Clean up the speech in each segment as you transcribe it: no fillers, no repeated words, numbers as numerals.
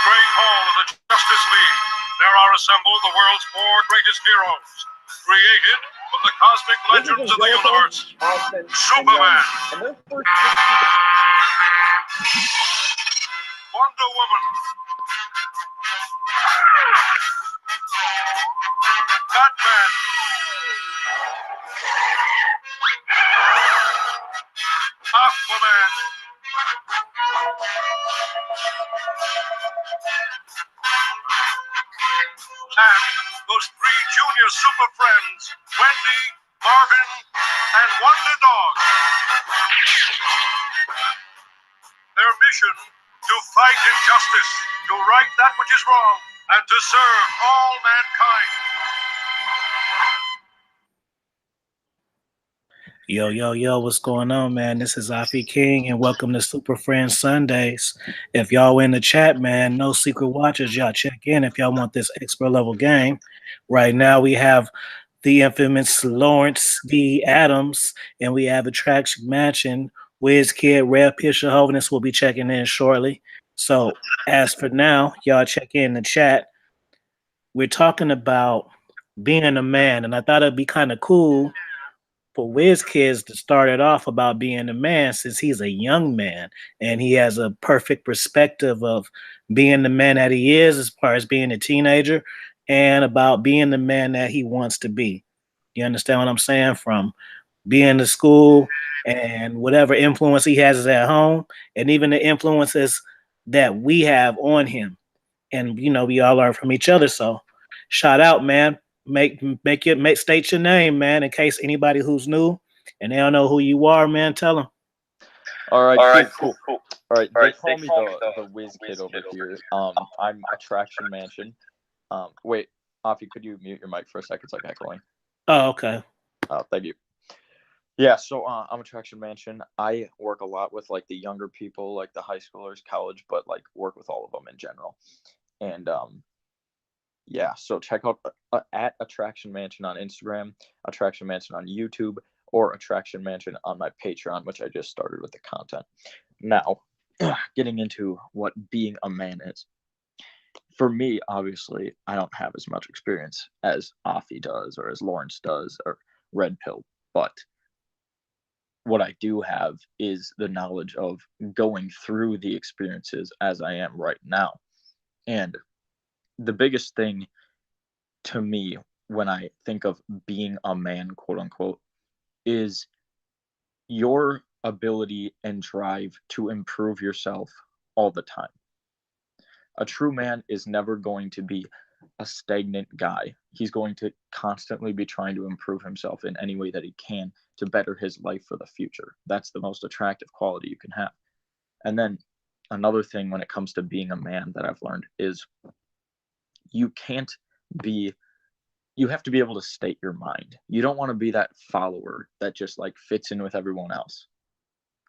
great hall of the Justice League, there are assembled the world's four greatest heroes, created from the cosmic legends of the universe. Superman, Wonder Woman, Batman, Aquaman, and those three junior super friends, Wendy, Marvin, and Wonder Dog. Their mission, to fight injustice, to right that which is wrong, and to serve all mankind. Yo, yo, yo, what's going on, man? This is Afi King, and welcome to Super Friends Sundays. If y'all in the chat, man, no secret watchers, y'all check in if y'all want this expert level game. Right now, we have the infamous Lawrence D. Adams, and we have Attraction Mansion, Wiz Kid, Rare Pisher Hoveness will be checking in shortly. So, as for now, y'all check in the chat. We're talking about being a man, and I thought it'd be kind of cool for Wiz Kids to start it off about being a man since he's a young man and he has a perfect perspective of being the man that he is as far as being a teenager and about being the man that he wants to be. You understand what I'm saying? From being to school and whatever influence he has at home and even the influences that we have on him. And we all learn from each other. So shout out, man. Make state your name, man, in case anybody who's new and they don't know who you are, man. Tell them. All right, cool. All right, they call me the whiz kid over here. I'm Attraction Mansion. Wait, Afi, could you mute your mic for a second? It's like echoing. Oh, okay. Thank you. Yeah, so I'm Attraction Mansion. I work a lot with like the younger people, like the high schoolers, college, but like work with all of them in general. And yeah, so check out at Attraction Mansion on Instagram, Attraction Mansion on YouTube, or Attraction Mansion on my Patreon, which I just started with the content. Now, getting into what being a man is. For me, obviously, I don't have as much experience as Afi does, or as Lawrence does, or Red Pill, but what I do have is the knowledge of going through the experiences as I am right now. And the biggest thing to me when I think of being a man, quote unquote, is your ability and drive to improve yourself all the time. A true man is never going to be a stagnant guy. He's going to constantly be trying to improve himself in any way that he can to better his life for the future. That's the most attractive quality you can have. And then another thing when it comes to being a man that I've learned is you have to be able to state your mind. You don't want to be that follower that just like fits in with everyone else.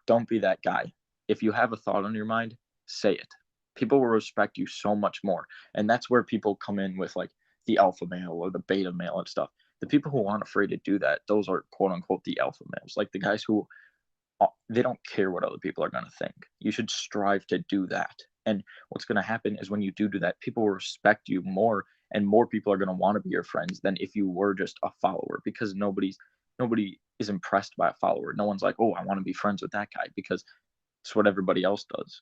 Don't be that guy. If you have a thought on your mind, say it. People will respect you so much more. And that's where people come in with like the alpha male or the beta male and stuff. The people who aren't afraid to do that, those are quote unquote the alpha males. Like the guys who they don't care what other people are going to think. You should strive to do that. And what's going to happen is when you do that, people will respect you more, and more people are going to want to be your friends than if you were just a follower, because nobody is impressed by a follower. No one's like, oh, I want to be friends with that guy, because it's what everybody else does.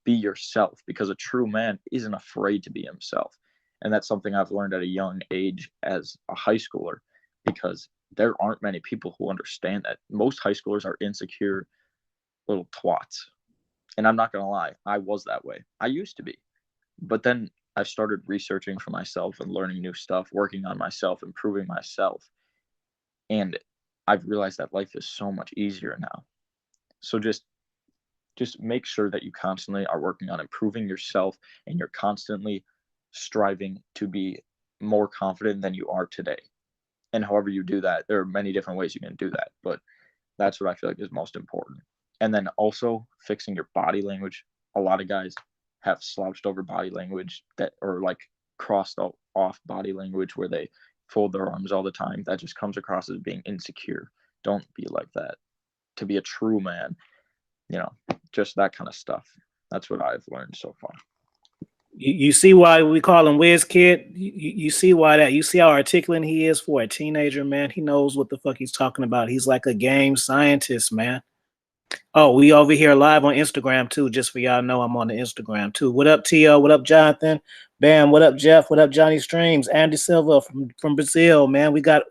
Be yourself, because a true man isn't afraid to be himself. And that's something I've learned at a young age as a high schooler, because there aren't many people who understand that. Most high schoolers are insecure little twats. And I'm not going to lie, I was that way. I used to be. But then I started researching for myself and learning new stuff, working on myself, improving myself. And I've realized that life is so much easier now. So just make sure that you constantly are working on improving yourself, and you're constantly striving to be more confident than you are today. And however you do that, there are many different ways you can do that, but that's what I feel like is most important. And then also fixing your body language. A lot of guys have slouched over body language or like crossed off body language where they fold their arms all the time. That just comes across as being insecure. Don't be like that. To be a true man, just that kind of stuff. That's what I've learned so far. You see why we call him Wiz Kid? You see why that? You see how articulate he is for a teenager, man? He knows what the fuck he's talking about. He's like a game scientist, man. Oh, we over here live on Instagram too, just for y'all know I'm on the Instagram too. What up, T.O.? What up, Jonathan? Bam, what up, Jeff? What up, Johnny Streams? Andy Silva from Brazil, man. We got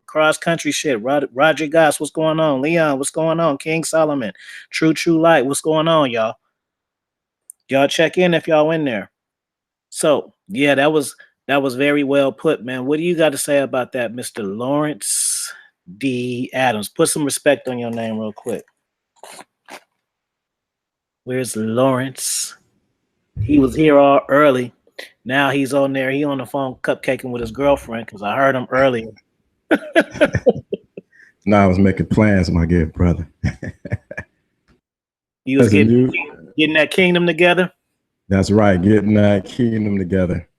cross country shit. Roger Goss, what's going on? Leon, what's going on? King Solomon, True Light, what's going on, y'all? Y'all check in if y'all in there. So yeah, that was very well put, man. What do you got to say about that, Mr. Lawrence D. Adams? Put some respect on your name real quick. Where's Lawrence? He was here all early. Now he's on there. He on the phone cupcaking with his girlfriend because I heard him earlier. No, I was making plans, my good brother. You was getting that kingdom together? That's right. Getting that kingdom together.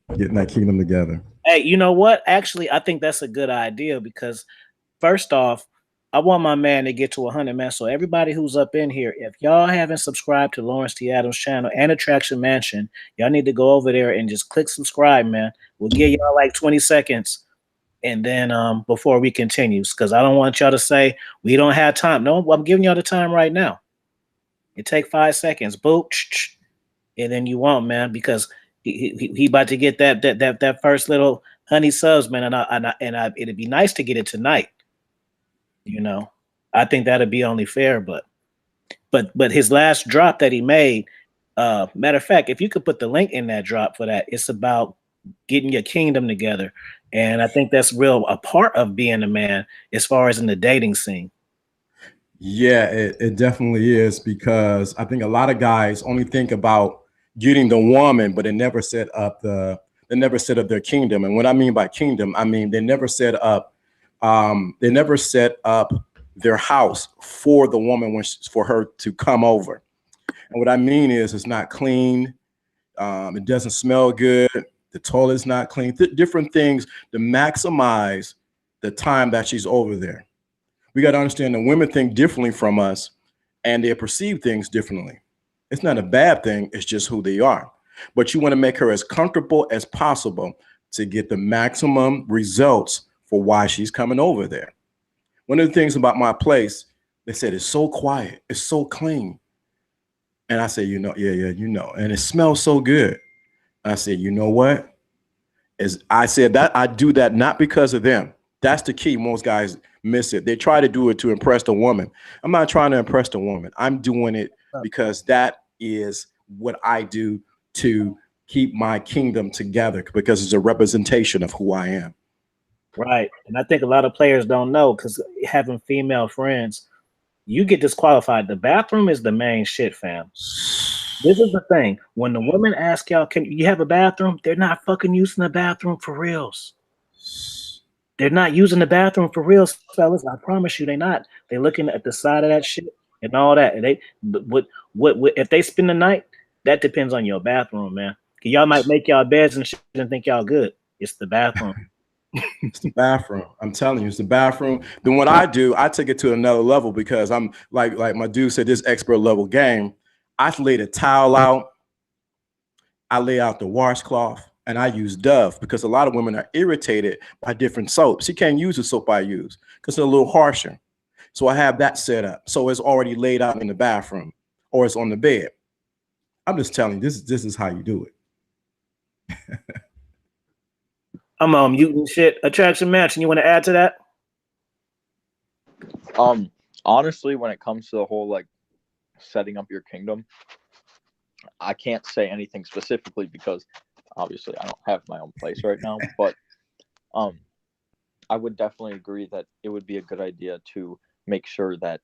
Hey, you know what? Actually, I think that's a good idea because first off, I want my man to get to 100, man. So everybody who's up in here, if y'all haven't subscribed to Lawrence T. Adams channel and Attraction Mansion, y'all need to go over there and just click subscribe, man. We'll give y'all like 20 seconds. And then before we continue, because I don't want y'all to say we don't have time. No, I'm giving y'all the time right now. It take 5 seconds. Boop. And then you won't, man, because he about to get that first little honey subs, man. And it'd be nice to get it tonight. You know, I think that'd be only fair, but his last drop that he made, matter of fact, if you could put the link in that drop for that, it's about getting your kingdom together. And I think that's a part of being a man as far as in the dating scene. Yeah, it definitely is, because I think a lot of guys only think about getting the woman, but they never set up their kingdom. And what I mean by kingdom, I mean they never set up their house for the woman for her to come over. And what I mean is it's not clean. It doesn't smell good. The toilet's not clean. Different things to maximize the time that she's over there. We got to understand that women think differently from us and they perceive things differently. It's not a bad thing. It's just who they are. But you want to make her as comfortable as possible to get the maximum results for why she's coming over there. One of the things about my place, they said it's so quiet, it's so clean. And I said, yeah, and it smells so good. I said, you know what? I said that I do that not because of them. That's the key. Most guys miss it. They try to do it to impress the woman. I'm not trying to impress the woman. I'm doing it because that is what I do to keep my kingdom together, because it's a representation of who I am. Right. And I think a lot of players don't know, because having female friends, you get disqualified. The bathroom is the main shit, fam. This is the thing. When the women ask y'all, can you have a bathroom? They're not fucking using the bathroom for reals. They're not using the bathroom for reals, fellas. I promise you, they're not. They're looking at the side of that shit and all that. And what if they spend the night? That depends on your bathroom, man. Y'all might make y'all beds and shit and think y'all good. It's the bathroom. It's the bathroom. I'm telling you, it's the bathroom. Then what I do, I take it to another level, because I'm like my dude said, this expert level game. I lay the towel out. I lay out the washcloth, and I use Dove, because a lot of women are irritated by different soaps. You can't use the soap I use because they're a little harsher. So I have that set up. So it's already laid out in the bathroom, or it's on the bed. I'm just telling you, this is how you do it. I'm on mute and shit. Attraction Mansion, you want to add to that? Honestly, when it comes to the whole like setting up your kingdom, I can't say anything specifically because obviously I don't have my own place right now, but I would definitely agree that it would be a good idea to make sure that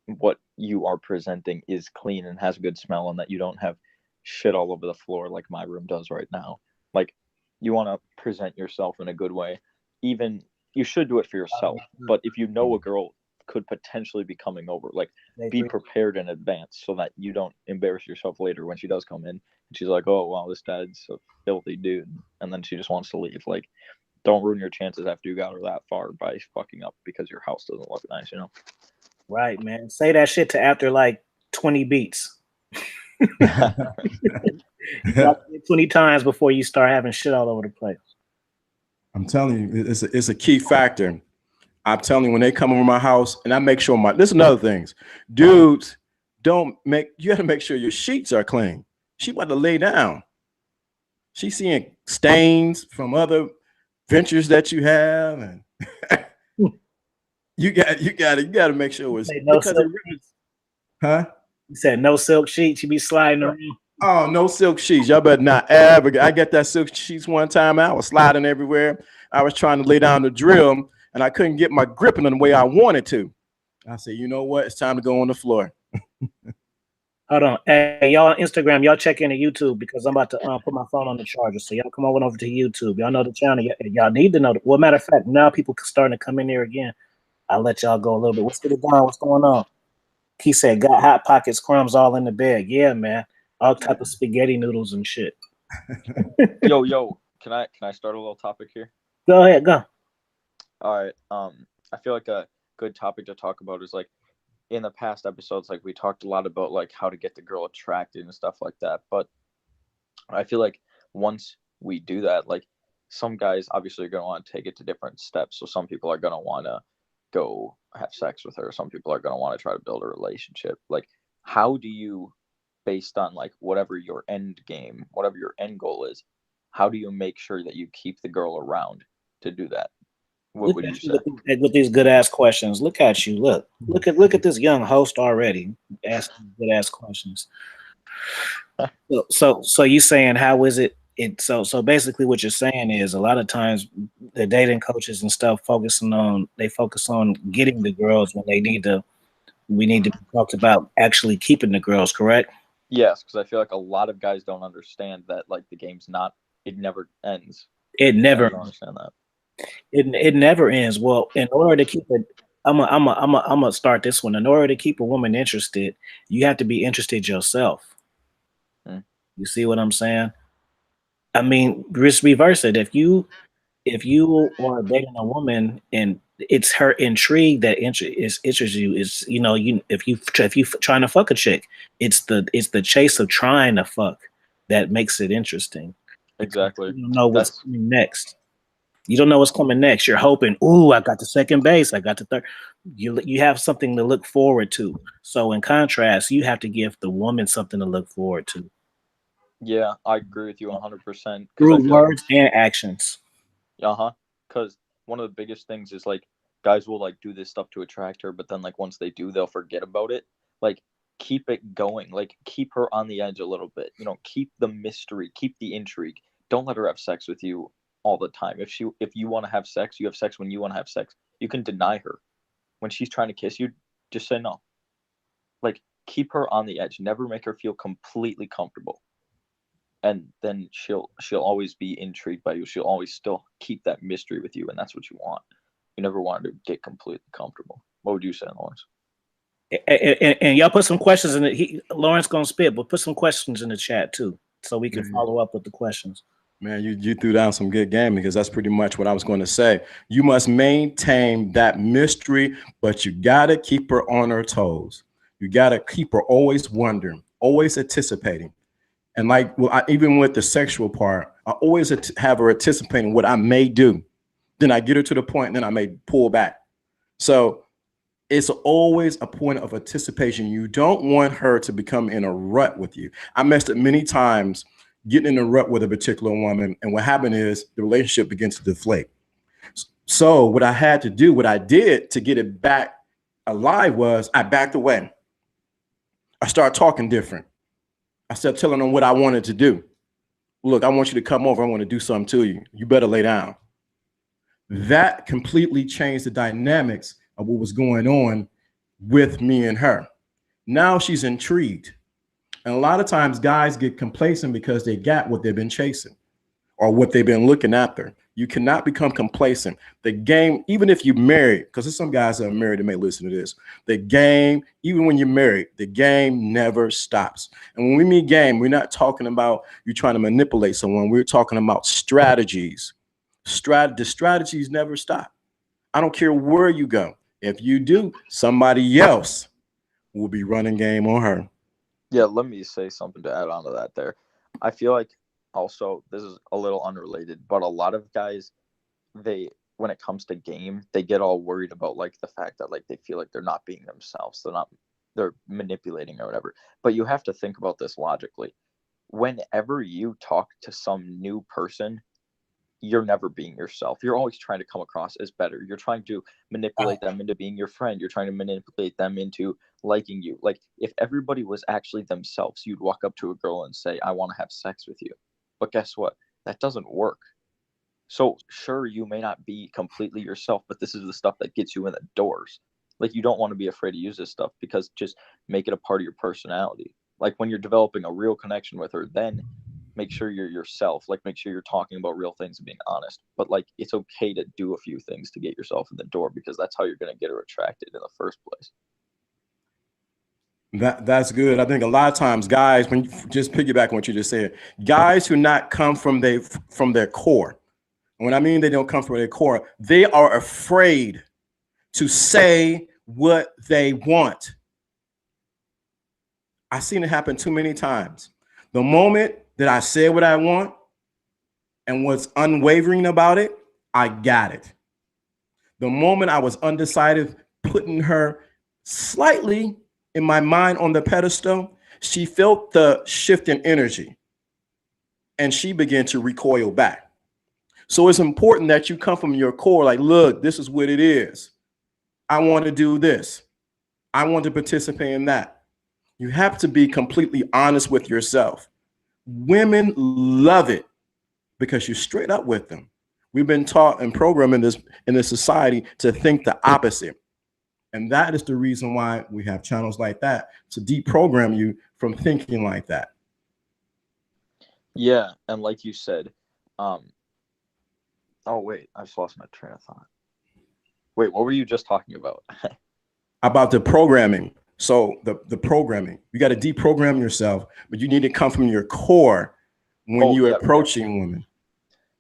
what you are presenting is clean and has a good smell, and that you don't have shit all over the floor like my room does right now. Like, you want to present yourself in a good way. Even you should do it for yourself, but if you know a girl could potentially be coming over, like, be prepared in advance so that you don't embarrass yourself later when she does come in and she's like, oh wow, this dad's a filthy dude, and then she just wants to leave. Like, don't ruin your chances after you got her that far by fucking up because your house doesn't look nice, you know? Right, man. Say that shit to after like 20 beats. You got 20 times before you start having shit all over the place. I'm telling you, it's a key factor. I'm telling you, when they come over my house, and I make sure this is another things, dudes, you have to make sure your sheets are clean. She about to lay down. She's seeing stains from other ventures that you have, and you got to make sure it's No because silk sheets. Huh? You said no silk sheets. You be sliding around. Oh, no silk sheets. Y'all better not ever. I get that silk sheets one time. I was sliding everywhere. I was trying to lay down the drill, and I couldn't get my grip in the way I wanted to. I said, you know what? It's time to go on the floor. Hold on. Hey, y'all on Instagram, y'all check into YouTube because I'm about to put my phone on the charger. So y'all come over to YouTube. Y'all know the channel. Y'all need to know. Well, matter of fact, now people starting to come in there again. I'll let y'all go a little bit. What's going on? He said, got hot pockets, crumbs all in the bed. Yeah, man. All type of spaghetti noodles and shit. Yo, can I start a little topic here? Go ahead, go. All right. I feel like a good topic to talk about is like in the past episodes, like we talked a lot about like how to get the girl attracted and stuff like that. But I feel like once we do that, like some guys obviously are going to want to take it to different steps. So some people are going to want to go have sex with her. Some people are going to want to try to build a relationship. Like, how do you, based on like whatever your end game, whatever your end goal is, how do you make sure that you keep the girl around to do that? What would you say? With these good ass questions, look at you. Look at this young host already asking good ass questions. So you saying how is it? So basically what you're saying is a lot of times the dating coaches and stuff focus on getting the girls when we need to be talked about actually keeping the girls, correct? Yes, because I feel like a lot of guys don't understand that like the game's not, it never ends. It never. I don't understand that. It never ends. Well, in order to keep it, I'm gonna start this one. In order to keep a woman interested, you have to be interested yourself. You see what I'm saying? I mean, just reverse it. If you are dating a woman and it's her intrigue that interests you, is if you trying to fuck a chick, it's the chase of trying to fuck that makes it interesting. Exactly. You don't know what's coming next. You don't know what's coming next. You're hoping, ooh, I got the second base. I got the third. You have something to look forward to. So in contrast, you have to give the woman something to look forward to. Yeah, I agree with you 100%. Through words and actions. Because one of the biggest things is like guys will like do this stuff to attract her, but then like once they do, they'll forget about it. Like keep it going. Like keep her on the edge a little bit. Keep the mystery, keep the intrigue. Don't let her have sex with you all the time. If you want to have sex, you have sex when you want to have sex. You can deny her. When she's trying to kiss you, just say no. Like keep her on the edge. Never make her feel completely comfortable. And then she'll always be intrigued by you. She'll always still keep that mystery with you, and that's what you want. You never want her to get completely comfortable. What would you say, Lawrence? And y'all put some questions in it. Lawrence gonna spit, but put some questions in the chat too, so we can follow up with the questions. Man, you threw down some good game because that's pretty much what I was going to say. You must maintain that mystery, but you gotta keep her on her toes. You gotta keep her always wondering, always anticipating. And like, even with the sexual part, I always have her anticipating what I may do. Then I get her to the point, and then I may pull back. So it's always a point of anticipation. You don't want her to become in a rut with you. I messed up many times getting in a rut with a particular woman. And what happened is the relationship begins to deflate. So what I did to get it back alive was I backed away. I started talking different. I started telling them what I wanted to do. Look, I want you to come over. I want to do something to you. You better lay down. That completely changed the dynamics of what was going on with me and her. Now she's intrigued. And a lot of times guys get complacent because they got what they've been chasing or what they've been looking after. You cannot become complacent. The game, even if you're married, because there's some guys that are married that may listen to this, the game, even when you're married, the game never stops. And when we mean game, we're not talking about you trying to manipulate someone. We're talking about strategies. The strategies never stop. I don't care where you go. If you do, somebody else will be running game on her. Yeah, let me say something to add on to that there. I feel like also this is a little unrelated, but a lot of guys, when it comes to game, they get all worried about like the fact that like they feel like they're not being themselves. They're manipulating or whatever. But you have to think about this logically. Whenever you talk to some new person, you're never being yourself. You're always trying to come across as better. You're trying to manipulate them into being your friend. You're trying to manipulate them into liking you. Like if everybody was actually themselves, you'd walk up to a girl and say, I want to have sex with you. But guess what? That doesn't work. So sure, you may not be completely yourself, but this is the stuff that gets you in the doors. Like you don't want to be afraid to use this stuff because just make it a part of your personality. Like when you're developing a real connection with her, then make sure you're yourself. Like make sure you're talking about real things and being honest. But like it's okay to do a few things to get yourself in the door because that's how you're going to get her attracted in the first place. That's good. I think a lot of times guys, when you just piggyback on what you just said, guys who not come from their core. When I mean they don't come from their core, they are afraid to say what they want. I've seen it happen too many times. The moment that I said what I want and was unwavering about it, I got it. The moment I was undecided, putting her slightly in my mind on the pedestal, she felt the shift in energy and she began to recoil back. So it's important that you come from your core, like, look, this is what it is. I want to do this. I want to participate in that. You have to be completely honest with yourself. Women love it because you're straight up with them. We've been taught and programmed in this society to think the opposite. And that is the reason why we have channels like that to deprogram you from thinking like that. Yeah, and like you said, oh wait, I just lost my train of thought. Wait, what were you just talking about? About the programming. So the programming, you got to deprogram yourself, but you need to come from your core when you're approaching women.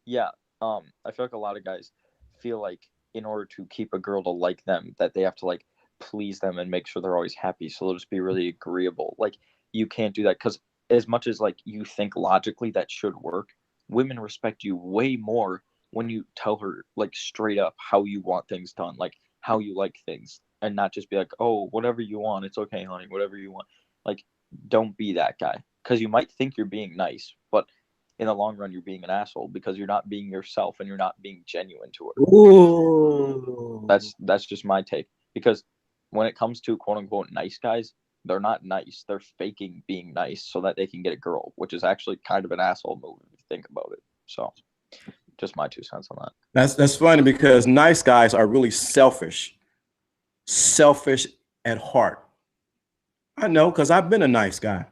Yeah, I feel like a lot of guys feel like in order to keep a girl to like them, that they have to like please them and make sure they're always happy. So they'll just be really agreeable. Like you can't do that because as much as like you think logically that should work, women respect you way more when you tell her like straight up how you want things done, like how you like things, and not just be like, oh, whatever you want, it's okay, honey, whatever you want. Like, don't be that guy because you might think you're being nice, but in the long run, you're being an asshole because you're not being yourself and you're not being genuine to her. Ooh. That's just my take. Because when it comes to quote unquote nice guys, they're not nice. They're faking being nice so that they can get a girl, which is actually kind of an asshole move if you think about it. So, just my 2 cents on that. That's funny because nice guys are really selfish at heart. I know because I've been a nice guy.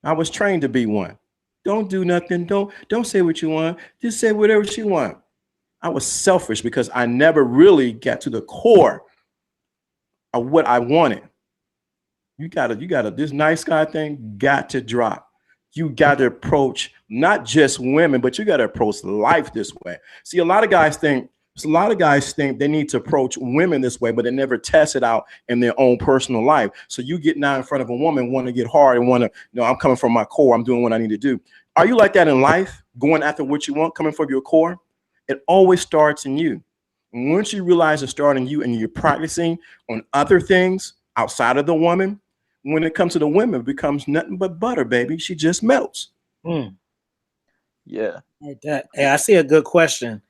I was trained to be one. Don't do nothing. Don't say what you want. Just say whatever you want. I was selfish because I never really got to the core of what I wanted. You gotta, this nice guy thing got to drop. You got to approach not just women, but you got to approach life this way. See, a lot of guys think they need to approach women this way, but they never test it out in their own personal life. So you get now in front of a woman, want to get hard and want to, I'm coming from my core. I'm doing what I need to do. Are you like that in life, going after what you want, coming from your core? It always starts in you. And once you realize it's starting you and you're practicing on other things outside of the woman, when it comes to the women, it becomes nothing but butter, baby. She just melts. Yeah. Like that. Hey, I see a good question.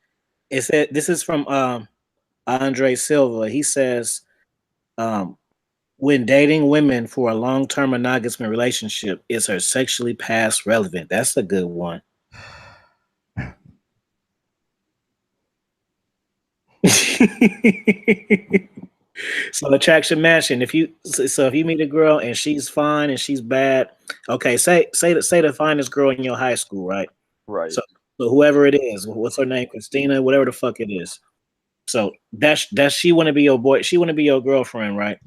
It said this is from Andre Silva. He says, when dating women for a long-term monogamous relationship, is her sexually past relevant? That's a good one. So attraction matching. If you meet a girl and she's fine and she's bad, okay, say the finest girl in your high school, right? Right. So whoever it is, what's her name, Christina, whatever the fuck it is. So that's she want to be your boy. She want to be your girlfriend, right?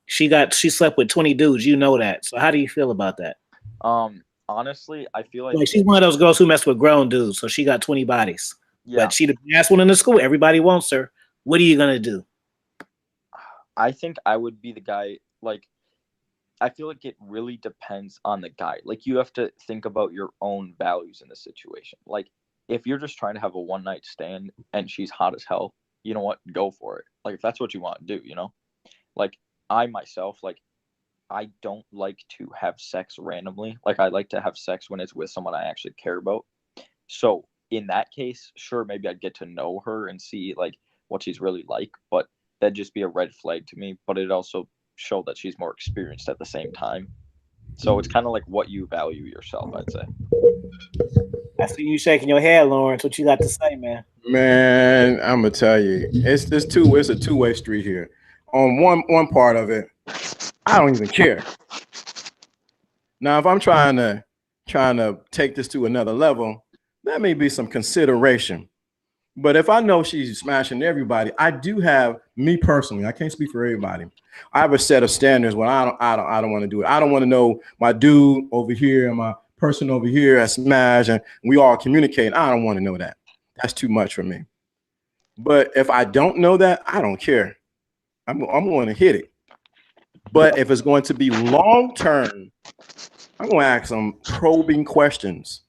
She slept with 20 dudes. You know that. So how do you feel about that? Honestly, I feel like she's one of those girls who mess with grown dudes. So she got 20 bodies. Yeah. But she the last one in the school. Everybody wants her. What are you gonna do? I think I would be the guy, like, I feel like it really depends on the guy. Like, you have to think about your own values in the situation. Like, if you're just trying to have a one night stand and she's hot as hell, you know what? Go for it. Like, if that's what you want to do, you know? Like, I myself, like, I don't like to have sex randomly. Like, I like to have sex when it's with someone I actually care about. So in that case, sure, maybe I'd get to know her and see like what she's really like, but that'd just be a red flag to me. But it also show that she's more experienced at the same time. So it's kind of like what you value yourself, I'd say. I see you shaking your head, Lawrence. What you got to say, man? Man, I'm gonna tell you, it's a two-way street here. On one part of it, I don't even care. Now, if I'm trying to take this to another level, that may be some consideration. But if I know she's smashing everybody, I do have, me personally, I can't speak for everybody. I have a set of standards when I don't want to do it. I don't want to know my dude over here and my person over here at smash and we all communicate. I don't want to know that. That's too much for me. But if I don't know that, I don't care. I'm going to hit it. But if it's going to be long term, I'm going to ask some probing questions,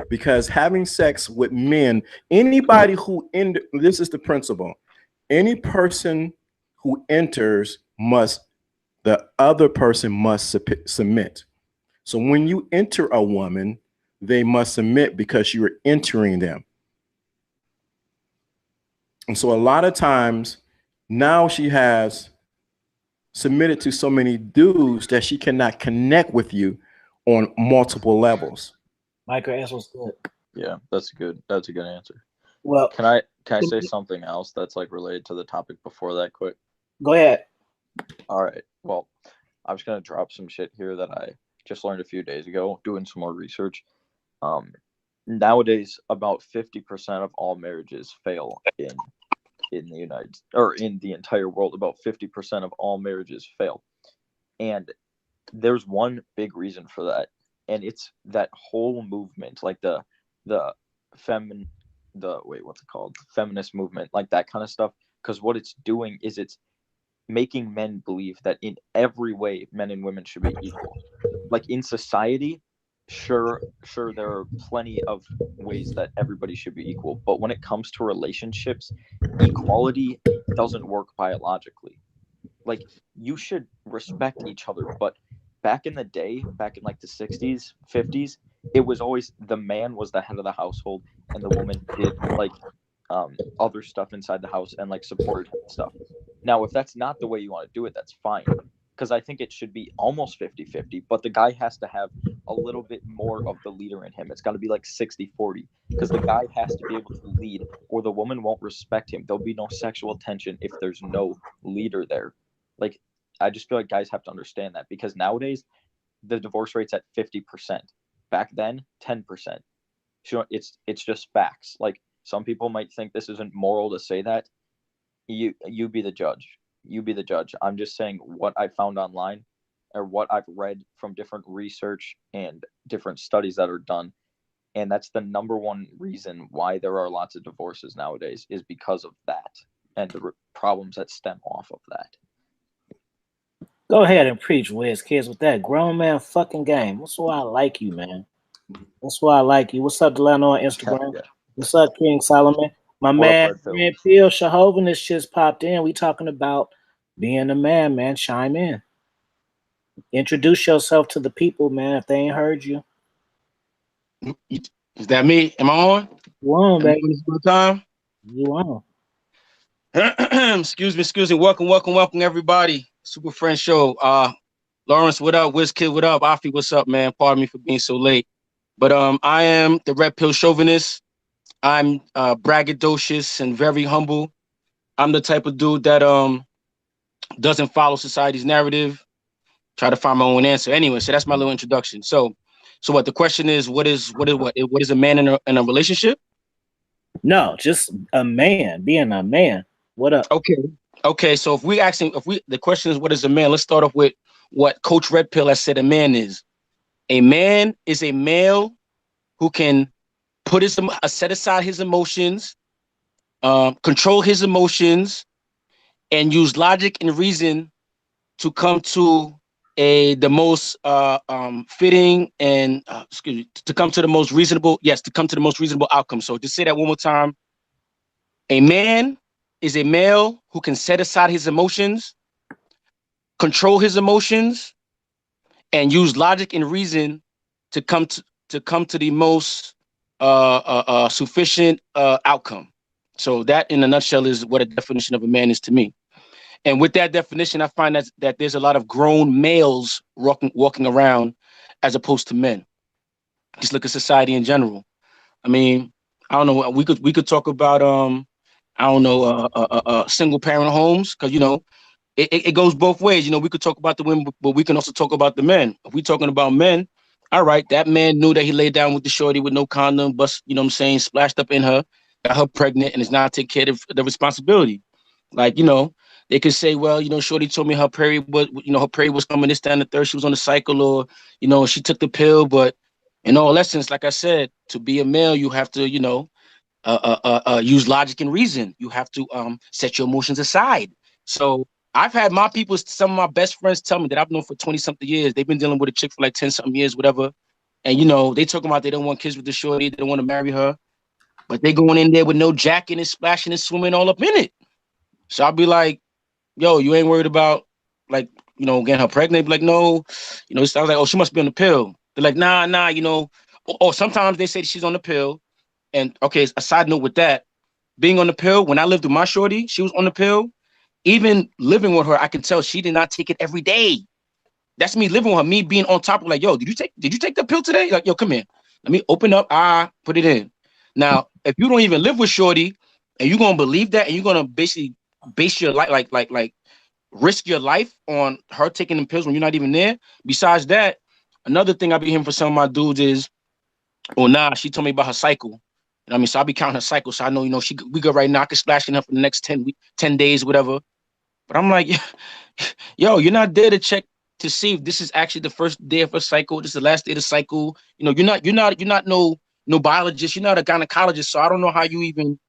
because having sex with men, anybody who this is the principle. Any person who enters the other person must submit. So when you enter a woman, they must submit because you are entering them. And so a lot of times now she has submitted to so many dudes that she cannot connect with you on multiple levels. Mike, your answer was good. Yeah, that's a good answer. Well, can I say something else that's like related to the topic before that quick? Go ahead. All right. Well, I'm just gonna drop some shit here that I just learned a few days ago, doing some more research. Nowadays, about 50% of all marriages fail in the entire world. About 50% of all marriages fail, and there's one big reason for that, and it's that whole movement, like the feminist movement, like that kind of stuff. Because what it's doing is it's making men believe that in every way men and women should be equal. Like in society, sure there are plenty of ways that everybody should be equal, but when it comes to relationships, equality doesn't work biologically. Like, you should respect each other, but back in the day, back in like the 60s, 50s, it was always the man was the head of the household and the woman did like other stuff inside the house and like supported stuff. Now, if that's not the way you want to do it, that's fine, because I think it should be almost 50-50, but the guy has to have a little bit more of the leader in him. It's got to be like 60-40, because the guy has to be able to lead or the woman won't respect him. There'll be no sexual tension if there's no leader there. Like, I just feel like guys have to understand that, because nowadays the divorce rate's at 50%. Back then, 10%. So it's just facts. Like, some people might think this isn't moral to say that. You be the judge. You be the judge. I'm just saying what I found online or what I've read from different research and different studies that are done. And that's the number one reason why there are lots of divorces nowadays, is because of that and the problems that stem off of that. Go ahead and preach, Wiz Kids, with that grown man fucking game. That's why I like you, man. That's why I like you. What's up, Delano on Instagram? Yeah. What's up, King Solomon? My man, Red Pill Chauvinist just popped in. We talking about being a man, man. Chime in. Introduce yourself to the people, man, if they ain't heard you. Is that me? Am I on? You on, baby. Good time? You on. Excuse me. Welcome, everybody. Super Friend Show. Lawrence, what up? WizKid, what up? Afi, what's up, man? Pardon me for being so late. But I am the Red Pill Chauvinist. I'm braggadocious and very humble. I'm the type of dude that doesn't follow society's narrative. Try to find my own answer. Anyway, so that's my little introduction. So what the question is? What is a man in a relationship? No, just a man, being a man. What up? Okay. So the question is, what is a man? Let's start off with what Coach Red Pill has said a man is. A man is a male who can set aside his emotions, control his emotions, and use logic and reason to come to the most fitting and to come to the most reasonable outcome. So just say that one more time. A man is a male who can set aside his emotions, control his emotions, and use logic and reason to come to the most sufficient outcome. So that, in a nutshell, is what a definition of a man is to me. And with that definition, I find that there's a lot of grown males walking around as opposed to men. Just look at society in general. I mean, I don't know. We could talk about I don't know single parent homes, because it goes both ways. We could talk about the women, but we can also talk about the men. If we're talking about men, all right, that man knew that he laid down with the shorty with no condom, but splashed up in her, got her pregnant, and is not taking care of the responsibility. Like, they could say, well, shorty told me her period was coming this, that, and the third. She was on the cycle, or, she took the pill. But in all essence, like I said, to be a male, you have to, use logic and reason. You have to set your emotions aside. So I've had my people, some of my best friends tell me that I've known for 20 something years. They've been dealing with a chick for like 10 something years, whatever. And, they talking about they don't want kids with the shorty. They don't want to marry her. But they going in there with no jacket and splashing and swimming all up in it. So I'll be like, yo, you ain't worried about, like, getting her pregnant? Be like, no. I was like, oh, she must be on the pill. They're like, nah, or sometimes they say she's on the pill. And okay, a side note with that, being on the pill, when I lived with my shorty, she was on the pill. Even living with her, I can tell she did not take it every day. That's me living with her, me being on top of, like, yo, did you take the pill today? Like, yo, come here. Let me open up, put it in. Now, if you don't even live with shorty and you're gonna believe that, and you're gonna basically base your life, like risk your life on her taking the pills when you're not even there. Besides that, another thing I've been hearing from some of my dudes is, oh, nah, she told me about her cycle. So I'll be counting her cycle. So I know, we go right now. I can splash in her for the next 10 days, whatever. But I'm like, yo, you're not there to check to see if this is actually the first day of her cycle. This is the last day of the cycle. You're not no biologist. You're not a gynecologist. So I don't know how you even,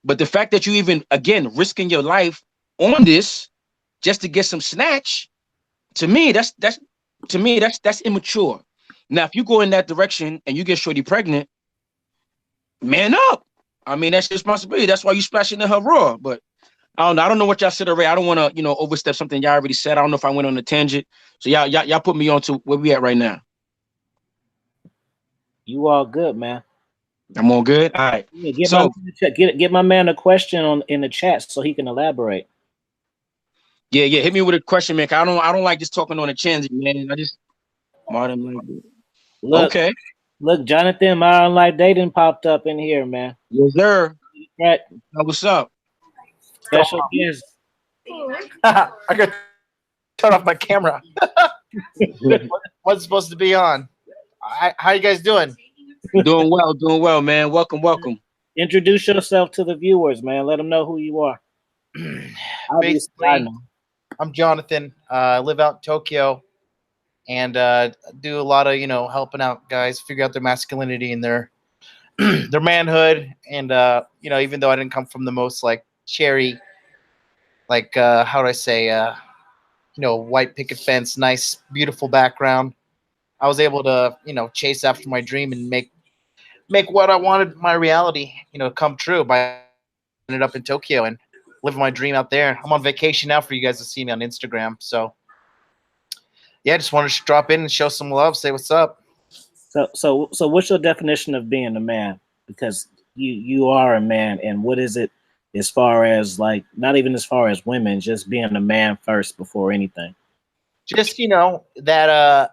but the fact that you even, again, risking your life on this just to get some snatch, to me, that's immature. Now, if you go in that direction and you get shorty pregnant, man up. That's your responsibility. That's why you splashing in her raw. But I don't know what y'all said already. I don't want to, overstep something y'all already said. I don't know if I went on a tangent. So y'all put me on to where we at right now. You all good, man. I'm all good. All right. Yeah, get my man a question in the chat so he can elaborate. Yeah. Hit me with a question, man. I don't like just talking on a tangent, man. I just okay. Look, Jonathan, Modern Life Dating popped up in here, man. Yes, sir. Right. What's up? Special guest. I got to turn off my camera. What's supposed to be on? How you guys doing? Doing well, man. Welcome. Introduce yourself to the viewers, man. Let them know who you are. Basically, I'm Jonathan. I live out in Tokyo, and do a lot of helping out guys figure out their masculinity and their manhood. And even though I didn't come from the most like cherry, like how do I say, white picket fence, nice beautiful background, I was able to chase after my dream and make what I wanted my reality come true by ended up in Tokyo and living my dream out there. I'm on vacation now for you guys to see me on Instagram. So yeah, just wanted to drop in and show some love, say what's up. So what's your definition of being a man? Because you are a man, and what is it as far as, like, not even as far as women, just being a man first before anything? Just that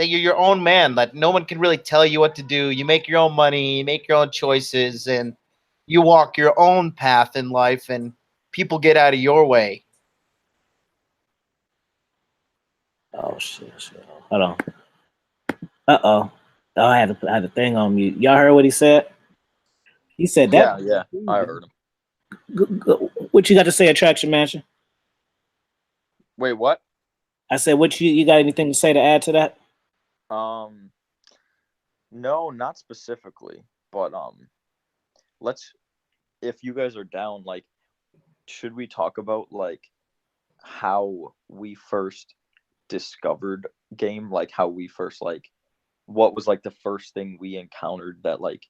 you're your own man, that no one can really tell you what to do. You make your own money, you make your own choices, and you walk your own path in life, and people get out of your way. Oh shit. Hold on. Oh, I had a thing on mute. Y'all heard what he said? He said that. Yeah, I heard him. What you got to say, Attraction Mansion? Wait, what? I said, what you got anything to say to add to that? No, not specifically, but let's, if you guys are down, like, should we talk about like how we first discovered game, like how we first like what was like the first thing we encountered that like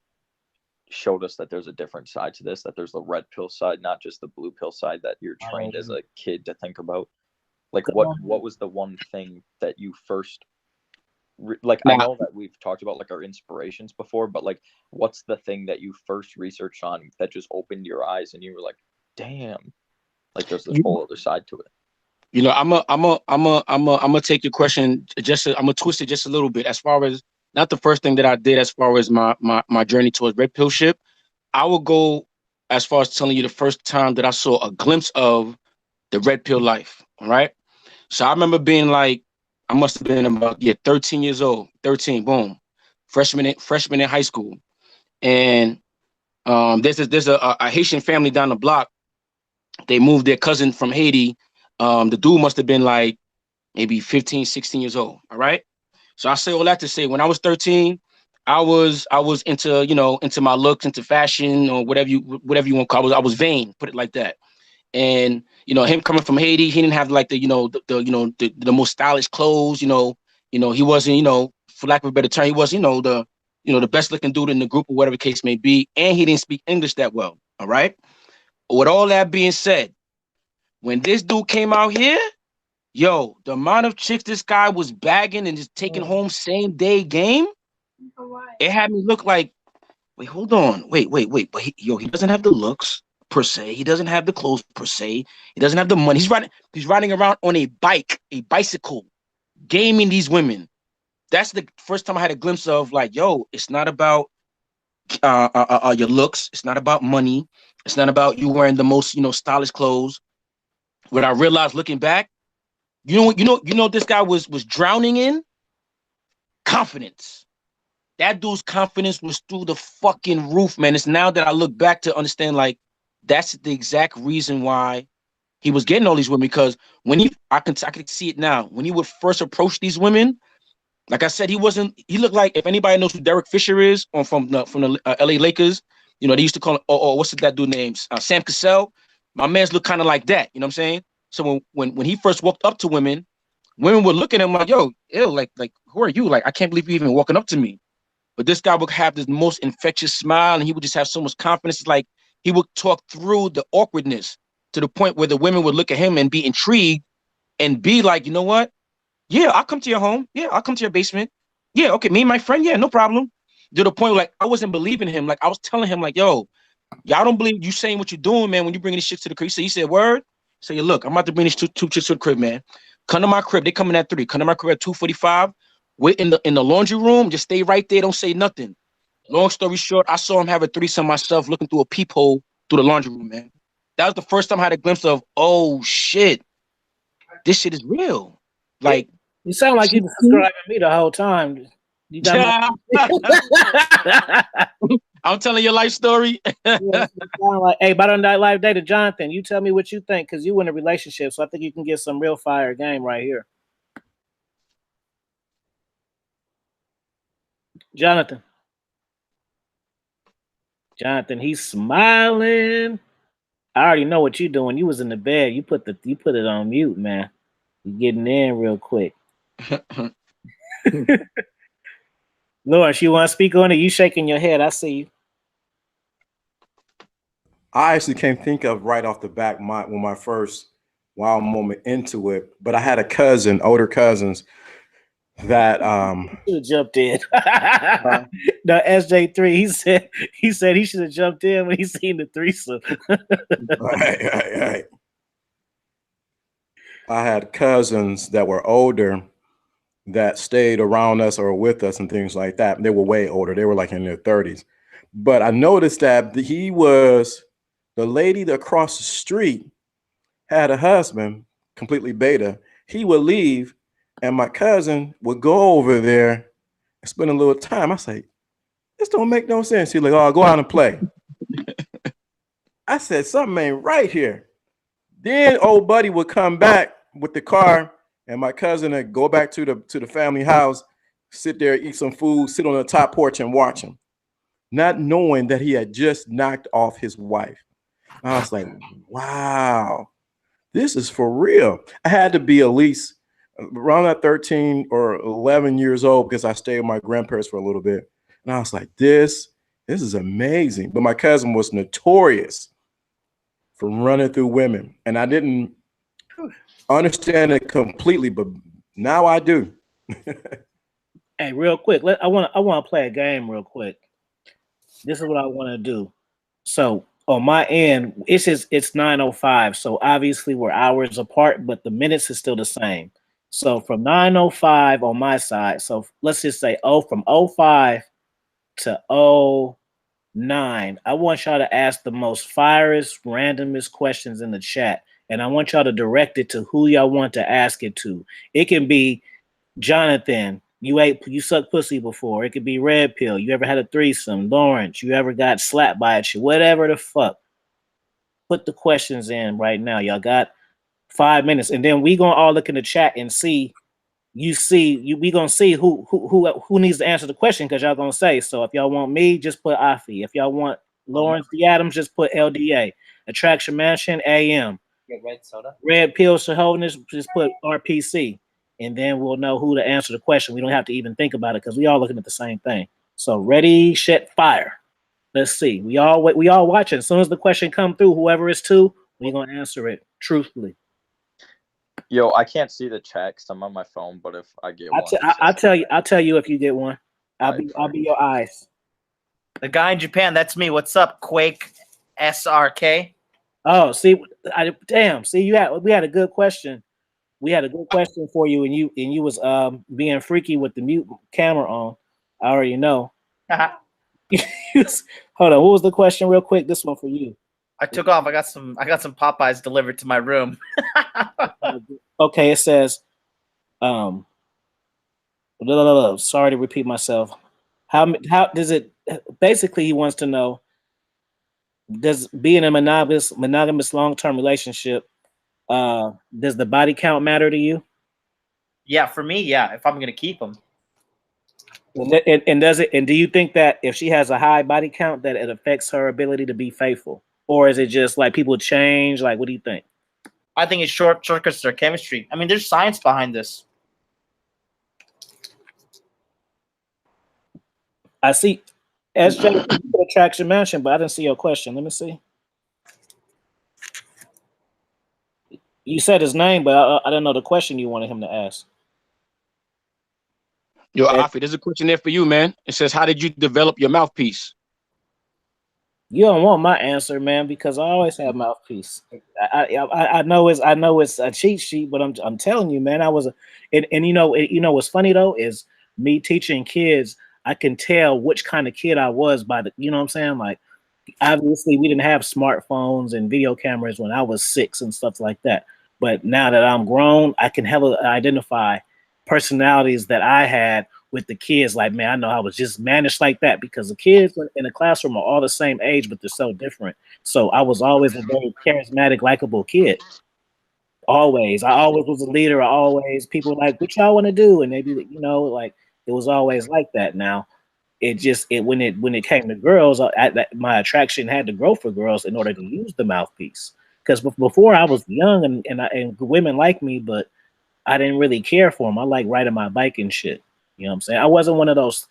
showed us that there's a different side to this, that there's the red pill side, not just the blue pill side that you're trained as a kid to think about. Like what was the one thing that you first like I know that we've talked about like our inspirations before, but like what's the thing that you first researched on that just opened your eyes and you were like, damn, like there's this whole other side to it? You know, I'm gonna take your question I'm gonna twist it just a little bit. As far as not the first thing that I did, as far as my journey towards red pill ship, I will go as far as telling you the first time that I saw a glimpse of the red pill life. All right. So I remember being like, I must have been about 13 years old. 13, boom, freshman in high school, and there's a Haitian family down the block. They moved their cousin from Haiti. The dude must have been like maybe 15, 16 years old. All right. So I say all that to say, when I was 13, I was into, into my looks, into fashion, or whatever you want to call it. I was vain, put it like that. And him coming from Haiti, he didn't have like the the most stylish clothes. He wasn't, for lack of a better term, he was the best looking dude in the group or whatever the case may be. And he didn't speak English that well. All right. With all that being said, when this dude came out here, yo, the amount of chicks this guy was bagging and just taking home same day game, it had me look like, wait, hold on, wait. But he doesn't have the looks per se. He doesn't have the clothes per se. He doesn't have the money. He's riding around on a bicycle, gaming these women. That's the first time I had a glimpse of like, yo, it's not about your looks. It's not about money. It's not about you wearing the most, stylish clothes. What I realized looking back, this guy was drowning in confidence. That dude's confidence was through the fucking roof, man. It's now that I look back to understand, like, that's the exact reason why he was getting all these women. Because when I can see it now. When he would first approach these women, like I said, he looked like, if anybody knows who Derek Fisher is from the LA Lakers, they used to call him, what's that dude named? Sam Cassell. My man's look kind of like that. You know what I'm saying? So when he first walked up to women would look at him like, yo, ew, like who are you? Like, I can't believe you even walking up to me. But this guy would have this most infectious smile, and he would just have so much confidence. It's like he would talk through the awkwardness to the point where the women would look at him and be intrigued and be like, you know what? Yeah, I'll come to your home. Yeah, I'll come to your basement. Yeah, okay, me and my friend. Yeah, no problem. To the point where, like, I wasn't believing him. Like, I was telling him, like, yo, y'all don't believe you saying what you're doing, man, when you bringing this shit to the crib. He said, word? Say, look, I'm about to bring these two chicks to the crib, man. Come to my crib. They coming at 3. Come to my crib at 2:45. Wait in the laundry room. Just stay right there. Don't say nothing. Long story short, I saw him have a threesome myself, looking through a peephole through the laundry room, man. That was the first time I had a glimpse of, oh shit, this shit is real. Like, you sound like you were describing me the whole time. You got I'm telling your life story. Yeah, like, hey, by the live data, Jonathan, you tell me what you think, because you in a relationship, so I think you can get some real fire game right here. Jonathan, he's smiling. I already know what you're doing. You was in the bed. You put it on mute, man. You getting in real quick. Lawrence, you want to speak on it? You shaking your head. I see you. I actually can't think of right off the back my first wild moment into it, but I had older cousins that should have jumped in. No, SJ3, he said he should have jumped in when he seen the threesome. Right. I had cousins that were older that stayed around us or with us and things like that. They were way older. They were like in their 30s. But I noticed that the lady across the street had a husband, completely beta. He would leave, and my cousin would go over there and spend a little time. I say, this don't make no sense. He's like, oh, go out and play. I said, something ain't right here. Then old buddy would come back with the car, and my cousin would go back to the family house, sit there, eat some food, sit on the top porch and watch him, not knowing that he had just knocked off his wife. I was like, wow, this is for real. I had to be at least around that 13 or 11 years old, because I stayed with my grandparents for a little bit. And I was like, this is amazing. But my cousin was notorious for running through women. And I didn't understand it completely, but now I do. Hey, real quick, I want to play a game real quick. This is what I want to do. So on my end, it's 9:05. So obviously we're hours apart, but the minutes is still the same. So from 9:05 on my side, so let's just say from 05 to 09, I want y'all to ask the most fierest, randomest questions in the chat. And I want y'all to direct it to who y'all want to ask it to. It can be Jonathan, you sucked pussy before. It could be Red Pill. You ever had a threesome? Lawrence, you ever got slapped by a chick? Whatever the fuck. Put the questions in right now. Y'all got 5 minutes, and then we gonna all look in the chat and see. We gonna see who needs to answer the question, because y'all gonna say. So if y'all want me, just put Afi. If y'all want Lawrence D. Adams, just put LDA. Attraction Mansion AM. Get red soda. Red Pill Holiness, just put RPC. And then we'll know who to answer the question. We don't have to even think about it because we all looking at the same thing. So ready, set, fire. Let's see. We all watching. As soon as the question come through, whoever it's to, we're gonna answer it truthfully. Yo, I can't see the chat because I'm on my phone. But if I get one, I'll tell you if you get one. I'll be your eyes. The guy in Japan, that's me. What's up, Quake SRK? Oh, see, see, we had a good question. We had a good question for you, and you was being freaky with the mute camera on. I already know. Hold on, what was the question real quick? This one for you. I took off. I got some Popeyes delivered to my room. Okay, it says sorry to repeat myself. How does it basically he wants to know, does being in a monogamous long-term relationship, does the body count matter to you? Yeah, for me, yeah. If I'm gonna keep them. And does it? And do you think that if she has a high body count, that it affects her ability to be faithful, or is it just like people change? Like, what do you think? I think it shortcuts their chemistry. I mean, there's science behind this. I see SJ Attraction Mansion, but I didn't see your question. Let me see. You said his name, but I didn't know the question you wanted him to ask. Yo, Afi, there's a question there for you, man. It says, how did you develop your mouthpiece? You don't want my answer, man, because I always have mouthpiece. I know it's a cheat sheet, but I'm telling you, man, and you know what's funny though is me teaching kids. I can tell which kind of kid I was by the, you know what I'm saying? Like, obviously we didn't have smartphones and video cameras when I was 6 and stuff like that. But now that I'm grown, I can identify personalities that I had with the kids. Like, man, I know I was just managed like that, because the kids in the classroom are all the same age, but they're so different. So I was always a very charismatic, likable kid. Always. I always was a leader. People were like, what y'all want to do? And maybe, like, it was always like that. Now, when it came to girls, my attraction had to grow for girls in order to use the mouthpiece. Because before I was young and women liked me, but I didn't really care for them. I like riding my bike and shit. You know what I'm saying? I wasn't one of those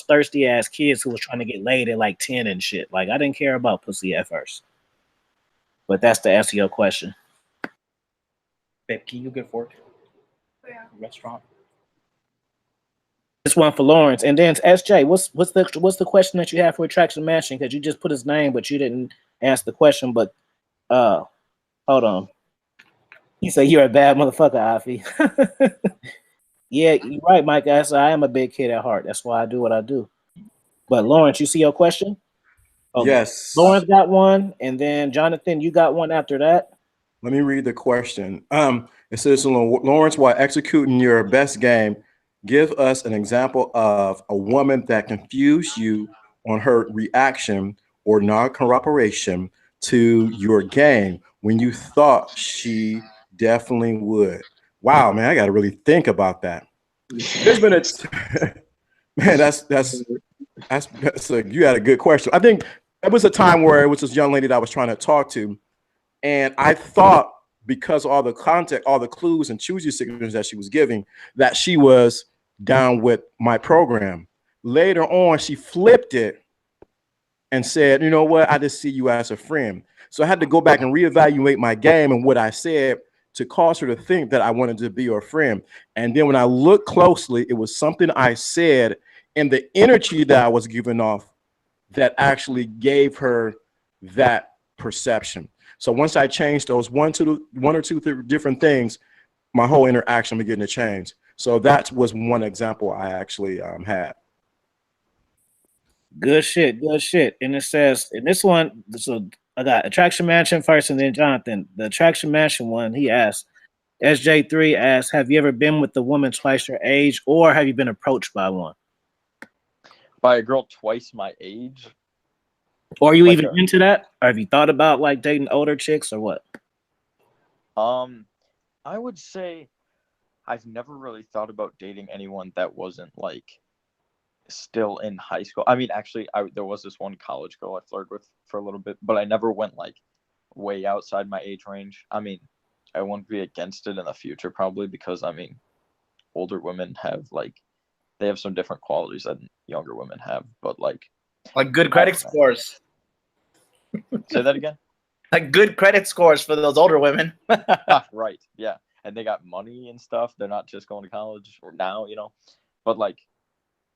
thirsty ass kids who was trying to get laid at like 10 and shit. Like, I didn't care about pussy at first. But that's to answer your question. Babe, can you get fork? Yeah. Restaurant. This one for Lawrence, and then SJ. What's the question that you have for Attraction Mansion? Because you just put his name, but you didn't ask the question. But hold on. You say you're a bad motherfucker, Afi. Yeah, you're right, Mike. I am a big kid at heart. That's why I do what I do. But Lawrence, you see your question? Okay. Yes. Lawrence got one, and then Jonathan, you got one after that. Let me read the question. It says, Lawrence, while executing your best game, give us an example of a woman that confused you on her reaction or non-cooperation to your game when you thought she definitely would. Wow, man, I got to really think about that. There's been man, that's you had a good question. I think it was a time where it was this young lady that I was trying to talk to, and I thought because all the context, all the clues and choosy signals that she was giving, that she was down with my program. Later on, she flipped it and said, you know what, I just see you as a friend. So I had to go back and reevaluate my game and what I said to cause her to think that I wanted to be her friend. And then when I looked closely, it was something I said and the energy that I was giving off that actually gave her that perception. So once I changed those one or two different things, my whole interaction began to change. So that was one example I actually had. Good shit, good shit. And it says in this one, so I got Attraction Mansion first, and then Jonathan. The Attraction Mansion one, he asked, SJ3 asked, have you ever been with a woman twice your age, or have you been approached by one? By a girl twice my age? Or are you even into that? Or have you thought about like dating older chicks or what? I would say I've never really thought about dating anyone that wasn't like still in high school. I mean, actually, there was this one college girl I flirted with for a little bit, but I never went like way outside my age range. I mean, I won't be against it in the future probably, because I mean, older women have they have some different qualities that younger women have, but like good credit scores. Say that again. Like good credit scores for those older women. Right. Yeah. And they got money and stuff. They're not just going to college or now, you know. But like,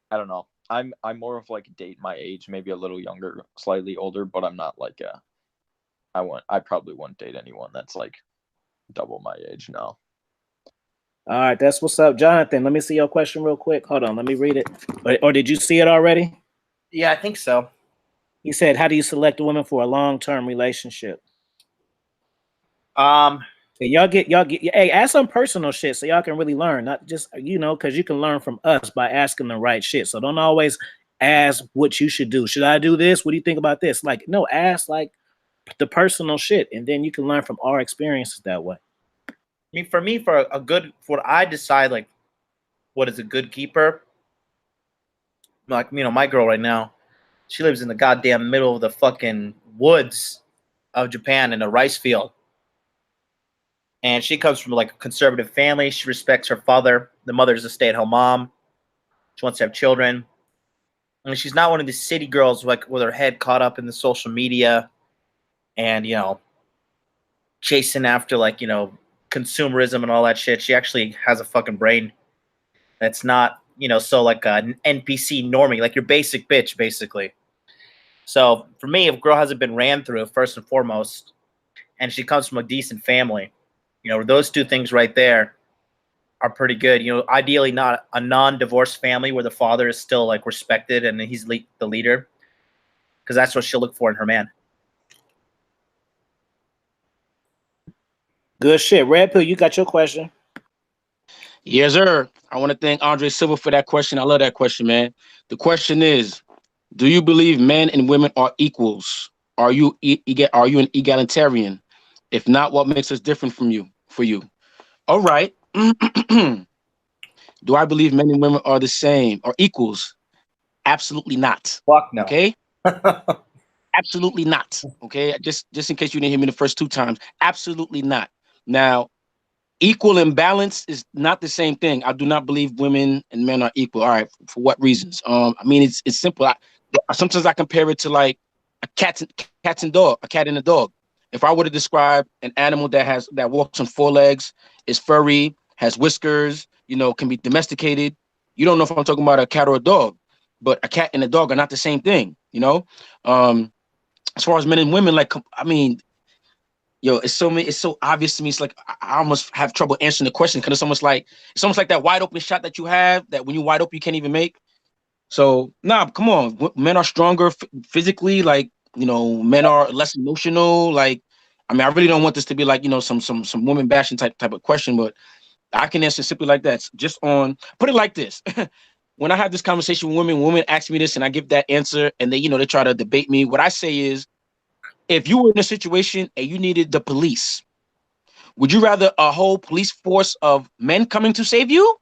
I don't know. I'm more of like date my age, maybe a little younger, slightly older, but I'm not like I probably wouldn't date anyone that's like double my age now. All right, that's what's up, Jonathan. Let me see your question real quick. Hold on, let me read it. Or did you see it already? Yeah, I think so. He said, how do you select a woman for a long-term relationship? Y'all get hey, ask some personal shit so y'all can really learn, not just, you know, because you can learn from us by asking the right shit. So don't always ask what you should do. Should I do this? What do you think about this? Like, no, ask like the personal shit, and then you can learn from our experiences that way. I mean, for me, for what I decide, like, what is a good keeper? Like, you know, my girl right now, she lives in the goddamn middle of the fucking woods of Japan in a rice field. And she comes from like a conservative family. She respects her father. The mother's a stay-at-home mom. She wants to have children. And she's not one of these city girls like with her head caught up in the social media and, you know, chasing after like, you know, consumerism and all that shit. She actually has a fucking brain that's not, you know, so like an NPC normie, like your basic bitch, basically. So for me, if a girl hasn't been ran through, first and foremost, and she comes from a decent family, you know, those two things right there are pretty good. You know, ideally not a non-divorced family where the father is still like respected and he's the leader, because that's what she'll look for in her man. Good shit. Red Pill, you got your question. Yes, sir. I want to thank Andre Silva for that question. I love that question, man. The question is, do you believe men and women are equals? Are you an egalitarian? If not, what makes us different for you? All right. Do I believe men and women are the same or equals? Absolutely not. Fuck no. Okay. Absolutely not. Okay. Just in case you didn't hear me the first two times. Absolutely not. Now, equal and balance is not the same thing. I do not believe women and men are equal. All right. For what reasons? I mean, it's simple. Sometimes I compare it to like a cat and a dog. If I were to describe an animal that walks on four legs, is furry, has whiskers, you know, can be domesticated, you don't know if I'm talking about a cat or a dog. But a cat and a dog are not the same thing, you know. As far as men and women, like, I mean, yo, it's so obvious to me. It's like I almost have trouble answering the question because it's almost like that wide open shot that you have that when you wide open you can't even make. So nah, come on, men are stronger physically, like, you know, men are less emotional. Like, I mean, I really don't want this to be like, you know, some woman bashing type of question, but I can answer simply like that. Just on put it like this. When I have this conversation with women ask me this and I give that answer and they, you know, they try to debate me. What I say is, if you were in a situation and you needed the police, would you rather a whole police force of men coming to save you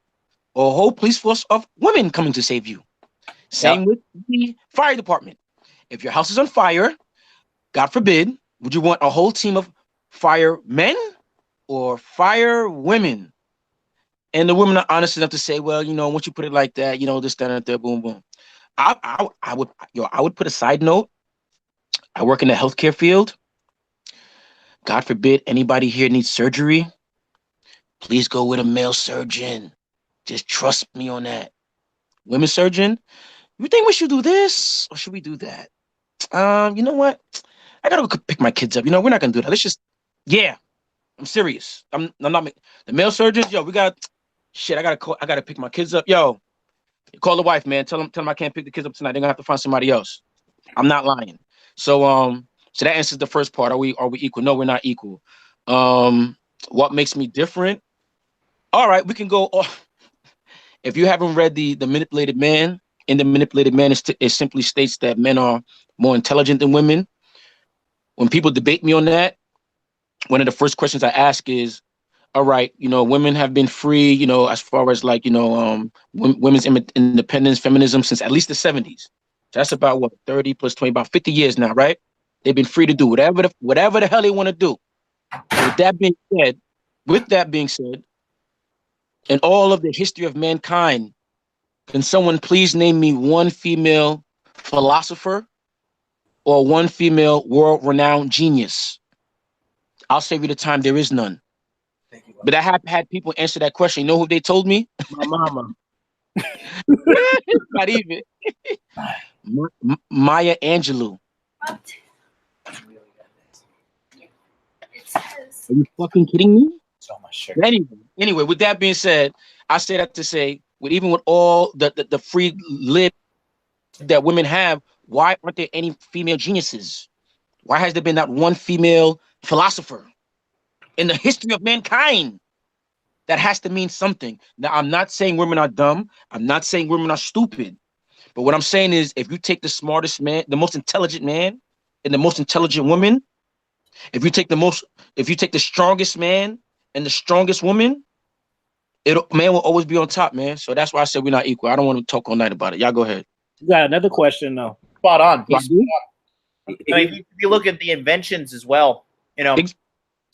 or a whole police force of women coming to save you? Same with the fire department. If your house is on fire, God forbid, would you want a whole team of firemen or fire women. And the women are honest enough to say, well, you know, once you put it like that, you know, this, that, and that, boom, boom. I would put a side note. I work in the healthcare field. God forbid anybody here needs surgery. Please go with a male surgeon. Just trust me on that. Women surgeon, you think we should do this or should we do that? You know what? I gotta go pick my kids up. You know, we're not gonna do that. Let's just, yeah, I'm serious. I'm not the male surgeons. Yo, we got shit. I gotta pick my kids up. Yo, call the wife, man. Tell them I can't pick the kids up tonight. They're gonna have to find somebody else. I'm not lying. So so that answers the first part. Are we equal? No, we're not equal. What makes me different? All right, we can go. If you haven't read the Manipulated Man, in the Manipulated Man, it simply states that men are more intelligent than women. When people debate me on that, one of the first questions I ask is, all right, you know, women have been free, you know, as far as like, you know, women's independence, feminism since at least the 70s. So that's about what, 30 plus 20, about 50 years now, right? They've been free to do whatever the hell they want to do. So with that being said, in all of the history of mankind, can someone please name me one female philosopher or one female world-renowned genius? I'll save you the time. There is none. But I have had people answer that question. You know who they told me? My mama. Not even. Maya Angelou. Are you fucking kidding me? It's on my shirt. Anyway, with that being said, I say that to say, with all the free lib that women have, why aren't there any female geniuses? Why has there been not one female philosopher in the history of mankind? That has to mean something. Now, I'm not saying women are dumb. I'm not saying women are stupid. But what I'm saying is, if you take the smartest man, the most intelligent man, and the most intelligent woman, if you take the strongest man and the strongest woman, man will always be on top, man. So that's why I said we're not equal. I don't want to talk all night about it. Y'all go ahead. You got another question though. Spot on. I mean, if you look at the inventions as well, you know,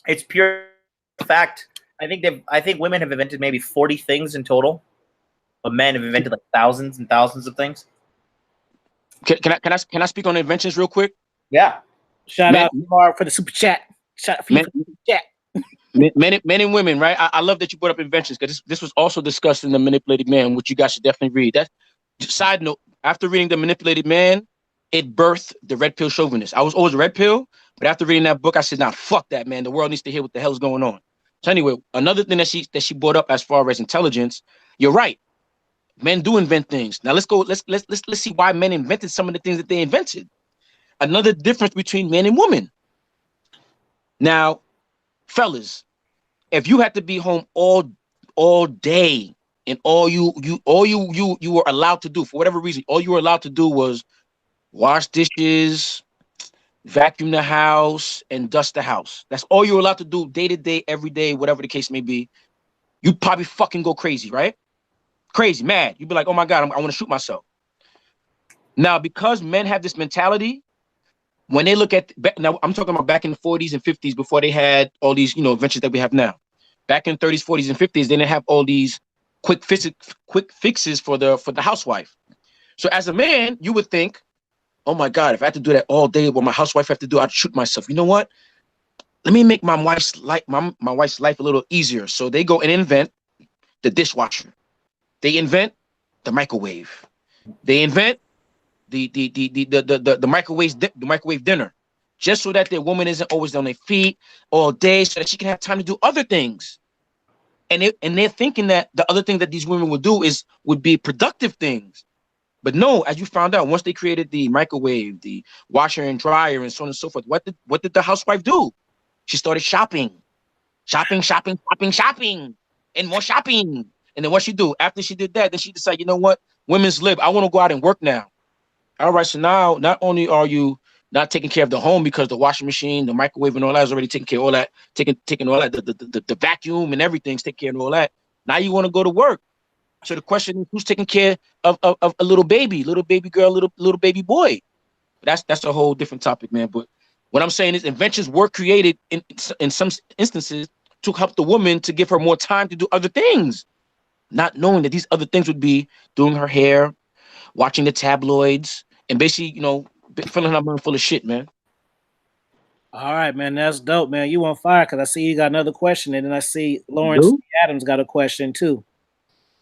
it's pure fact. I think women have invented maybe 40 things in total, but men have invented like thousands and thousands of things. Can I speak on inventions real quick? Yeah. Shout out Mark for the super chat. Shout out for the super chat. Men and women, right? I love that you brought up inventions because this was also discussed in The Manipulated Man, which you guys should definitely read. That side note, after reading The Manipulated Man, it birthed the red pill chauvinist. I was always a red pill, but after reading that book, I said, nah, fuck that, man. The world needs to hear what the hell's going on. So anyway, another thing that she brought up as far as intelligence, you're right. Men do invent things. Now let's see why men invented some of the things that they invented. Another difference between men and women. Now, fellas, if you had to be home all day and all you were allowed to do for whatever reason, all you were allowed to do was wash dishes, vacuum the house, and dust the house. That's all you're allowed to do day to day, every day, whatever the case may be. You'd probably fucking go crazy, right? Crazy, mad. You'd be like, oh my God, I want to shoot myself. Now, because men have this mentality, when they look at, now I'm talking about back in the 40s and 50s before they had all these, you know, inventions that we have now. Back in 30s, 40s, and 50s, they didn't have all these quick fixes for the housewife. So as a man, you would think, oh my God, if I had to do that all day, what my housewife have to do, I'd shoot myself. You know what? Let me make my wife's life a little easier. So they go and invent the dishwasher. They invent the microwave. They invent the microwave dinner, just so that the woman isn't always on their feet all day, so that she can have time to do other things. And they're thinking that the other thing that these women would be productive things. But no, as you found out, once they created the microwave, the washer and dryer, and so on and so forth, what did the housewife do? She started shopping, and more shopping. And then what she do? After she did that, then she decided, you know what? Women's lib. I want to go out and work now. All right, so now not only are you not taking care of the home because the washing machine, the microwave, and all that is already taking care of all that, taking all that, the vacuum and everything's taking care of all that. Now you want to go to work. So the question is, who's taking care of a little baby girl, little baby boy? That's a whole different topic, man. But what I'm saying is inventions were created in some instances to help the woman to give her more time to do other things, not knowing that these other things would be doing her hair, watching the tabloids, and basically, filling her mind full of shit, man. All right, man, that's dope, man. You on fire because I see you got another question, and then I see Lawrence Adams got a question too.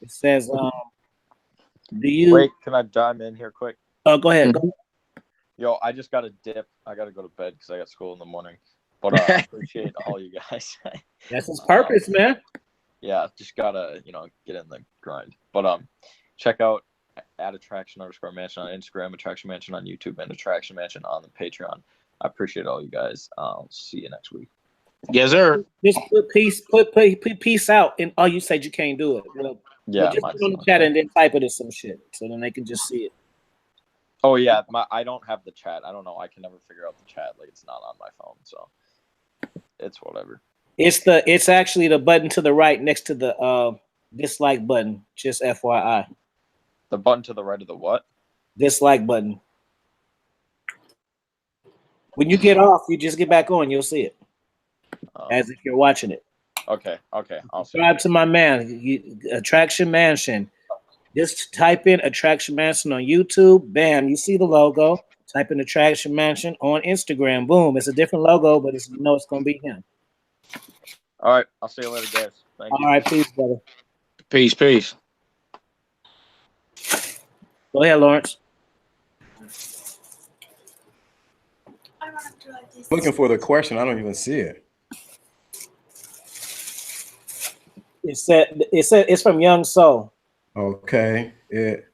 It says, "Do you?" Wait, can I chime in here quick? Oh, go ahead. Go. Yo, I just got to dip. I got to go to bed because I got school in the morning. But I appreciate all you guys. That's his purpose, man. Yeah, just gotta get in the grind. But check out @attraction_mansion on Instagram, Attraction Mansion on YouTube, and Attraction Mansion on the Patreon. I appreciate all you guys. I'll see you next week. Yes, sir. Just put peace out, and you said you can't do it. Yeah, just put on the chat and then type it or some shit, so then they can just see it. Oh yeah, I don't have the chat. I don't know. I can never figure out the chat. Like, it's not on my phone, so it's whatever. It's actually the button to the right next to the dislike button. Just FYI. The button to the right of the what? Dislike button. When you get off, you just get back on. You'll see it as if you're watching it. Okay. I'll subscribe to my man, Attraction Mansion. Just type in Attraction Mansion on YouTube. Bam, you see the logo. Type in Attraction Mansion on Instagram. Boom, it's a different logo, but it's it's gonna be him. All right, I'll see you later, guys. Thank you. All right, peace, brother. Peace. Go ahead, Lawrence. Looking for the question. I don't even see it. It said it's from Young Soul. Okay. It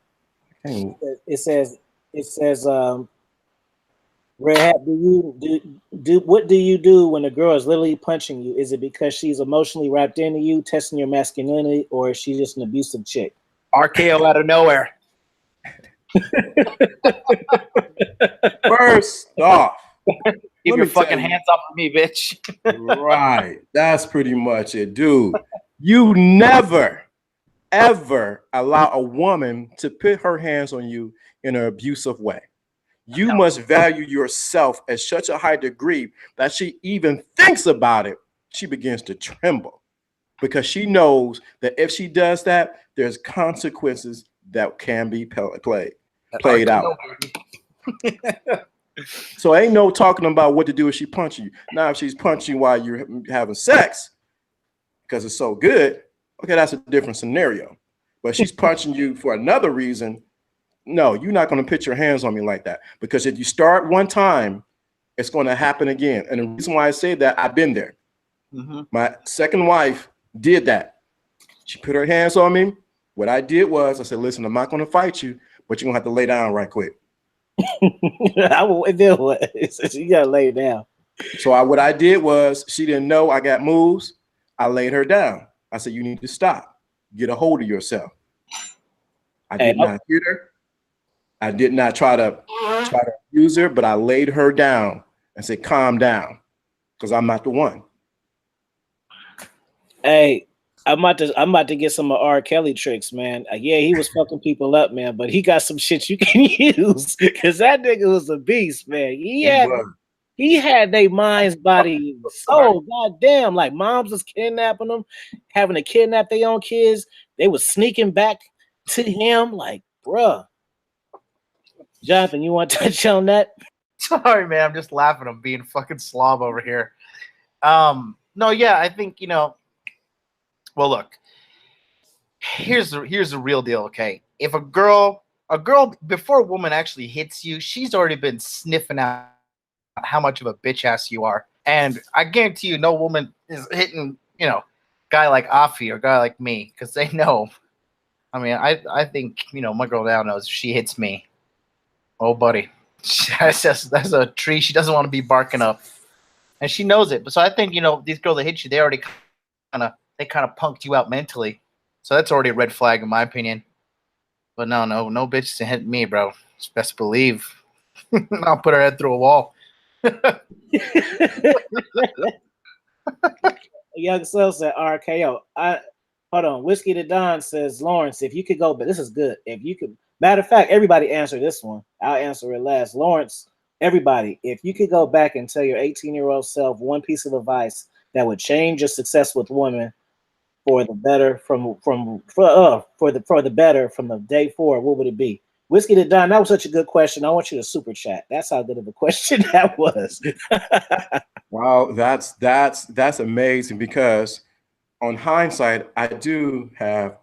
says Red Hat, what do you do when a girl is literally punching you? Is it because she's emotionally wrapped into you, testing your masculinity, or is she just an abusive chick? RKO out of nowhere. First off, keep your fucking hands off of me, bitch. Right. That's pretty much it, dude. You never, ever allow a woman to put her hands on you in an abusive way. You must value yourself at such a high degree that she even thinks about it, she begins to tremble because she knows that if she does that, there's consequences that can be played out. So ain't no talking about what to do if she punches you. Now, if she's punching while you're having sex because it's so good, okay, that's a different scenario. But she's punching you for another reason. No, you're not going to put your hands on me like that, because if you start one time, it's going to happen again. And the reason why I say that, I've been there. My second wife did that. She put her hands on me. What I did was I said, listen, I'm not going to fight you, but you're going to have to lay down right quick. I will do what? You got to lay down. So what I did was, she didn't know I got moves. I laid her down. I said, you need to stop. Get a hold of yourself. I did not hit her. I did not try to abuse her, but I laid her down and said, calm down, because I'm not the one. Hey, I'm about to get some of R. Kelly tricks, man. Yeah, he was fucking people up, man, but he got some shit you can use, because that nigga was a beast, man. He had their minds, body, soul. Goddamn, like moms was kidnapping them, having to kidnap their own kids. They was sneaking back to him, like, bruh. Jonathan, you want to touch on that? Sorry, man. I'm just laughing. I'm being fucking slob over here. No, yeah, I think, well, look, here's the real deal, okay? If a girl, before a woman actually hits you, she's already been sniffing out how much of a bitch ass you are. And I guarantee you, no woman is hitting, guy like Afi or guy like me, because they know. I mean, I think, my girl now knows if she hits me, oh, buddy, that's a tree she doesn't want to be barking up, and she knows it. But so I think these girls that hit you, they already kind of punked you out mentally, so that's already a red flag in my opinion. But no bitches to hit me, bro. Just best believe I'll put her head through a wall. Young Soul said RKO. Hold on. Whiskey to Don says, Lawrence, if you could go, but this is good. If you could. Matter of fact, everybody answer this one. I'll answer it last. Lawrence, everybody, if you could go back and tell your 18-year-old self one piece of advice that would change your success with women for the better for the better from the day forward, what would it be? Whiskey to Don, that was such a good question. I want you to super chat. That's how good of a question that was. Wow, that's amazing because on hindsight, I do have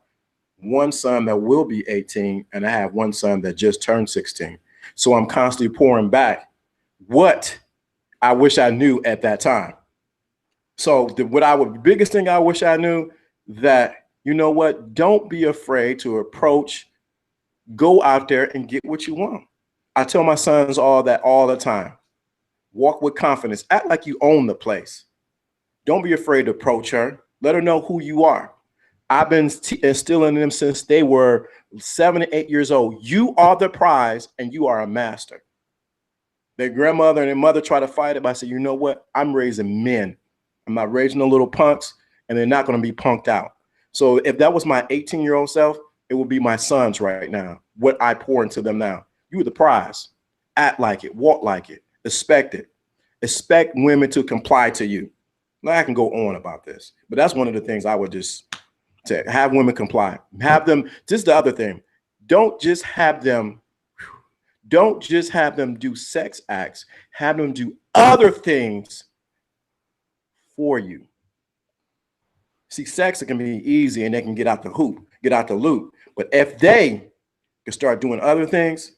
one son that will be 18, and I have one son that just turned 16. So I'm constantly pouring back what I wish I knew at that time. So the biggest thing I wish I knew that, you know what, don't be afraid to approach, go out there and get what you want. I tell my sons all the time. Walk with confidence. Act like you own the place. Don't be afraid to approach her. Let her know who you are. I've been instilling them since they were 7 to 8 years old. You are the prize and you are a master. Their grandmother and their mother try to fight it, but I say, you know what? I'm raising men. I'm not raising no little punks, and they're not going to be punked out. So if that was my 18-year-old self, it would be my sons right now. What I pour into them now. You are the prize. Act like it. Walk like it. Expect it. Expect women to comply to you. Now I can go on about this, but that's one of the things I would just say. Have women comply. Have them. Just the other thing. Don't just have them do sex acts. Have them do other things for you. See, sex, it can be easy and they can get out the loop. But if they can start doing other things,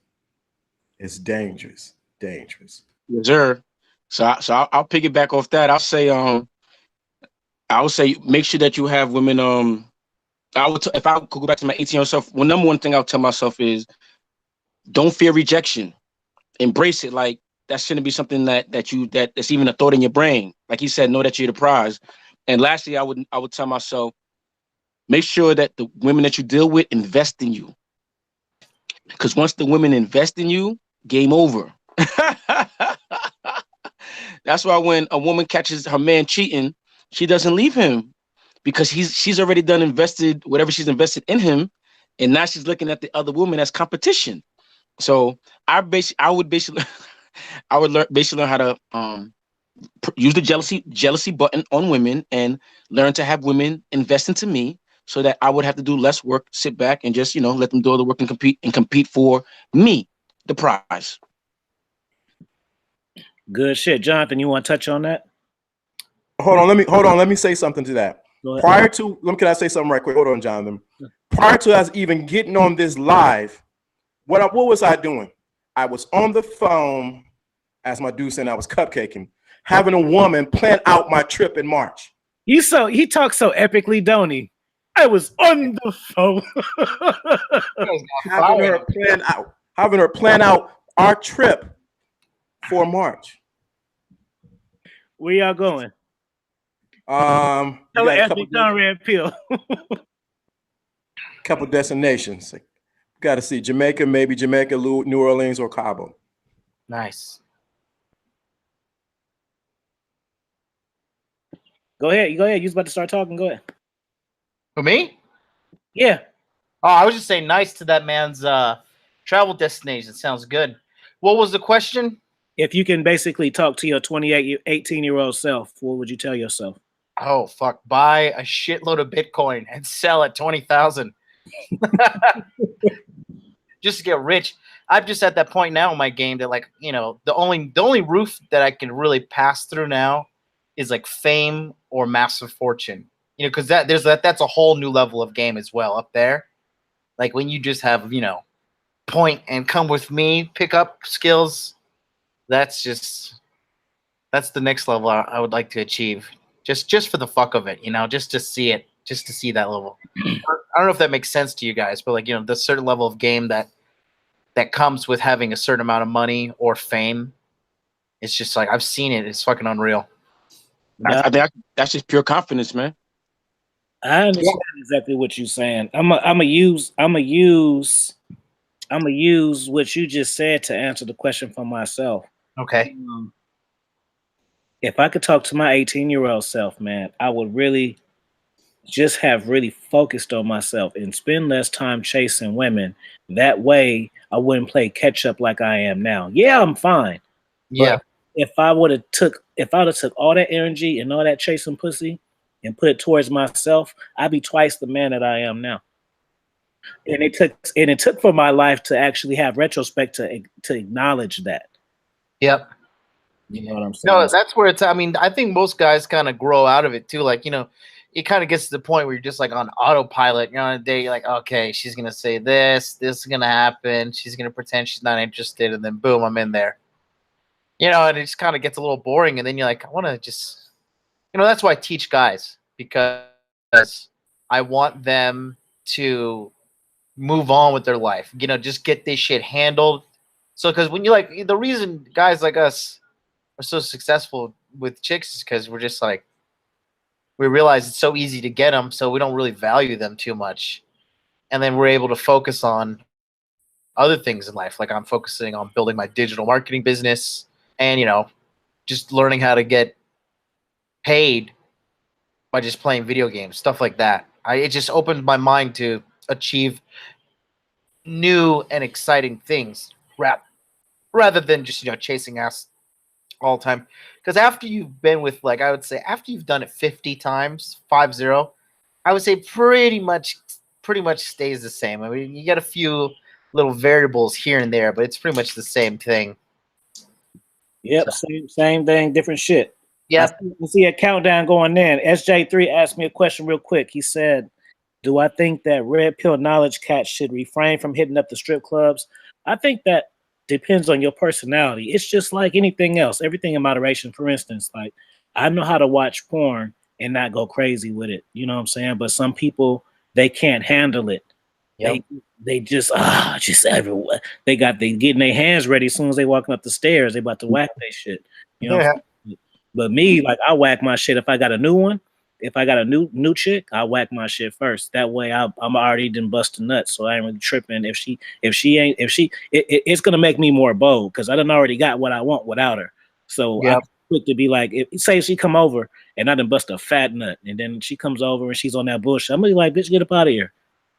it's dangerous. Dangerous. Yes, sir. So I'll piggyback off that. I would say make sure that you have women. If I could go back to my 18-year-old self, number one thing I'll tell myself is don't fear rejection. Embrace it. Like that shouldn't be something that's even a thought in your brain. Like he said, know that you're the prize. And lastly, I would tell myself, make sure that the women that you deal with invest in you. Because once the women invest in you, game over. That's why when a woman catches her man cheating, she doesn't leave him because she's already invested whatever she's invested in him, and now she's looking at the other woman as competition. So I would basically learn how to use the jealousy button on women and learn to have women invest into me so that I would have to do less work, sit back and just let them do all the work and compete for me, the prize. Good shit. Jonathan, you want to touch on that? Hold on. Let me say something to that. Can I say something right quick? Hold on, Jonathan. Prior to us even getting on this live, what was I doing? I was on the phone, as my dude said, I was cupcaking, having a woman plan out my trip in March. He talks so epically, don't he? I was on the phone. having her plan out our trip for March. Where y'all going? Tell Anthony Conrad Peel. Couple destinations. Got to see Jamaica, maybe Jamaica, New Orleans, or Cabo. Nice. Go ahead. You was about to start talking. Go ahead. For me? Yeah. Oh, I was just saying nice to that man's travel destination. Sounds good. What was the question? If you can basically talk to your 18-year-old self, what would you tell yourself? Oh, fuck. Buy a shitload of Bitcoin and sell at 20,000. Just to get rich. I'm just at that point now in my game that the only roof that I can really pass through now is like fame or massive fortune. Because that's a whole new level of game as well up there. Like when you just have, point and come with me, pick up skills. That's the next level I would like to achieve. Just for the fuck of it, just to see it, just to see that level. I don't know if that makes sense to you guys, but the certain level of game that comes with having a certain amount of money or fame. It's just like I've seen it. It's fucking unreal. I think that's just pure confidence, man. I understand exactly what you're saying. I'm gonna use what you just said to answer the question for myself. Okay. If I could talk to my 18-year-old self, man, I would really just have really focused on myself and spend less time chasing women. That way I wouldn't play catch up like I am now. Yeah, I'm fine. Yeah. But if I would have took if I would have took all that energy and all that chasing pussy and put it towards myself, I'd be twice the man that I am now. And it took for my life to actually have retrospect to acknowledge that. Yep. You know what I'm saying? No, that's where it's. I mean, I think most guys kind of grow out of it too. Like, you know, it kind of gets to the point where you're just like on autopilot. You're on a day, you're like, okay, she's gonna say this is gonna happen. She's gonna pretend she's not interested, and then boom, I'm in there. You know, and it just kind of gets a little boring. And then you're like, I want to just, you know, that's why I teach guys, because I want them to move on with their life. You know, just get this shit handled. So, because when you like, the reason guys like us are so successful with chicks is because we're just like, we realize it's so easy to get them, so we don't really value them too much. And then we're able to focus on other things in life. Like I'm focusing on building my digital marketing business and, you know, just learning how to get paid by just playing video games, stuff like that. It just opened my mind to achieve new and exciting things rather than just, you know, chasing ass all the time. Because after you've been with, like, I would say after you've done it 50 times, 50, I would say pretty much stays the same. I mean, you get a few little variables here and there, but it's pretty much the same thing. Yep, So. same thing, different shit. Yeah. I see a countdown going in. SJ3 asked me a question real quick. He said, do I think that red pill knowledge cats should refrain from hitting up the strip clubs? I think that depends on your personality. It's just like anything else, everything in moderation. For instance, like I know how to watch porn and not go crazy with it. You know what I'm saying? But some people, they can't handle it. Yep. They just everywhere. They getting their hands ready as soon as they walking up the stairs. They about to whack their shit. You know what I'm saying? But me, like I whack my shit if I got a new one. If I got a new chick, I whack my shit first. That way, I'm already done bust a nut, so I ain't really tripping. It's gonna make me more bold because I done already got what I want without her. So I'm quick to be like, say she come over and I done bust a fat nut, and then she comes over and she's on that bullshit. I'm gonna be like, bitch, get up out of here.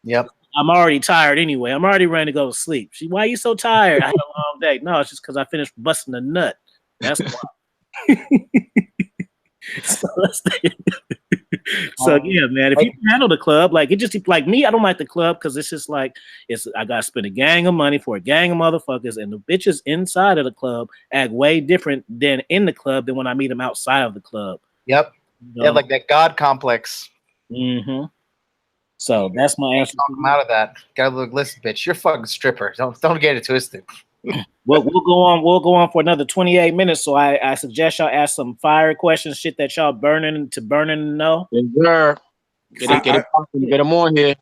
Yep. I'm already tired anyway. I'm already ready to go to sleep. Why are you so tired? I had a long day. No, it's just because I finished busting a nut. That's why. So yeah, man. If you can handle the club, like it just like me, I don't like the club because it's just like I gotta spend a gang of money for a gang of motherfuckers, and the bitches inside of the club act way different than in the club than when I meet them outside of the club. Yep. You know? Yeah, like that God complex. Mm-hmm. So that's my answer. Come out of that. Gotta look, listen, bitch, you're a fucking stripper. Don't get it twisted. We'll go on for another 28 minutes. So I suggest y'all ask some fire questions, shit that y'all burning to know. Yes, sir. Get them on here.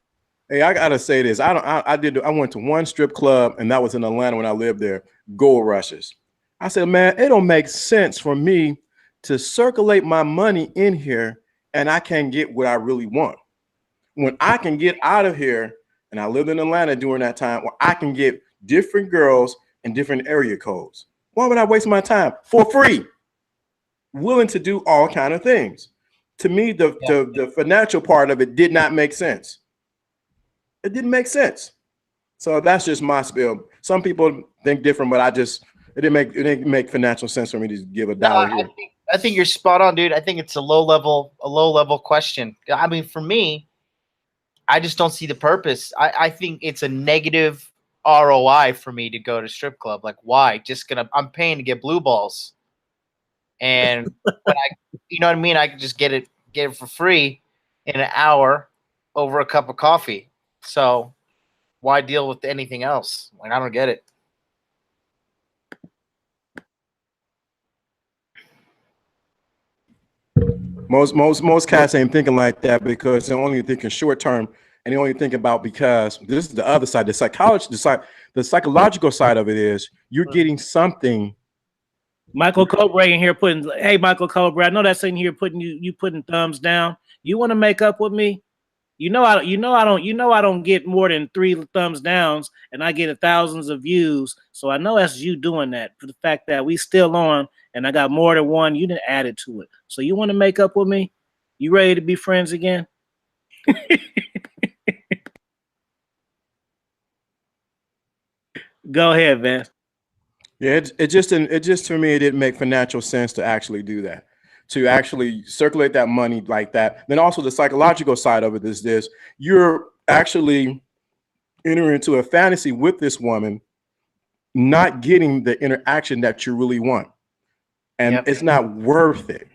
Hey, I gotta say this. I went to one strip club, and that was in Atlanta when I lived there. Gold rushes. I said, man, it don't make sense for me to circulate my money in here, and I can't get what I really want. When I can get out of here, and I lived in Atlanta during that time, where I can get different girls and different area codes. Why would I waste my time for free? Willing to do all kind of things. To me, the financial part of it did not make sense. It didn't make sense. So that's just my spiel. Some people think different, but it didn't make financial sense for me to give a dollar here. I think you're spot on, dude. I think it's a low level question. I mean, for me, I just don't see the purpose. I think it's a negative ROI for me to go to strip club. Like, why? I'm paying to get blue balls, and when you know what I mean, I can just get it for free in an hour over a cup of coffee. So why deal with anything else? Like, I don't get it. Most cats ain't thinking like that because they're only thinking short term, and they only think about, because this is the other side, the psychological side of it is you're getting something. Michael Cobra in here hey Michael Cobra, I know that's in here putting you putting thumbs down. You want to make up with me? I don't get more than 3 thumbs downs, and I get thousands of views. So I know that's you doing that for the fact that we still on, and I got more than one. You didn't add it to it. So you want to make up with me? You ready to be friends again? Go ahead, man. Yeah, it just didn't. It just to me, it didn't make financial sense to actually do that, to actually circulate that money like that. Then also the psychological side of it is this: you're actually entering into a fantasy with this woman, not getting the interaction that you really want, and it's not worth it.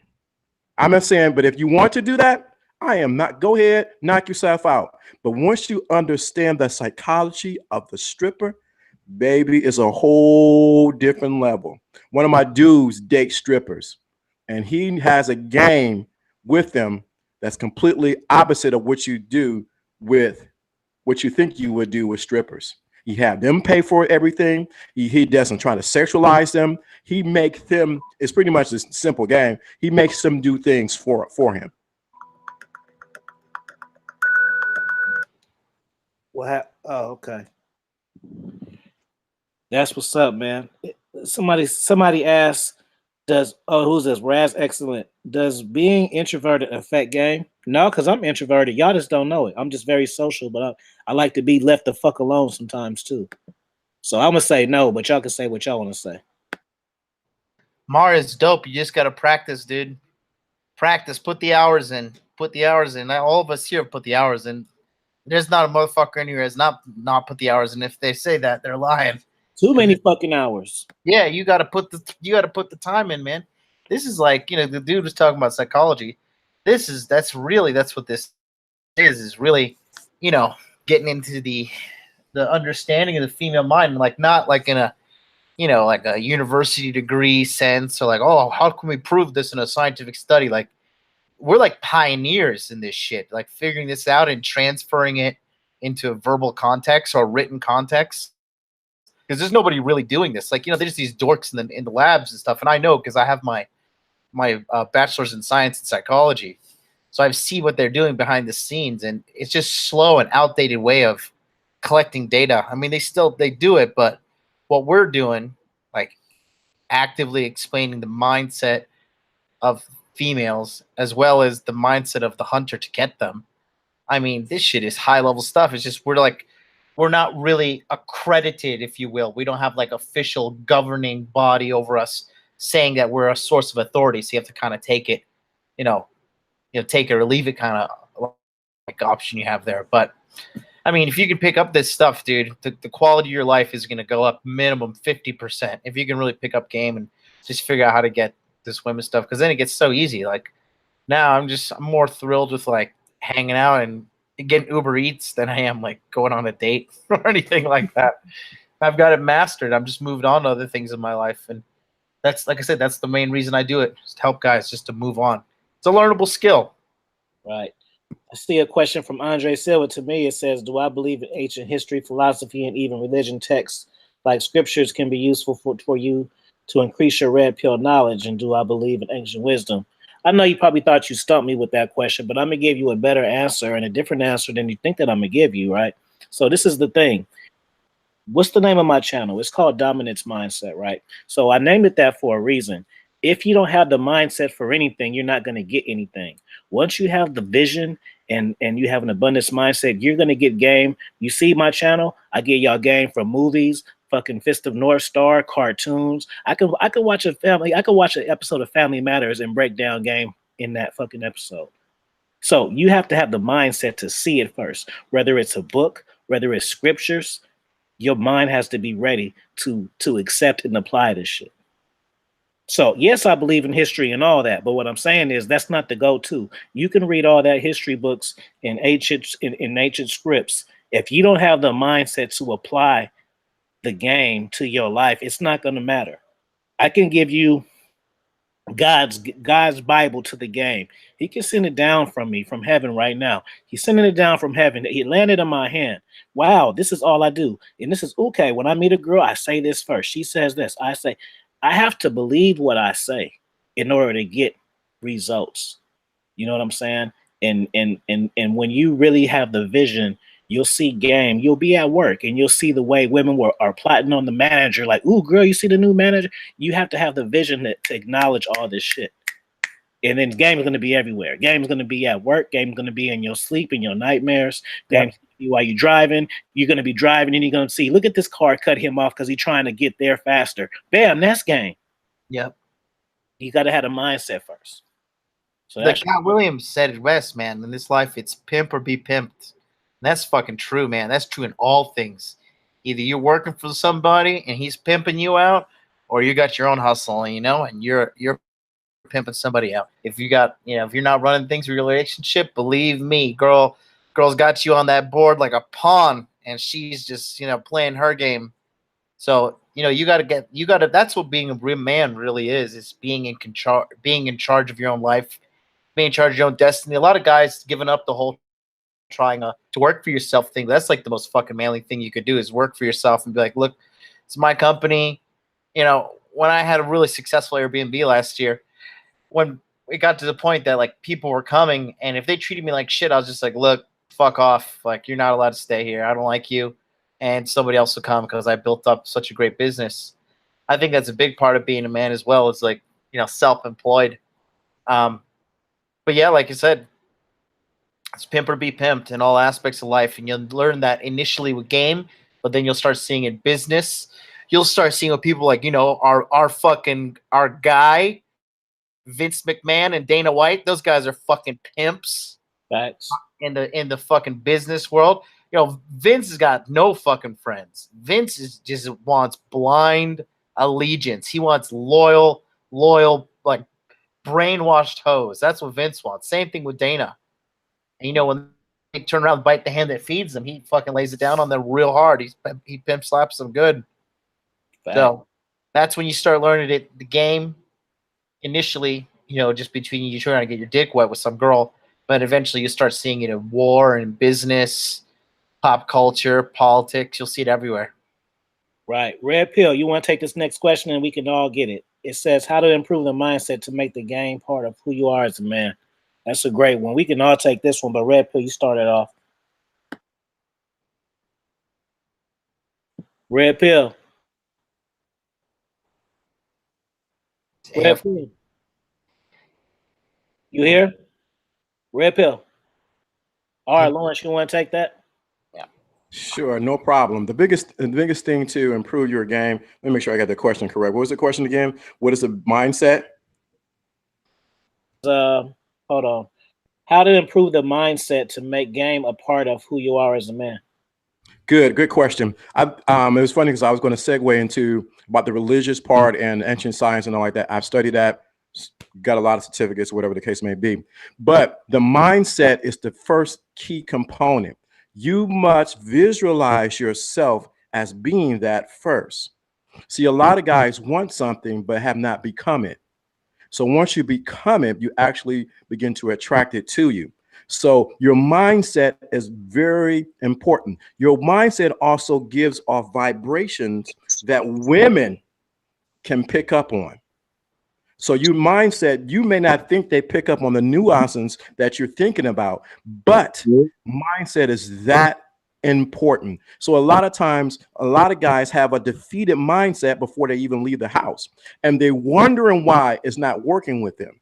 I'm not saying, but if you want to do that, I am not. Go ahead, knock yourself out. But once you understand the psychology of the stripper, baby, is a whole different level. One of my dudes dates strippers, and he has a game with them that's completely opposite of what you do with what you think you would do with strippers. You have them pay for everything. He doesn't try to sexualize them. He makes them. It's pretty much this simple game. He makes them do things for him. What? Oh, okay. That's what's up, man. Somebody asked, who's this? Raz Excellent. Does being introverted affect game? No, because I'm introverted. Y'all just don't know it. I'm just very social, but I like to be left the fuck alone sometimes too. So I'm gonna say no, but y'all can say what y'all want to say. Mario's dope. You just gotta practice, dude. Practice. Put the hours in. Put the hours in. All of us here have put the hours in. There's not a motherfucker in here has not put the hours in. If they say that, they're lying. Too many fucking hours. Yeah, you gotta put the time in, man. This is like, the dude was talking about psychology. That's what this is really, getting into the understanding of the female mind, like not like in a like a university degree sense, or like, oh, how can we prove this in a scientific study? Like, we're like pioneers in this shit, like figuring this out and transferring it into a verbal context or written context. Because there's nobody really doing this. Like, there's these dorks in the labs and stuff, and I know because I have my bachelor's in science and psychology, so I see what they're doing behind the scenes, and it's just slow and outdated way of collecting data. I mean, they do it, but what we're doing, like actively explaining the mindset of females as well as the mindset of the hunter to get them. I mean, this shit is high level stuff. It's just we're not really accredited, if you will. We don't have like official governing body over us saying that we're a source of authority. So you have to kind of take it, take it or leave it, kind of like option you have there. But I mean, if you can pick up this stuff, dude, the quality of your life is going to go up minimum 50%. If you can really pick up game and just figure out how to get this women stuff, because then it gets so easy. Like now I'm more thrilled with like hanging out and getting Uber Eats than I am like going on a date or anything like that. I've got it mastered. I'm just moved on to other things in my life. And that's, like I said, that's the main reason I do it. Just to help guys just to move on. It's a learnable skill. Right. I see a question from Andre Silva. To me, it says, do I believe in ancient history, philosophy, and even religion texts like scriptures can be useful for you to increase your red pill knowledge? And do I believe in ancient wisdom? I know you probably thought you stumped me with that question, but I'm going to give you a better answer and a different answer than you think that I'm going to give you, right? So this is the thing. What's the name of my channel? It's called Dominance Mindset, right? So I named it that for a reason. If you don't have the mindset for anything, you're not going to get anything. Once you have the vision and you have an abundance mindset, you're going to get game. You see my channel, I get y'all game from movies, fucking Fist of North Star, cartoons. I could watch an episode of Family Matters and break down game in that fucking episode. So you have to have the mindset to see it first, whether it's a book, whether it's scriptures. Your mind has to be ready to accept and apply this shit. So yes, I believe in history and all that, but what I'm saying is that's not the go-to. You can read all that history books in ancient scripts. If you don't have the mindset to apply the game to your life, it's not going to matter. I can give you God's Bible to the game. He can send it down from me, from heaven right now. He's sending it down from heaven. He landed in my hand. Wow, this is all I do. And this is okay. When I meet a girl, I say this first. She says this. I say, I have to believe what I say in order to get results. You know what I'm saying? And when you really have the vision, you'll see game. You'll be at work and you'll see the way women are plotting on the manager. Like, ooh, girl, you see the new manager? You have to have the vision to acknowledge all this shit. And then game is going to be everywhere. Game is going to be at work. Game is going to be in your sleep, in your nightmares. Game is going to while you're driving. You're gonna be driving, and you're gonna see, look at this car, cut him off because he's trying to get there faster. Bam, that's game. Yep. You got to have a mindset first. So Like Cat Williams said it best, man. In this life, it's pimp or be pimped. And that's fucking true, man. That's true in all things. Either you're working for somebody and he's pimping you out, or you got your own hustle, and you're pimping somebody out. If you got, if you're not running things in your relationship, believe me, girl's got you on that board like a pawn, and she's just, playing her game. So, you gotta, that's what being a real man really is being in charge of your own life, being in charge of your own destiny. A lot of guys giving up the whole trying to work for yourself thing. That's like the most fucking manly thing you could do, is work for yourself and be like, look, it's my company. When I had a really successful Airbnb last year, when it got to the point that like people were coming, and if they treated me like shit, I was just like, look, fuck off. Like, you're not allowed to stay here. I don't like you. And somebody else will come because I built up such a great business. I think that's a big part of being a man as well. Is like, self-employed. But yeah, like I said, it's pimp or be pimped in all aspects of life. And you'll learn that initially with game, but then you'll start seeing in business. You'll start seeing what people like, our guy, Vince McMahon and Dana White. Those guys are fucking pimps. Facts. In the fucking business world. Vince has got no fucking friends. Vince just wants blind allegiance. He wants loyal, like brainwashed hoes. That's what Vince wants. Same thing with Dana. And when they turn around and bite the hand that feeds them, he fucking lays it down on them real hard. He pimp slaps them good. Fact. So that's when you start learning the game. Initially, just between you trying to get your dick wet with some girl, but eventually you start seeing it in war and business, pop culture, politics. You'll see it everywhere. Right. Red Pill, you want to take this next question and we can all get it. It says, how to improve the mindset to make the game part of who you are as a man. That's a great one. We can all take this one, but Red Pill, you started off. Red Pill. Red Pill. You here? Red Pill. All right, Lawrence, you want to take that? Yeah. Sure, no problem. The biggest thing to improve your game, let me make sure I got the question correct. What was the question again? What is the mindset? Hold on. How to improve the mindset to make game a part of who you are as a man? Good question. It was funny because I was going to segue into about the religious part and ancient science and all like that. I've studied that, got a lot of certificates, whatever the case may be. But the mindset is the first key component. You must visualize yourself as being that first. See, a lot of guys want something but have not become it. So once you become it, you actually begin to attract it to you. So your mindset is very important. Your mindset also gives off vibrations that women can pick up on. So your mindset, you may not think they pick up on the nuances that you're thinking about, but mindset is that important. So a lot of times, a lot of guys have a defeated mindset before they even leave the house, and they're wondering why it's not working with them.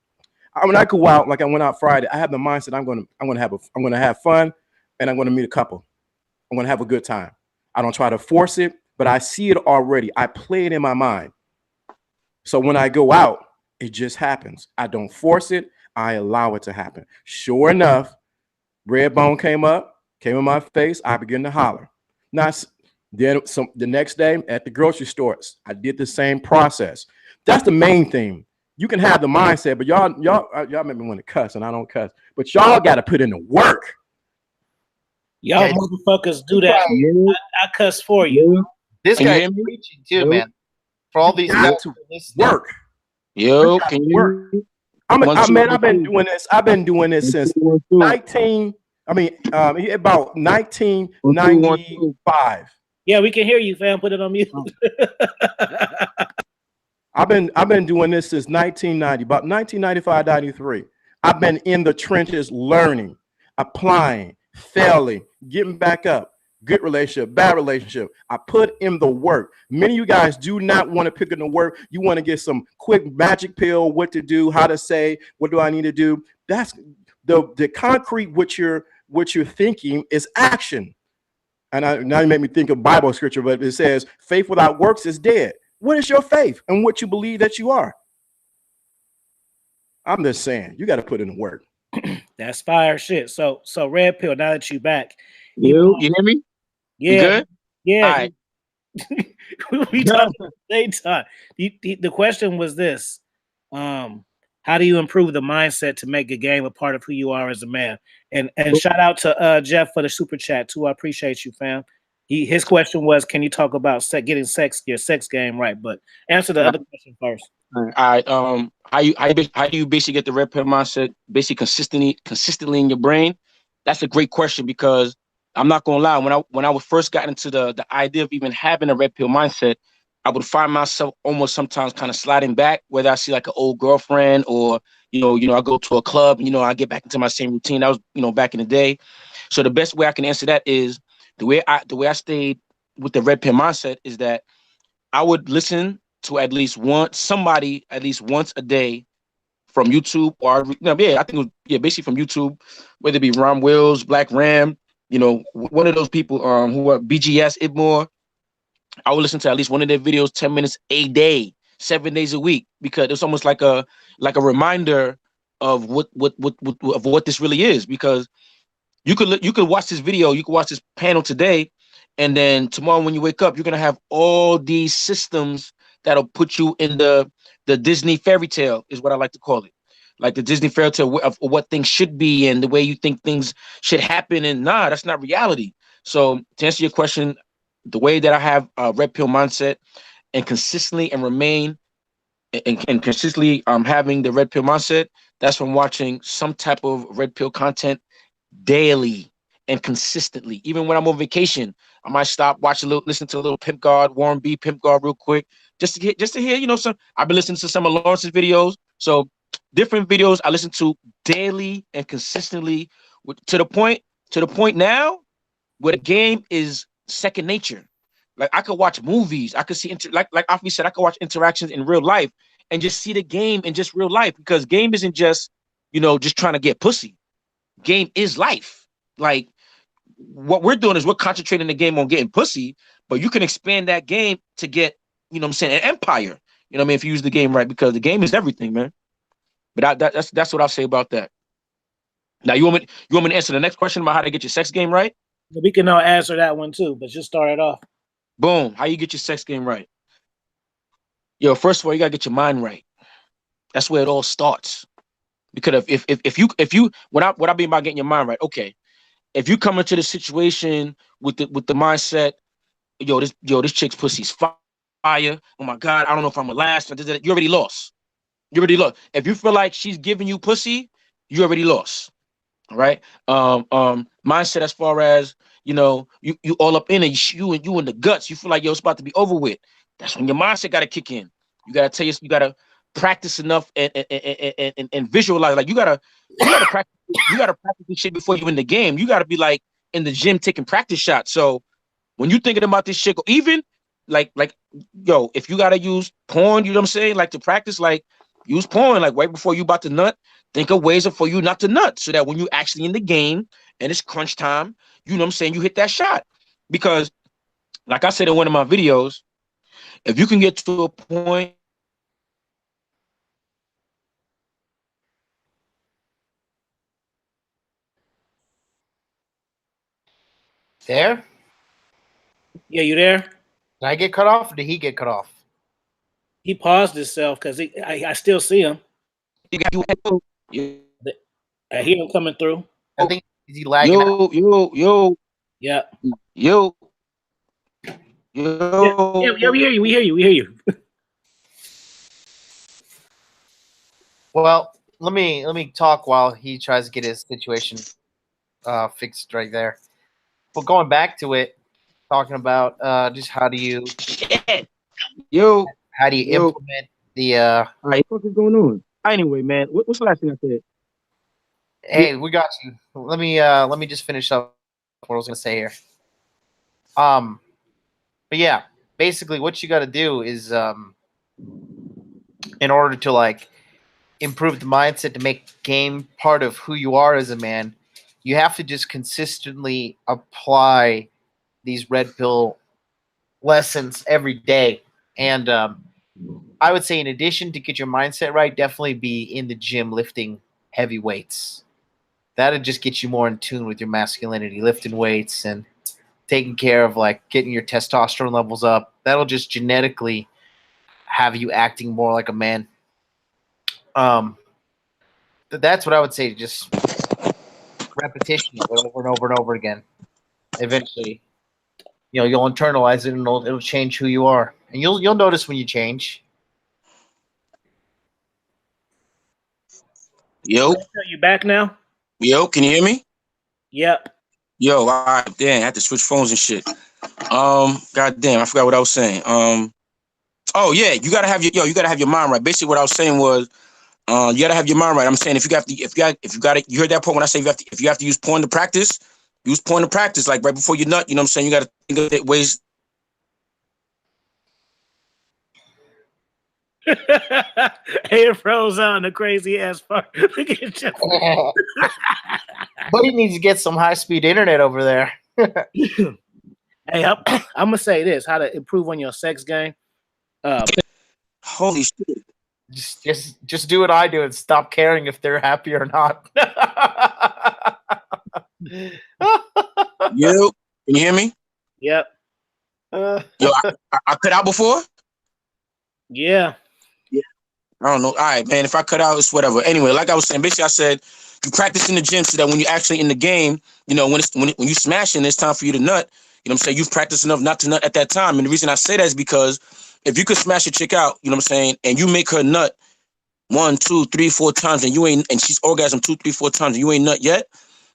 When I go out, like I went out Friday, I have the mindset I'm going to have fun, and I'm going to meet a couple. I'm going to have a good time. I don't try to force it, but I see it already. I play it in my mind. So when I go out, it just happens. I don't force it. I allow it to happen. Sure enough, red bone came in my face. I began to holler. Now, then the next day at the grocery store, I did the same process. That's the main thing. You can have the mindset, but y'all make me want to cuss, and I don't cuss. But y'all got to put in the work. Y'all motherfuckers do that. I cuss for you. This guy's preaching too, man. For all these guys to work. Yo, can you work? I've been doing this. I've been doing this since about 1995. Yeah, we can hear you, fam. Put it on mute. I've been doing this since 1990, about 1995, 93. I've been in the trenches learning, applying, failing, getting back up. Good relationship, bad relationship. I put in the work. Many of you guys do not want to pick in the work. You want to get some quick magic pill, what to do, how to say, what do I need to do? That's the concrete, what you're thinking is action. And now you make me think of Bible scripture, but it says, faith without works is dead. What is your faith and what you believe that you are? I'm just saying, you got to put in the work. That's fire shit. So Red Pill, now that you back. You hear me? Yeah. You good? Yeah. All right. We talked at the same time. The question was this. How do you improve the mindset to make a game a part of who you are as a man? And shout out to Jeff for the super chat too. I appreciate you, fam. His question was, can you talk about getting your sex game right? But answer the other question first. All right. How do you basically get the red pill mindset basically consistently in your brain? That's a great question, because I'm not gonna lie. When I was first got into the idea of even having a red pill mindset, I would find myself almost sometimes kind of sliding back, whether I see like an old girlfriend, or I go to a club, I get back into my same routine. That was back in the day. So the best way I can answer that is the way I stayed with the red pill mindset is that I would listen to at least once a day from YouTube, or I think it was, basically from YouTube, whether it be Ron Wills, Black Ram, one of those people who are BGS Ibmore. I would listen to at least one of their videos 10 minutes a day, 7 days a week, because it's almost like a reminder of what this really is. Because you could watch this video, you could watch this panel today, and then tomorrow when you wake up, you're gonna have all these systems that'll put you in the Disney fairy tale, is what I like to call it. Like the Disney fairy tale of what things should be and the way you think things should happen. And nah, that's not reality. So to answer your question, the way that I have a red pill mindset and consistently and remain and consistently having the red pill mindset, that's from watching some type of red pill content daily and consistently. Even when I'm on vacation, I might stop, listen to a little Pimp God, Warren B. Pimp God real quick, just to hear, some. I've been listening to some of Lawrence's videos. So different videos I listen to daily and consistently, to the point now where the game is second nature. Like I could watch movies, I could see like Afi said, I could watch interactions in real life and just see the game in just real life, because game isn't just just trying to get pussy. Game is life. Like what we're doing is we're concentrating the game on getting pussy, but you can expand that game to get, an empire. If you use the game right, because the game is everything, man. But that's what I'll say about that. Now you want me to answer the next question about how to get your sex game right? We can now answer that one too, but just start it off. Boom. How you get your sex game right? Yo, first of all, you gotta get your mind right. That's where it all starts. Because if you what I mean by getting your mind right, okay. If you come into the situation with the mindset, this chick's pussy's fire. Oh my God, I don't know if I'm gonna last. You already lost. If you feel like she's giving you pussy, you already lost. All right. Mindset as far as you all up in it, you in the guts. You feel like it's about to be over with. That's when your mindset got to kick in. You got to you got to practice enough and visualize. Like you gotta practice. You gotta practice this shit before you in the game. You gotta be like in the gym taking practice shots. So when you thinking about this shit, even like if you gotta use porn, you know what I'm saying, like to practice, like use porn, like right before you about to nut. Think of ways for you not to nut, so that when you actually in the game and it's crunch time, you know what I'm saying, you hit that shot. Because like I said in one of my videos, if you can get to a point There? Yeah, you there? Did I get cut off or did he get cut off? He paused himself because I still see him. I hear him coming through. I think is he lagging out? Yeah. Yo. Yeah, we hear you. Well, let me talk while he tries to get his situation fixed right there. But going back to it, talking about just how do you implement the All right, what is going on? Anyway, man, what's the last thing I said? Hey, we got you. Let me just finish up what I was gonna say here. But yeah, basically what you gotta do is in order to like improve the mindset to make game part of who you are as a man, you have to just consistently apply these red pill lessons every day. And I would say, in addition to get your mindset right, definitely be in the gym lifting heavy weights. That'll just get you more in tune with your masculinity, lifting weights and taking care of like getting your testosterone levels up. That'll just genetically have you acting more like a man. That's what I would say. Just repetition of it over and over and over again. Eventually, you'll internalize it and it'll change who you are, and you'll notice when you change. Yo, You back now? yo, can you hear me? Yep. Yo, all right, damn, I had to switch phones and shit. God damn, I forgot what I was saying. Oh yeah, you gotta have your mind right. Basically, what I was saying was, you gotta have your mind right. I'm saying if you got it, you heard that point when I say if you have to use porn to practice, use porn to practice. Like right before you nut, you know what I'm saying? You gotta think of it ways. Hey, it froze on the crazy ass part. Look at you. Buddy needs to get some high-speed internet over there. Hey, I'm gonna say this: how to improve on your sex game. Holy shit! Just do what I do and stop caring if they're happy or not. Yo, can you hear me? Yep. Yo, I cut out before. Yeah. I don't know. All right, man. If I cut out, it's whatever. Anyway, like I was saying, basically, I said you practice in the gym so that when you're actually in the game, when you smashing, it's time for you to nut. You know what I'm saying? You've practiced enough not to nut at that time. And the reason I say that is because if you could smash a chick out, you know what I'm saying, and you make her nut 1, 2, 3, 4 times, and she's orgasmed 2, 3, 4 times, and you ain't nut yet,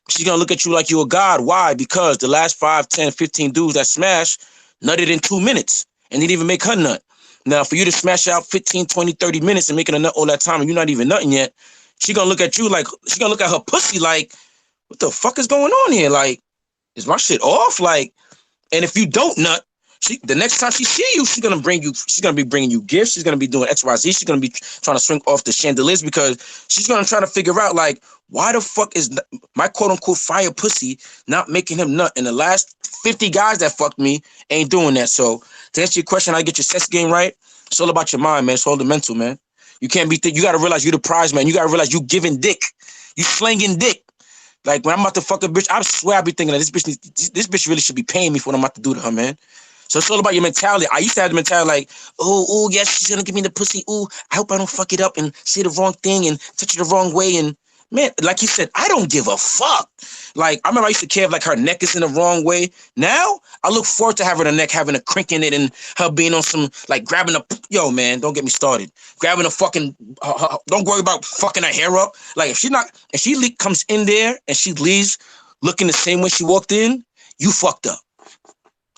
she's gonna look at you like you're a god. Why? Because the last 5, 10, 15 dudes that smash nutted in 2 minutes and didn't even make her nut. Now, for you to smash out 15, 20, 30 minutes and making a nut all that time and you're not even nutting yet, she gonna look at you like, she gonna look at her pussy like, what the fuck is going on here? Like, is my shit off? Like, and if you don't nut, the next time she see you, she's gonna be bringing you gifts. She's gonna be doing XYZ. She's gonna be trying to swing off the chandeliers because she's gonna try to figure out like, why the fuck is my quote unquote fire pussy not making him nut? And the last 50 guys that fucked me ain't doing that. So to answer your question, how to get your sex game right, it's all about your mind, man. It's all the mental, man. You can't be. You gotta realize you're the prize, man. You gotta realize you giving dick, you slinging dick. Like when I'm about to fuck a bitch, I swear I be thinking that this bitch really should be paying me for what I'm about to do to her, man. So it's all about your mentality. I used to have the mentality like, oh, yes, she's gonna give me the pussy. Oh, I hope I don't fuck it up and say the wrong thing and touch it the wrong way. And man, like you said, I don't give a fuck. Like I remember I used to care if like her neck is in the wrong way. Now I look forward to having her neck having a crink in it and her being on some like grabbing yo man, don't get me started. Grabbing a fucking don't worry about fucking her hair up. Like if she comes in there and she leaves looking the same way she walked in, you fucked up.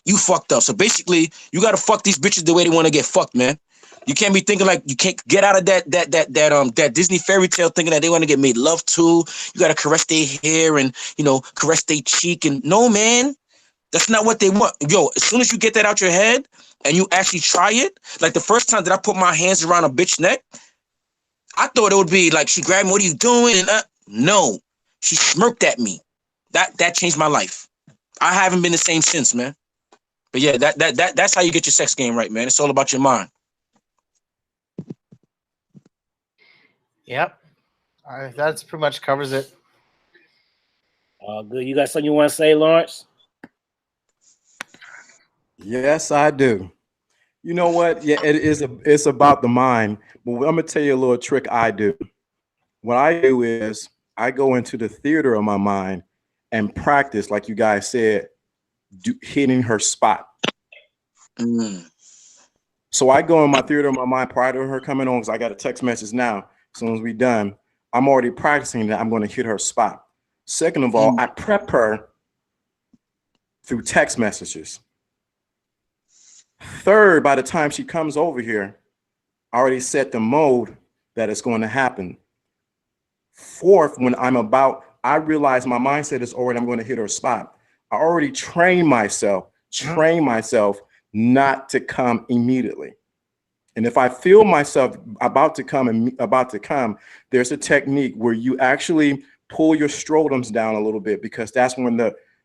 You fucked up. So basically, you gotta fuck these bitches the way they want to get fucked, man. You can't be thinking like you can't get out of that Disney fairy tale thinking that they want to get made love to. You gotta caress their hair and caress their cheek and no, man, that's not what they want. Yo, as soon as you get that out your head and you actually try it, like the first time that I put my hands around a bitch neck, I thought it would be like she grabbed me. What are you doing? And no, she smirked at me. That changed my life. I haven't been the same since, man. But yeah, that's how you get your sex game right, man. It's all about your mind. Yep. That's pretty much covers it. Good. You got something you want to say, Lawrence? Yes, I do. You know what? Yeah, it's about the mind. But I'm gonna tell you a little trick I do. What I do is I go into the theater of my mind and practice, like you guys said, hitting her spot. So I go in my theater of my mind prior to her coming on because I got a text message now. As soon as we're done, I'm already practicing that I'm going to hit her spot. Second of all, I prep her through text messages. Third, by the time she comes over here, I already set the mode that it's going to happen. Fourth, when I realize my mindset is already, I'm going to hit her spot. I already train myself not to come immediately. And if I feel myself about to come, there's a technique where you actually pull your scrotums down a little bit because that's when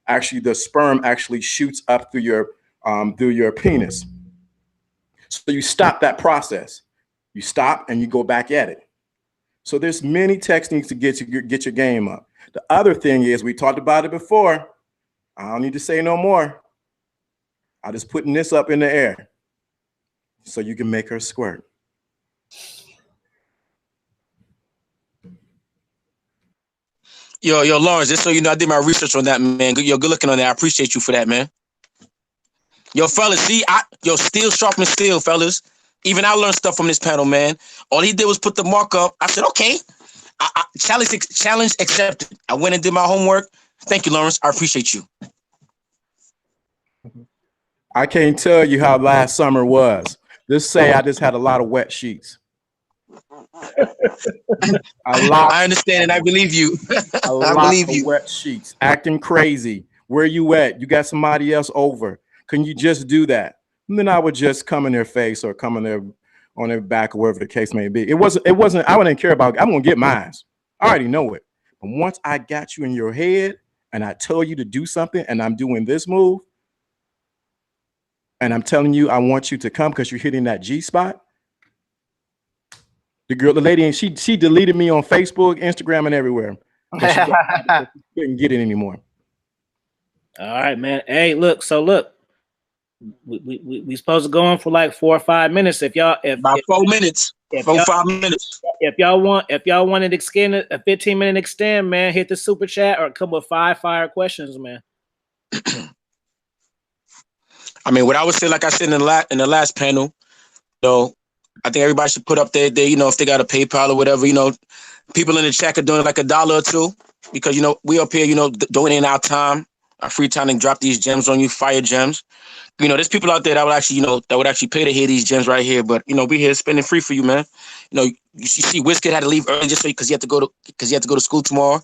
actually the sperm actually shoots up through your penis. So you stop that process. You stop and you go back at it. So there's many techniques to get your game up. The other thing is, we talked about it before. I don't need to say no more. I'm just putting this up in the air so you can make her squirt. Yo, Lawrence, just so you know, I did my research on that, man. Good looking on that. I appreciate you for that, man. Yo, fellas, see, steel sharpens steel, fellas. Even I learned stuff from this panel, man. All he did was put the mark up. I said, okay. Challenge accepted. I went and did my homework. Thank you, Lawrence. I appreciate you. I can't tell you how last summer was. Just say I just had a lot of wet sheets. I understand and I believe you. A lot of wet sheets. Acting crazy. Where you at? You got somebody else over. Can you just do that? And then I would just come in their face or come in their on their back or wherever the case may be. It wasn't, I wouldn't care about, I'm gonna get mine. I already know it. But once I got you in your head and I tell you to do something and I'm doing this move, and I'm telling you I want you to come because you're hitting that G spot. The lady, and she deleted me on Facebook, Instagram, and everywhere. She couldn't get it anymore. All right, man. Hey, look, we supposed to go on for like 4 or 5 minutes. About 4 minutes. 5 minutes. If y'all want to extend a 15-minute extend, man, hit the super chat or come with 5 fire questions, man. I mean, what I would say, like I said in the last panel, I think everybody should put up their if they got a PayPal or whatever, people in the chat are doing like $1 or $2 because, we up here, donating our time, our free time, and drop these gems on you, fire gems. There's people out there that would actually pay to hear these gems right here. But, we here spending free for you, man. You see Wizkid had to leave early just because he had to go to school tomorrow.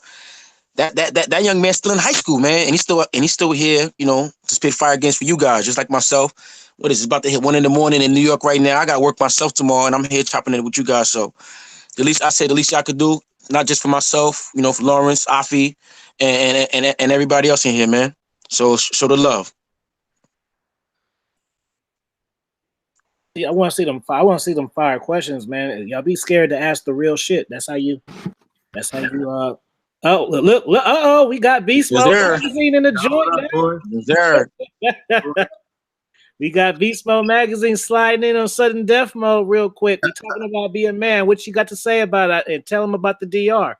That young man's still in high school, man, and he's still here, to spit fire against for you guys, just like myself. What is it, about to hit 1 a.m. in New York right now? I gotta work myself tomorrow, and I'm here chopping it with you guys. So, the least I could do, not just for myself, for Lawrence, Afi, and everybody else in here, man. So show the love. I want to see them. I want to see them fire questions, man. Y'all be scared to ask the real shit. That's how you. Oh, look! We got Beast Mode Magazine in the joint. We got Beast Mode Magazine sliding in on sudden death mode real quick. We talking about being man. What you got to say about it? And tell them about the DR.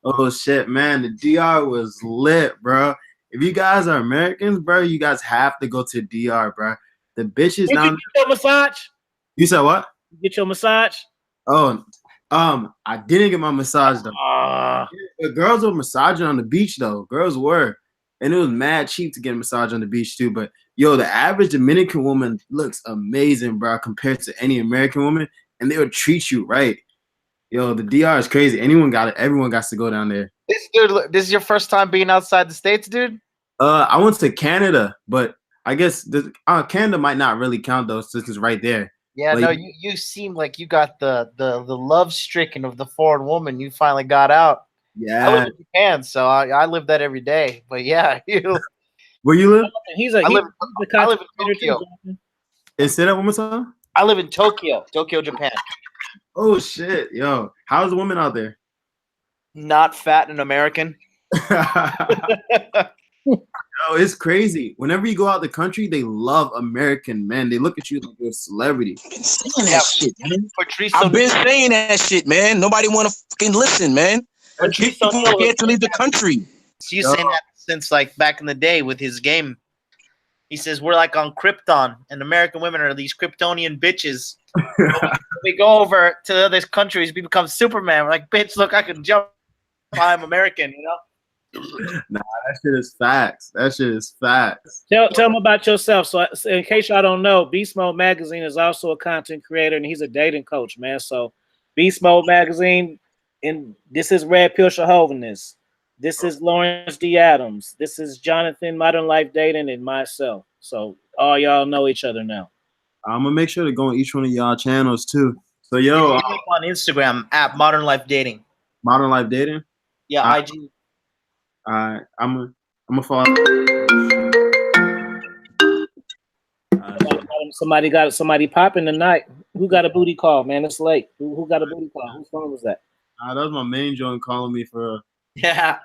Oh shit, man! The DR was lit, bro. If you guys are Americans, bro, you guys have to go to DR, bro. The bitches now. Did you get your massage? You said what? You get your massage? Oh, I didn't get my massage though. The girls were massaging on the beach though. Girls were, and it was mad cheap to get a massage on the beach too. But yo, the average Dominican woman looks amazing, bro, compared to any American woman, and they would treat you right. Yo, the DR is crazy. Everyone got to go down there. This is your first time being outside the States, dude? I went to Canada, but I guess Canada might not really count though, since it's right there. Yeah, like, no, you seem like you got the love stricken of the foreign woman. You finally got out. Yeah, I live in Japan, so I live that every day. But yeah, where you live? I live in Tokyo. Say that one more time. I live in Tokyo, Japan. Oh shit, yo, how's the woman out there? Not fat and American. Yo, it's crazy. Whenever you go out the country, they love American men. They look at you like you're a celebrity. I've been saying that shit, man. I've been saying that shit, man. Nobody want to fucking listen, man. People scared to leave the country. So you saying that since like back in the day with his game. He says we're like on Krypton, and American women are these Kryptonian bitches. We go over to other countries, we become Superman. We're like, bitch, look, I can jump. I'm American, Nah, that shit is facts. Tell them about yourself. So in case y'all don't know, Beast Mode Magazine is also a content creator, and he's a dating coach, man. So Beast Mode Magazine, and this is Red Pill Chauvinist. This is Lawrence D. Adams. This is Jonathan, Modern Life Dating, and myself. So all y'all know each other now. I'm gonna make sure to go on each one of y'all channels too. So yo, on Instagram at Modern Life Dating. Modern Life Dating. Yeah, IG. I'm gonna follow. Somebody got somebody popping tonight. Who got a booty call, man? It's late. Who got a booty call? Whose phone was that? That was my main joint calling me for. Yeah.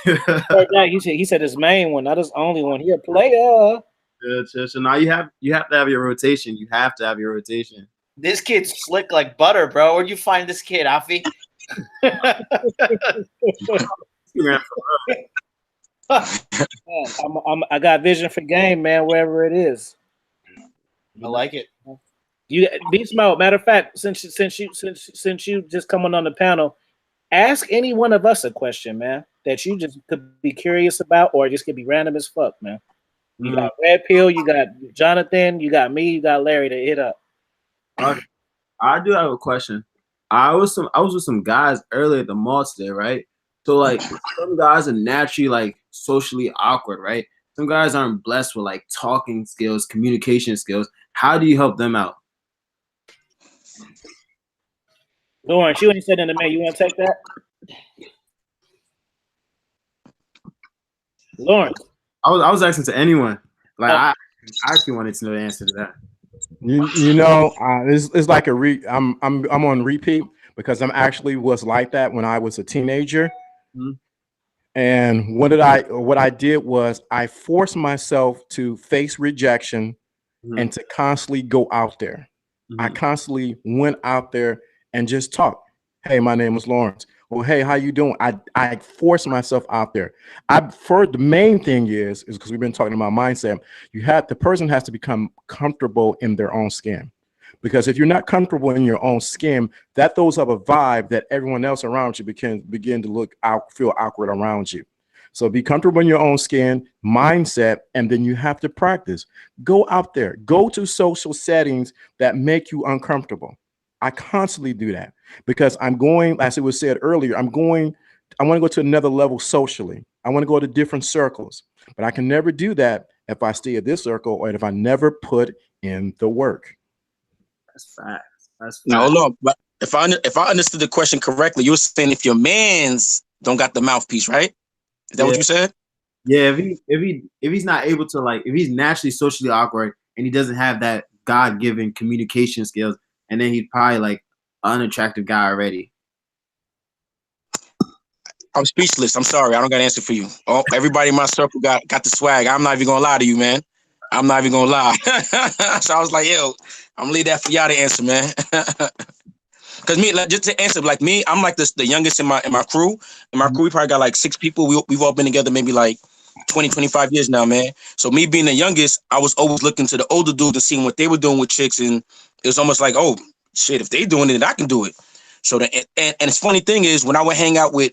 He said his main one, not his only one. He a player. So now you have to have your rotation. You have to have your rotation. This kid's slick like butter, bro. Where'd you find this kid, Afi? I got vision for game, man. Wherever it is, I like it. You Beast Mode. Matter of fact, since you just coming on the panel, ask any one of us a question, man, that you just could be curious about, or just could be random as fuck, man. You got Red Pill, you got Jonathan, you got me, you got Larry to hit up. I do have a question. I was with some guys earlier at the mall today, right? So like some guys are naturally like socially awkward, right? Some guys aren't blessed with like talking skills, communication skills. How do you help them out? Lawrence, you ain't said in the man. You want to take that? Lawrence. I was asking to anyone. Like I actually wanted to know the answer to that. You know, it's like I'm on repeat because I'm actually was like that when I was a teenager. Mm-hmm. And what I did was I forced myself to face rejection and to constantly go out there. I constantly went out there and just talked. Hey, my name is Lawrence. Well, hey, how you doing? I forced myself out there. The main thing is because we've been talking about mindset. The person has to become comfortable in their own skin. Because if you're not comfortable in your own skin, that throws up a vibe that everyone else around you begin to feel awkward around you. So be comfortable in your own skin, mindset, and then you have to practice. Go out there. Go to social settings that make you uncomfortable. I constantly do that because I'm going, as it was said earlier, I want to go to another level socially. I want to go to different circles, but I can never do that if I stay at this circle or if I never put in the work. That's facts. No, look, but if I understood the question correctly, you were saying if your mans don't got the mouthpiece, right? Is that what you said? Yeah, if he's not able to, like, if he's naturally socially awkward and he doesn't have that God-given communication skills, and then he's probably like an unattractive guy already. I'm speechless. I'm sorry. I don't got an answer for you. Oh, everybody in my circle got the swag. I'm not even gonna lie to you, man. I'm not even gonna lie. So I was like, yo, I'm gonna leave that for y'all to answer, man. Cause me, like, just to answer, like me, I'm like the youngest in my crew. In my crew, we probably got like 6 people. We've all been together maybe like 20, 25 years now, man. So me being the youngest, I was always looking to the older dudes and seeing what they were doing with chicks, and it was almost like, oh shit, if they doing it, I can do it. So and it's funny thing is when I would hang out with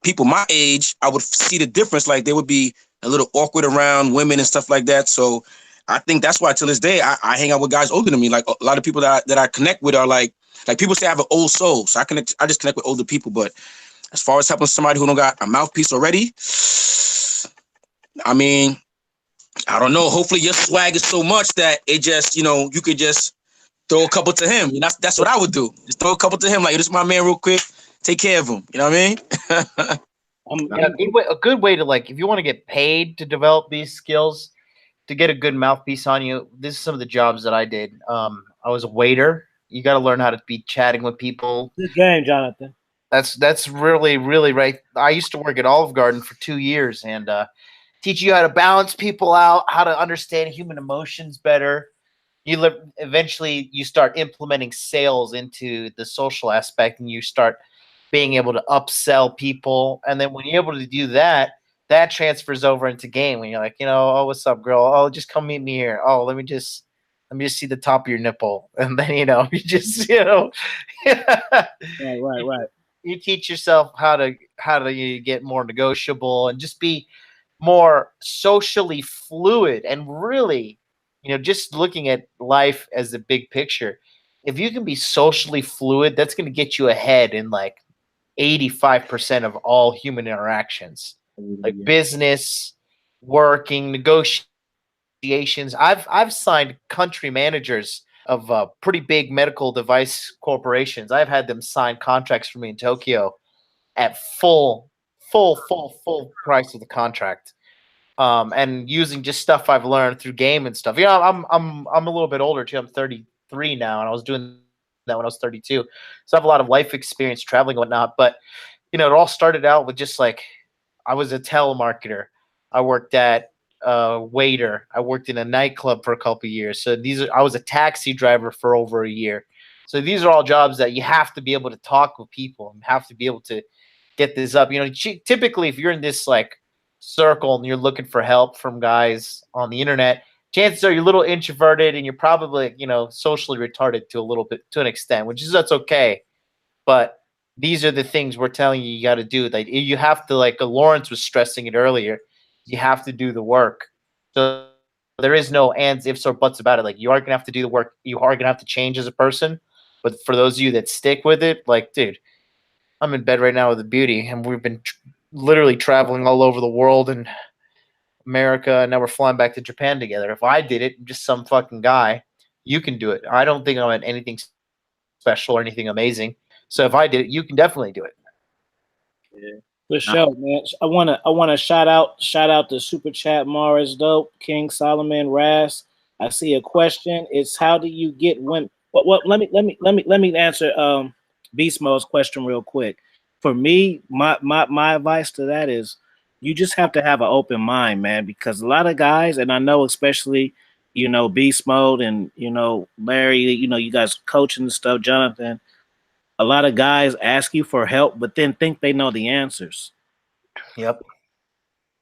people my age, I would see the difference. Like they would be a little awkward around women and stuff like that. So I think that's why till this day I hang out with guys older than me. Like a lot of people that I connect with are like people say I have an old soul. So I just connect with older people. But as far as helping somebody who don't got a mouthpiece already, I mean, I don't know. Hopefully your swag is so much that it just, you could just throw a couple to him. That's what I would do. Just throw a couple to him. Like, this is my man real quick. Take care of him. You know what I mean? A good way to, like, if you want to get paid to develop these skills, to get a good mouthpiece on you, this is some of the jobs that I did. I was a waiter. You got to learn how to be chatting with people. Good game, Jonathan. That's really, really right. I used to work at Olive Garden for 2 years and teach you how to balance people out, how to understand human emotions better. Eventually you start implementing sales into the social aspect, and you start being able to upsell people. And then when you're able to do that, that transfers over into game when you're like, oh, what's up, girl? Oh, just come meet me here. Oh, let me just see the top of your nipple. And then, you just, Right. You teach yourself how to get more negotiable and just be more socially fluid, and really, just looking at life as a big picture. If you can be socially fluid, that's going to get you ahead in like 85% of all human interactions, like business, working, negotiations. I've signed country managers of pretty big medical device corporations. I've had them sign contracts for me in Tokyo at full price of the contract. and using just stuff I've learned through game and stuff. I'm a little bit older too. I'm 33 now, and I was doing that when I was 32. So I have a lot of life experience traveling and whatnot. But it all started out with just like I was a telemarketer. I worked at waiter. I worked in a nightclub for a couple of years. So I was a taxi driver for over a year. So these are all jobs that you have to be able to talk with people and have to be able to get this up. Typically if you're in this like circle and you're looking for help from guys on the internet, chances are you're a little introverted and you're probably socially retarded to an extent, that's okay. But these are the things we're telling you got to do. Like you have to, like Lawrence was stressing it earlier, you have to do the work. So there is no ands, ifs, or buts about it. Like you are gonna have to do the work. You are gonna have to change as a person. But for those of you that stick with it, like, dude, I'm in bed right now with a beauty, and we've been literally traveling all over the world and America, and now we're flying back to Japan together. If I did it, I'm just some fucking guy, you can do it. I don't think I'm at anything special or anything amazing. So if I did it, you can definitely do it. Yeah. For sure, man. I wanna shout out the super chat. Morris Dope, King Solomon, Raz. I see a question. It's how do you get women? What? Let me answer Beast Mode's question real quick. For me, my advice to that is you just have to have an open mind, man, because a lot of guys, and I know especially Beast Mode and Larry, you guys coaching and stuff, Jonathan. A lot of guys ask you for help, but then think they know the answers. Yep.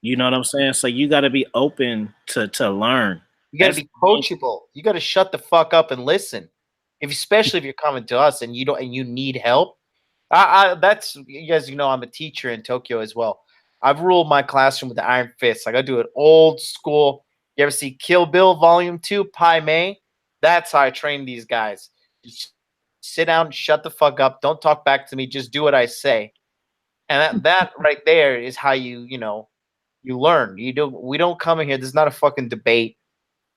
You know what I'm saying? So you got to be open to learn. You got to be coachable. You got to shut the fuck up and listen. Especially if you're coming to us and you need help. That's, you guys, I'm a teacher in Tokyo as well. I've ruled my classroom with the iron fist. Like I do it old school. You ever see Kill Bill Volume 2, Pai Mei? That's how I train these guys. Just sit down, shut the fuck up. Don't talk back to me. Just do what I say. And that right there is how you learn. We don't come in here. This is not a fucking debate.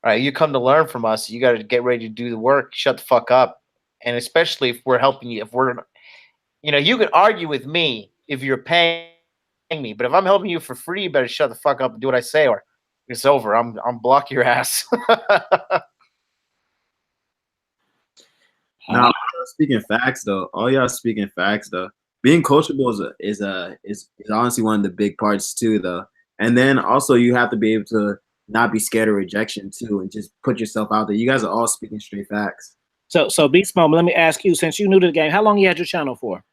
All right, you come to learn from us. You got to get ready to do the work. Shut the fuck up. And especially if we're helping you, you can argue with me if you're paying me, but if I'm helping you for free, you better shut the fuck up and do what I say, or it's over. I'm block your ass. Now, speaking facts though, all y'all speaking facts though. Being coachable is honestly one of the big parts too though. And then also you have to be able to not be scared of rejection too, and just put yourself out there. You guys are all speaking straight facts. So Beast Mode, let me ask you, since you're new to the game, how long you had your channel for?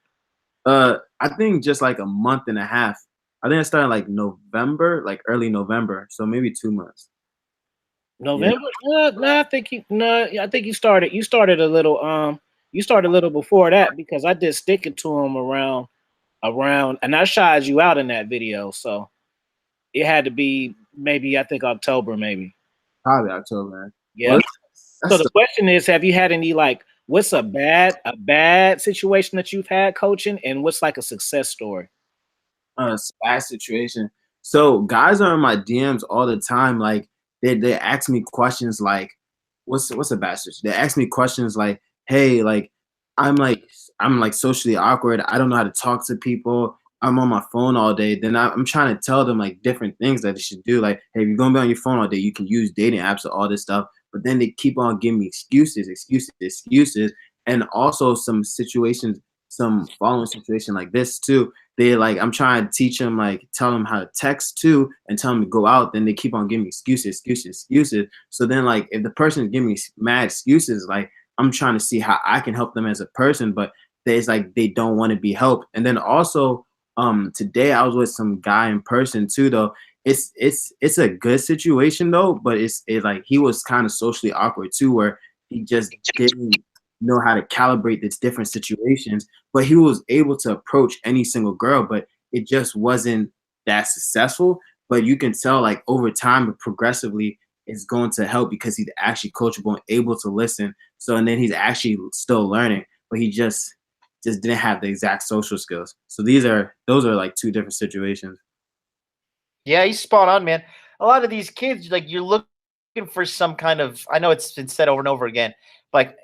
I think just like a month and a half. I think I started like November, like early November, so maybe 2 months. November? Yeah. No, I think you started. You started a little. You started a little before that, because I did stick it to him around, and I shied you out in that video. So it had to be maybe, I think, October, maybe. Probably October. Yeah. So the question is, have you had any, like, what's a bad situation that you've had coaching, and what's like a success story? Bad situation. So guys are in my DMs all the time. Like they ask me questions like, what's a bad situation? They ask me questions like, hey, like I'm socially awkward. I don't know how to talk to people. I'm on my phone all day. Then I'm trying to tell them like different things that they should do. Like, hey, if you're gonna be on your phone all day, you can use dating apps and all this stuff. But then they keep on giving me excuses. And also some following situation like this too. I'm trying to teach them, like tell them how to text too, and tell them to go out. Then they keep on giving me excuses. So then like if the person is giving me mad excuses, like I'm trying to see how I can help them as a person, but it's like they don't want to be helped. And then also today I was with some guy in person too though. It's a good situation though, but it's like he was kind of socially awkward too, where he just didn't know how to calibrate these different situations, but he was able to approach any single girl, but it just wasn't that successful. But you can tell like over time, progressively, it's going to help because he's actually coachable and able to listen. So, and then he's actually still learning, but he just didn't have the exact social skills. So those are like two different situations. Yeah, he's spot on, man. A lot of these kids, like you're looking for some kind of, I know it's been said over and over again, like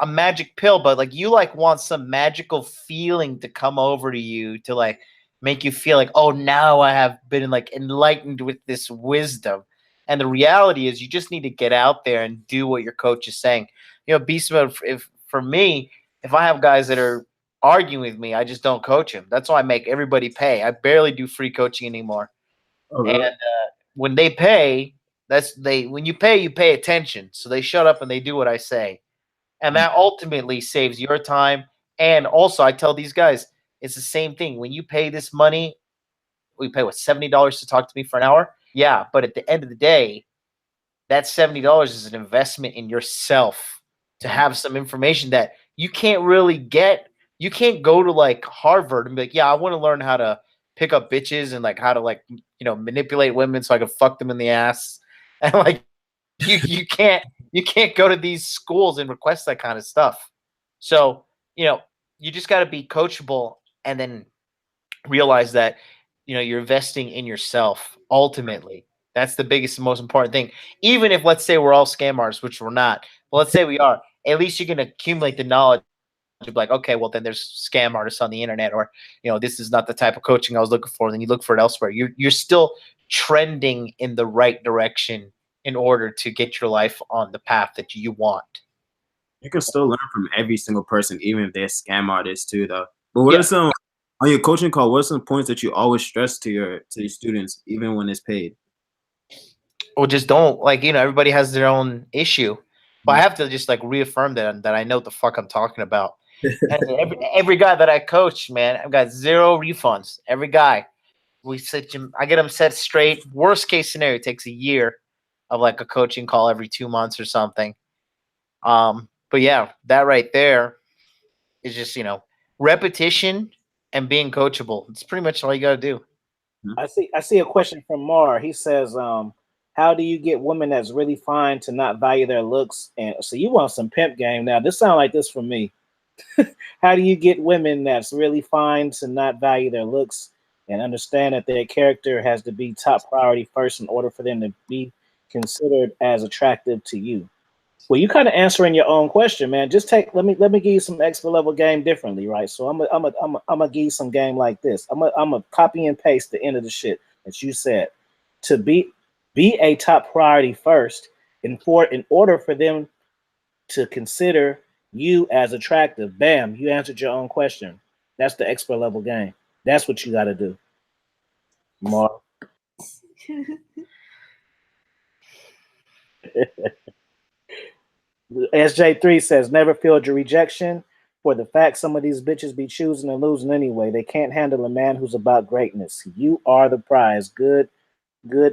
a magic pill, but like you like want some magical feeling to come over to you to like make you feel like, oh, now I have been like enlightened with this wisdom. And the reality is, you just need to get out there and do what your coach is saying. You know, beast mode. If for me, if I have guys that are arguing with me, I just don't coach them. That's why I make everybody pay. I barely do free coaching anymore. Oh, And really? when they pay, when you pay attention. So they shut up and they do what I say. And that ultimately saves your time. And also, I tell these guys, it's the same thing. When you pay this money, we pay what, $70 to talk to me for an hour? Yeah, but at the end of the day, that $70 is an investment in yourself to have some information that you can't really get. You can't go to like Harvard and be like, yeah, I want to learn how to pick up bitches and like how to like, you know, manipulate women so I can fuck them in the ass. And like you can't go to these schools and request that kind of stuff. So, you know, you just got to be coachable and then realize that, you know, you're investing in yourself ultimately. That's the biggest and most important thing. Even if, let's say, we're all scam artists, which we're not, but let's say we are, at least you can accumulate the knowledge of like, okay, well, then there's scam artists on the internet, or, you know, this is not the type of coaching I was looking for. Then you look for it elsewhere. You're still trending in the right direction in order to get your life on the path that you want. You can still learn from every single person, even if they're scam artists too, though. But what are some on your coaching call? What are some points that you always stress to your students, even when it's paid? Or just don't, like, you know, everybody has their own issue, but I have to just like reaffirm that I know what the fuck I'm talking about. And every guy that I coach, man, I've got 0 refunds. Every guy, I get them set straight. Worst case scenario, it takes a year of like a coaching call every 2 months or something. But yeah, that right there is just, you know, repetition and being coachable. It's pretty much all you got to do. I see a question from Mar. He says, how do you get women that's really fine to not value their looks? And so you want some pimp game now. This sounds like this for me. How do you get women that's really fine to not value their looks and understand that their character has to be top priority first in order for them to be considered as attractive to you? Well, you kind of answering your own question, man. Just let me give you some expert level game differently, right? So I'm gonna give you some game like this. I'm gonna copy and paste the end of the shit that you said. To be a top priority first, in order for them to consider you as attractive. Bam, you answered your own question. That's the expert level game. That's what you got to do. Mark. SJ3 says, never feel your rejection for the fact some of these bitches be choosing and losing anyway. They can't handle a man who's about greatness. You are the prize. Good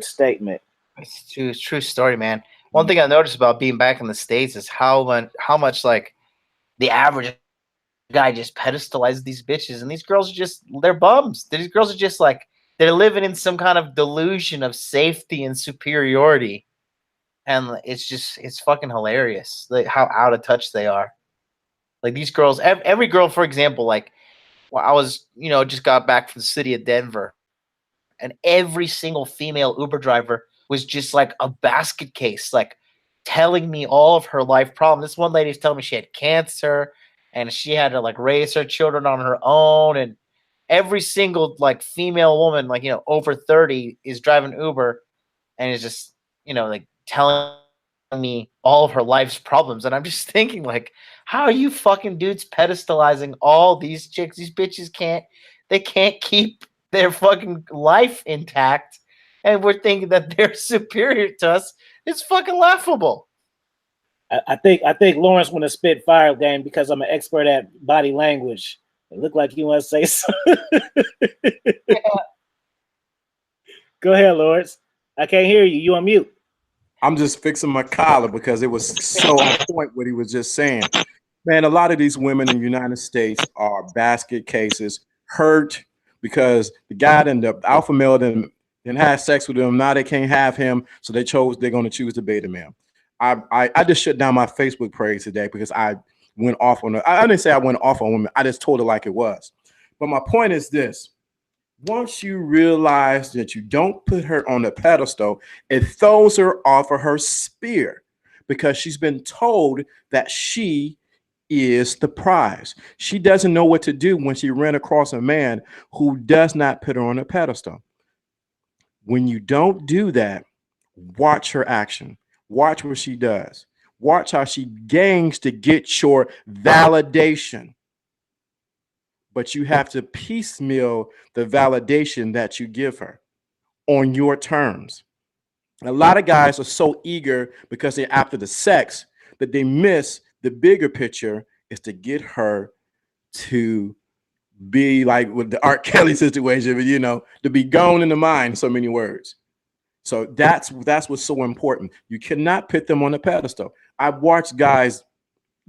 statement. It's true story, man. One thing I noticed about being back in the States is how much like the average guy just pedestalizes these bitches, and these girls are just, they're bums. These girls are just like, they're living in some kind of delusion of safety and superiority. And it's fucking hilarious, like how out of touch they are. Like these girls, every girl, for example, like, well, I was, you know, just got back from the city of Denver, and every single female Uber driver was just like a basket case, like telling me all of her life problems. This one lady was telling me she had cancer and she had to like raise her children on her own. And every single like female woman, like, you know, over 30 is driving Uber and is just, you know, like telling me all of her life's problems. And I'm just thinking, like, how are you fucking dudes pedestalizing all these chicks? These bitches can't keep their fucking life intact, and we're thinking that they're superior to us. It's fucking laughable. I think Lawrence want to spit fire game because I'm an expert at body language. It looked like you want to say something. Yeah. Go ahead, Lawrence. I can't hear you. You on mute. I'm just fixing my collar because it was so on point what he was just saying. Man, a lot of these women in the United States are basket cases, hurt because the guy the alpha male didn't have sex with them. Now they can't have him, so they're going to choose the beta male. I just shut down my Facebook page today because I went off on I didn't say I went off on women. I just told it like it was. But my point is this. Once you realize that you don't put her on the pedestal, it throws her off of her spear because she's been told that she is the prize. She doesn't know what to do when she ran across a man who does not put her on a pedestal. When you don't do that, watch her action. Watch what she does. Watch how she gains to get your validation. But you have to piecemeal the validation that you give her on your terms. A lot of guys are so eager because they're after the sex that they miss the bigger picture is to get her to be like with the Art Kelly situation, you know, to be gone in the mind, in so many words. So that's what's so important. You cannot put them on a pedestal. I've watched guys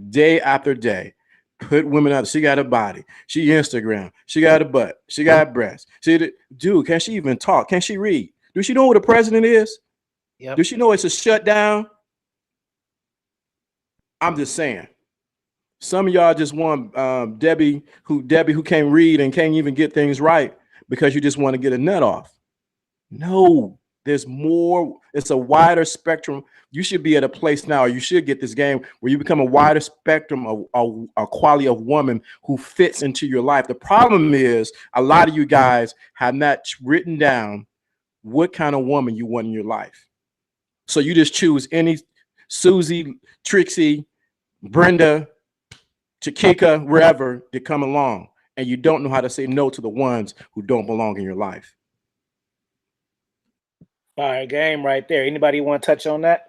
day after day put women out. She got a body. She Instagram. She got a butt. She got breasts. Dude, can she even talk? Can she read? Does she know what a president is? Yep. Does she know it's a shutdown? I'm just saying. Some of y'all just want Debbie who can't read and can't even get things right because you just want to get a nut off. No, there's more. It's a wider spectrum. You should be at a place now, or you should get this game where you become a wider spectrum of a quality of woman who fits into your life. The problem is a lot of you guys have not written down what kind of woman you want in your life. So you just choose any Susie, Trixie, Brenda, Chiquita, wherever they come along, and you don't know how to say no to the ones who don't belong in your life. Fire game right there. Anybody want to touch on that?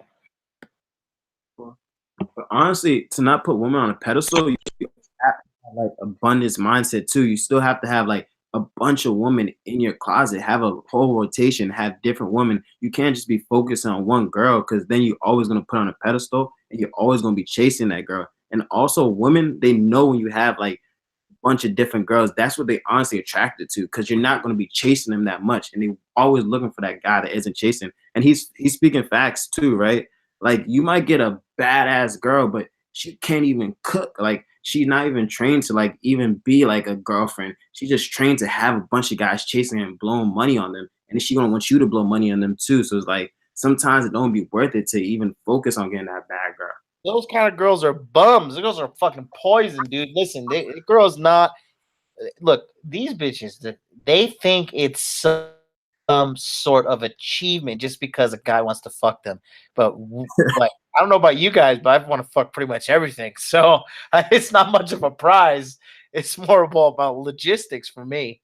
But honestly, to not put women on a pedestal, you have to have like abundance mindset too. You still have to have like a bunch of women in your closet, have a whole rotation, have different women. You can't just be focused on one girl because then you're always going to put on a pedestal and you're always going to be chasing that girl. And also women, they know when you have like a bunch of different girls, that's what they honestly attracted to because you're not going to be chasing them that much. And they always looking for that guy that isn't chasing. And he's speaking facts too, right? Like you might get a badass girl, but she can't even cook. Like she's not even trained to like even be like a girlfriend. She's just trained to have a bunch of guys chasing her and blowing money on them. And then she gonna want you to blow money on them too. So it's like sometimes it don't be worth it to even focus on getting that bad girl. Those kind of girls are bums. Those girls are fucking poison, dude. Listen, the girl's not. Look, these bitches, they think it's some sort of achievement just because a guy wants to fuck them. But like, I don't know about you guys, but I want to fuck pretty much everything. So it's not much of a prize. It's more about logistics for me.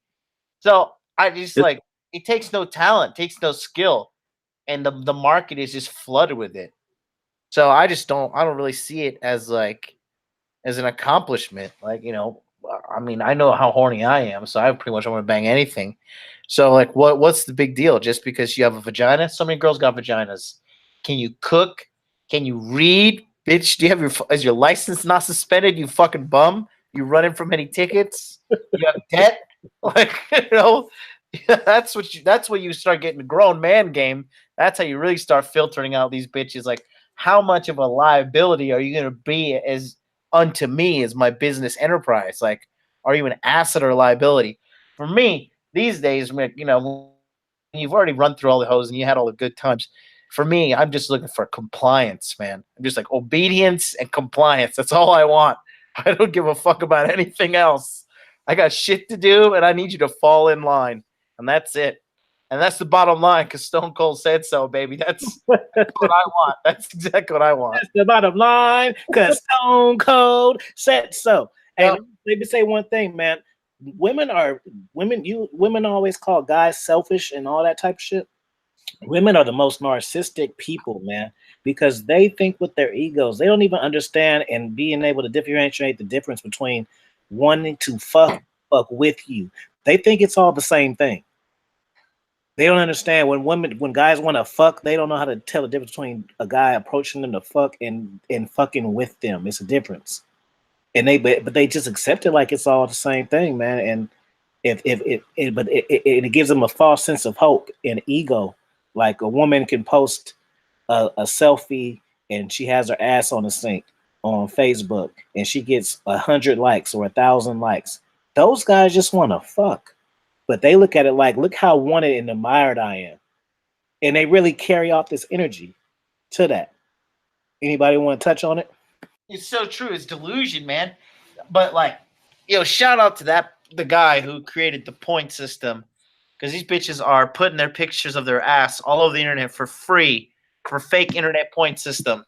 So I just like it takes no talent, takes no skill, and the market is just flooded with it. So I don't really see it as like as an accomplishment. Like, you know, I mean, I know how horny I am, so I pretty much want to bang anything. So like what's the big deal? Just because you have a vagina? So many girls got vaginas. Can you cook? Can you read? Bitch, do you have is your license not suspended? You fucking bum. You running from any tickets? You have debt? Like, you know, that's when you start getting the grown man game. That's how you really start filtering out these bitches. Like, how much of a liability are you going to be as unto me as my business enterprise? Like, are you an asset or a liability? For me, these days, you know, when you've already run through all the hoes and you had all the good times. For me, I'm just looking for compliance, man. I'm just like obedience and compliance. That's all I want. I don't give a fuck about anything else. I got shit to do, and I need you to fall in line, and that's it. And that's the bottom line, because Stone Cold said so, baby. That's what I want. That's exactly what I want. That's the bottom line, because Stone Cold said so. Hey, let me say one thing, man. Women always call guys selfish and all that type of shit. Women are the most narcissistic people, man, because they think with their egos. They don't even understand and being able to differentiate the difference between wanting to fuck with you. They think it's all the same thing. They don't understand when guys want to fuck, they don't know how to tell the difference between a guy approaching them to fuck and fucking with them. It's a difference. And but they just accept it like it's all the same thing, man. And it gives them a false sense of hope and ego. Like a woman can post a selfie and she has her ass on the sink on Facebook and she gets 100 likes or 1,000 likes. Those guys just want to fuck, but they look at it like, look how wanted and admired I am, and they really carry off this energy to that. Anybody want to touch on it? It's so true. It's delusion, man. But like, shout out to the guy who created the point system, because these bitches are putting their pictures of their ass all over the internet for free for fake internet point system.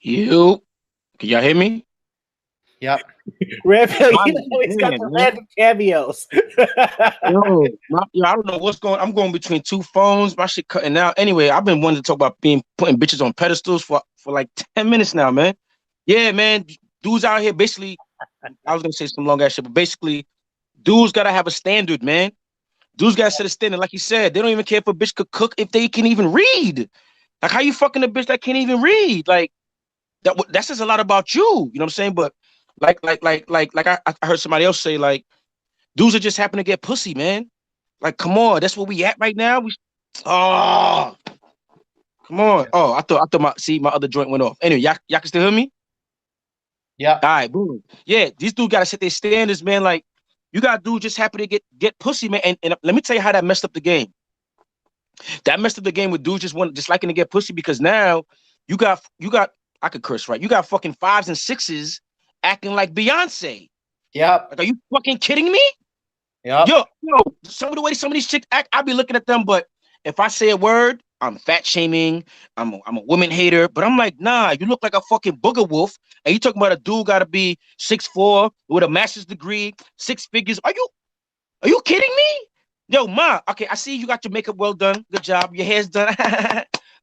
Can y'all hear me? Yep. Red Pill, he's got the random cameos. I don't know what's going. I'm going between two phones. My shit cutting out. Anyway, I've been wanting to talk about putting bitches on pedestals for like 10 minutes now, man. Yeah, man. Dudes out here basically. I was gonna say some long ass shit, but basically, dudes gotta have a standard, man. Dudes gotta set a standard. Like you said, they don't even care if a bitch could cook if they can even read. Like, how you fucking a bitch that can't even read? Like, that says a lot about you. You know what I'm saying? But like I heard somebody else say, like, dudes are just happen to get pussy, man. Like, come on, that's where we at right now. Come on. Oh, I thought my other joint went off. Anyway, y'all can still hear me? Yeah. All right, boom. Yeah, these dudes gotta set their standards, man. Like, you got dudes just happy to get pussy, man. And let me tell you how that messed up the game. That messed up the game with dudes just liking to get pussy, because now you got I could curse, right? You got fucking 5s and 6s acting like Beyonce. Yep. Like, are you fucking kidding me? Yep. Yo, some of the way some of these chicks act, I be looking at them, but if I say a word, I'm fat shaming, I'm a woman hater, but I'm like, nah, you look like a fucking booger wolf, and you talking about a dude gotta be 6'4" with a master's degree, 6 figures. Are you kidding me? Yo, ma, okay, I see you got your makeup well done. Good job. Your hair's done.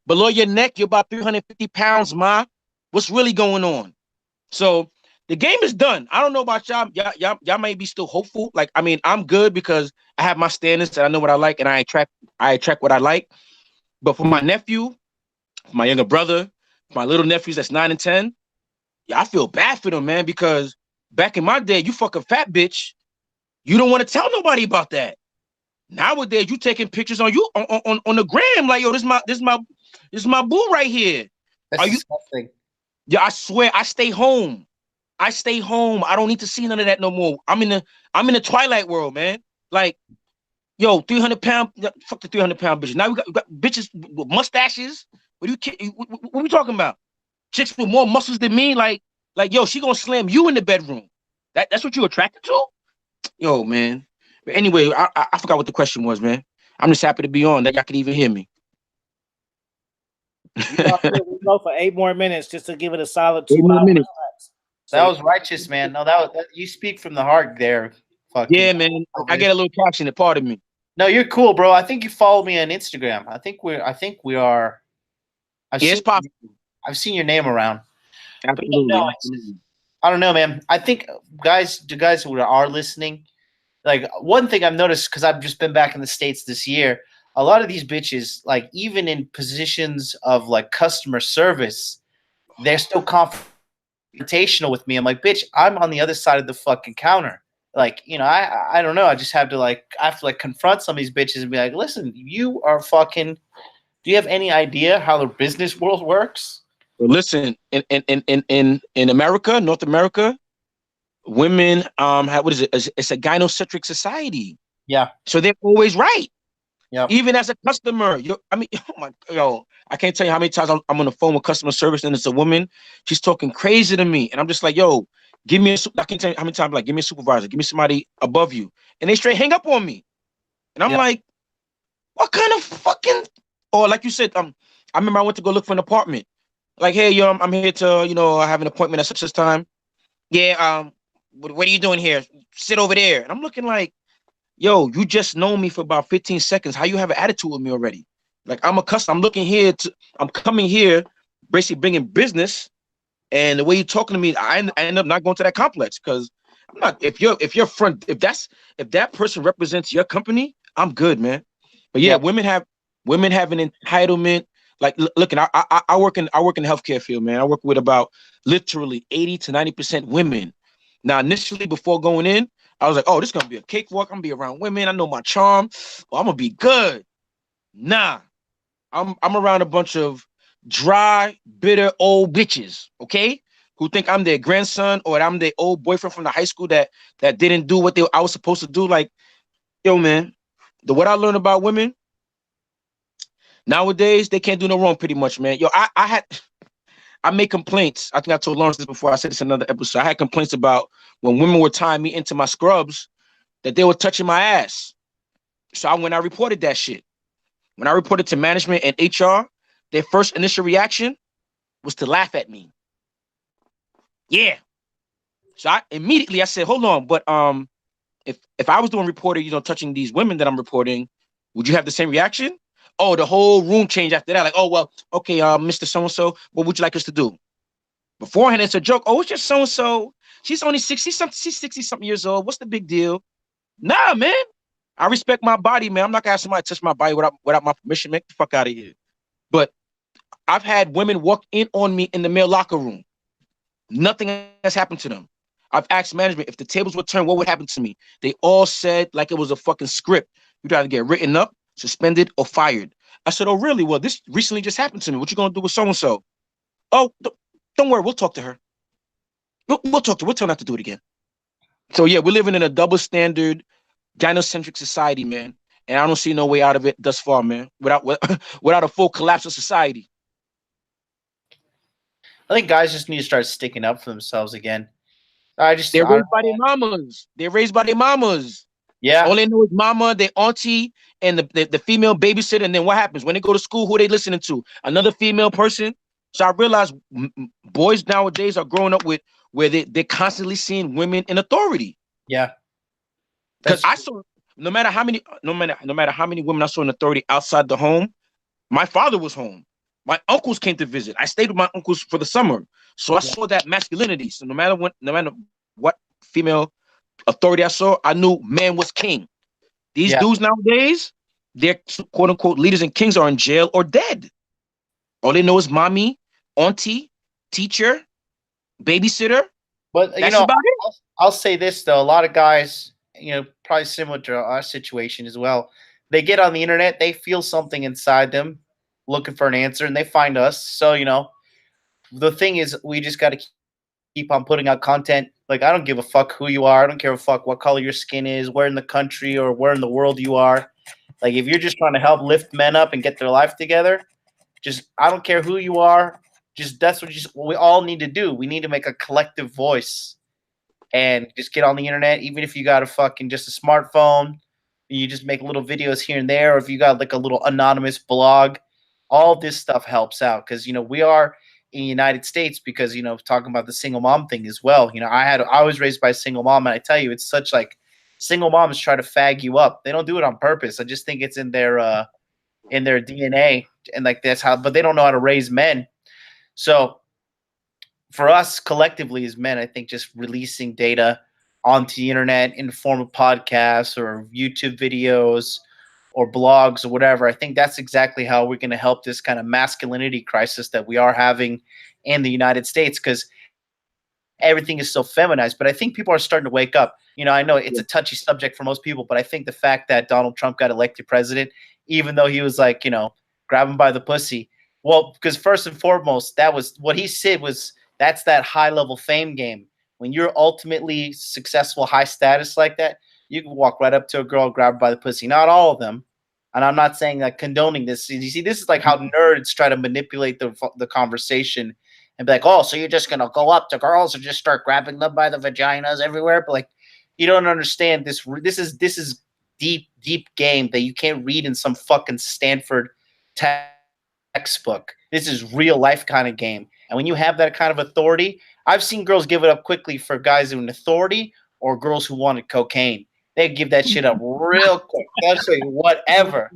Below your neck, you're about 350 pounds, ma. What's really going on? So the game is done. I don't know about y'all. Y'all may be still hopeful. Like, I mean, I'm good because I have my standards and I know what I like, and I attract what I like. But for my nephew, my younger brother, my little nephews that's 9 and 10, yeah, I feel bad for them, man, because back in my day, you fucking fat bitch, you don't want to tell nobody about that. Nowadays, you taking pictures on the gram, like, yo, this is my boo right here. That's disgusting. Yeah, I swear, I stay home. I don't need to see none of that no more. I'm in the twilight world, man. Like, yo, 300-pound, fuck the 300-pound bitches. Now we got bitches with mustaches. What are we talking about? Chicks with more muscles than me, like, yo, she gonna slam you in the bedroom. That's what you attracted to? Yo, man. But anyway, I forgot what the question was, man. I'm just happy to be on that y'all could even hear me. We go for 8 more minutes just to give it a solid 2 minutes. That was righteous, man. No, that you speak from the heart there. Yeah, man. I get a little passionate, pardon me. No, you're cool, bro. I think you follow me on Instagram. I think we are. It's possible. I've seen your name around. Absolutely. No, I don't know, man. I think the guys who are listening, like, one thing I've noticed, because I've just been back in the States this year, a lot of these bitches, like, even in positions of like customer service, they're still confrontational with me. I'm like, bitch, I'm on the other side of the fucking counter. Like, I don't know. I just have to confront some of these bitches and be like, listen, you are fucking. Do you have any idea how the business world works? Well, listen, in America, North America, women have, what is it? It's a gynocentric society. Yeah. So they're always right. Yeah. Even as a customer, I can't tell you how many times I'm on the phone with customer service and it's a woman. She's talking crazy to me, and I'm just like, yo, give me I can't tell you how many times, like, give me a supervisor, give me somebody above you, and they straight hang up on me, and I'm like, what kind of fucking? Or like you said, I remember I went to go look for an apartment. Like, hey, yo, I'm here to, I have an appointment at such time. Yeah, what are you doing here? Sit over there. And I'm looking like, yo, you just know me for about 15 seconds. How you have an attitude with me already? Like, I'm I'm coming here, basically bringing business. And the way you're talking to me, I end up not going to that complex, because I'm not. If that person represents your company, I'm good, man. But yeah, women have an entitlement. Like, look, I work in the healthcare field, man. I work with about literally 80 to 90% women. Now, initially, before going in, I was like, oh, this is gonna be a cakewalk. I'm gonna be around women. I know my charm. Well, I'm gonna be good. Nah, I'm around a bunch of dry, bitter old bitches, okay? Who think I'm their grandson or I'm their old boyfriend from the high school that didn't do what I was supposed to do. Like, yo, man, what I learned about women, Nowadays, they can't do no wrong pretty much, man. Yo, I made complaints. I think I told Lawrence this before. I said this in another episode. I had complaints about when women were tying me into my scrubs that they were touching my ass. So when I reported that shit, when I reported to management and HR, their first initial reaction was to laugh at me. Yeah. So I said, hold on, but if I was doing reporting, touching these women that I'm reporting, would you have the same reaction? Oh, the whole room changed after that. Like, oh well, okay, Mr. So-and-so, what would you like us to do? Beforehand, it's a joke. Oh, it's just so-and-so. She's only 60-something, she's 60-something years old. What's the big deal? Nah, man. I respect my body, man. I'm not gonna have somebody touch my body without my permission. Make the fuck out of here. But I've had women walk in on me in the male locker room. Nothing has happened to them. I've asked management if the tables were turned, what would happen to me? They all said like it was a fucking script. You'd either get written up, suspended, or fired. I said, oh, really? Well, this recently just happened to me. What you gonna do with so-and-so? Oh, don't worry. We'll talk to her. We'll talk to her. We'll tell her not to do it again. So, yeah, we're living in a double standard, gynocentric society, man. And I don't see no way out of it thus far, man, without a full collapse of society. I think guys just need to start sticking up for themselves again. They're raised by their mamas. They're raised by their mamas. Yeah. All they know is mama, their auntie, and the female babysitter. And then what happens? When they go to school, who are they listening to? Another female person. So I realized boys nowadays are growing up with where they're constantly seeing women in authority. Yeah. Because I saw no matter how many women I saw in authority outside the home, my father was home. My uncles came to visit. I stayed with my uncles for the summer. So I saw that masculinity. So no matter what female authority I saw, I knew man was king. These dudes nowadays, their quote unquote leaders and kings are in jail or dead. All they know is mommy, auntie, teacher, babysitter. But that's about it. I'll say this though, a lot of guys, probably similar to our situation as well. They get on the internet, they feel something inside them, looking for an answer, and they find us. So the thing is, we just got to keep on putting out content. Like, I don't give a fuck who you are. I don't care a fuck what color your skin is, where in the country or where in the world you are. Like, if you're just trying to help lift men up and get their life together, I don't care who you are. That's what we all need to do. We need to make a collective voice and just get on the internet. Even if you got just a smartphone, you just make little videos here and there, or if you got like a little anonymous blog, all this stuff helps out. Because, we are in the United States because, talking about the single mom thing as well. I was raised by a single mom, and I tell you, it's such like single moms try to fag you up. They don't do it on purpose. I just think it's in their DNA, and like that's how, but they don't know how to raise men. So for us collectively as men, I think just releasing data onto the internet in the form of podcasts or YouTube videos or blogs or whatever, I think that's exactly how we're going to help this kind of masculinity crisis that we are having in the United States, because everything is so feminized. But I think people are starting to wake up. I know it's a touchy subject for most people, but I think the fact that Donald Trump got elected president, even though he was like, grab him by the pussy. Well, because first and foremost, that was what he said that's that high level fame game. When you're ultimately successful, high status like that, you can walk right up to a girl, grab her by the pussy. Not all of them. And I'm not saying that condoning this. You see, this is like how nerds try to manipulate the conversation and be like, oh, so you're just going to go up to girls and just start grabbing them by the vaginas everywhere. But like, you don't understand this. This is deep game that you can't read in some fucking Stanford textbook. This is real life kind of game. And when you have that kind of authority, I've seen girls give it up quickly for guys in authority or girls who wanted cocaine. They give that shit up real quick. They'll say whatever.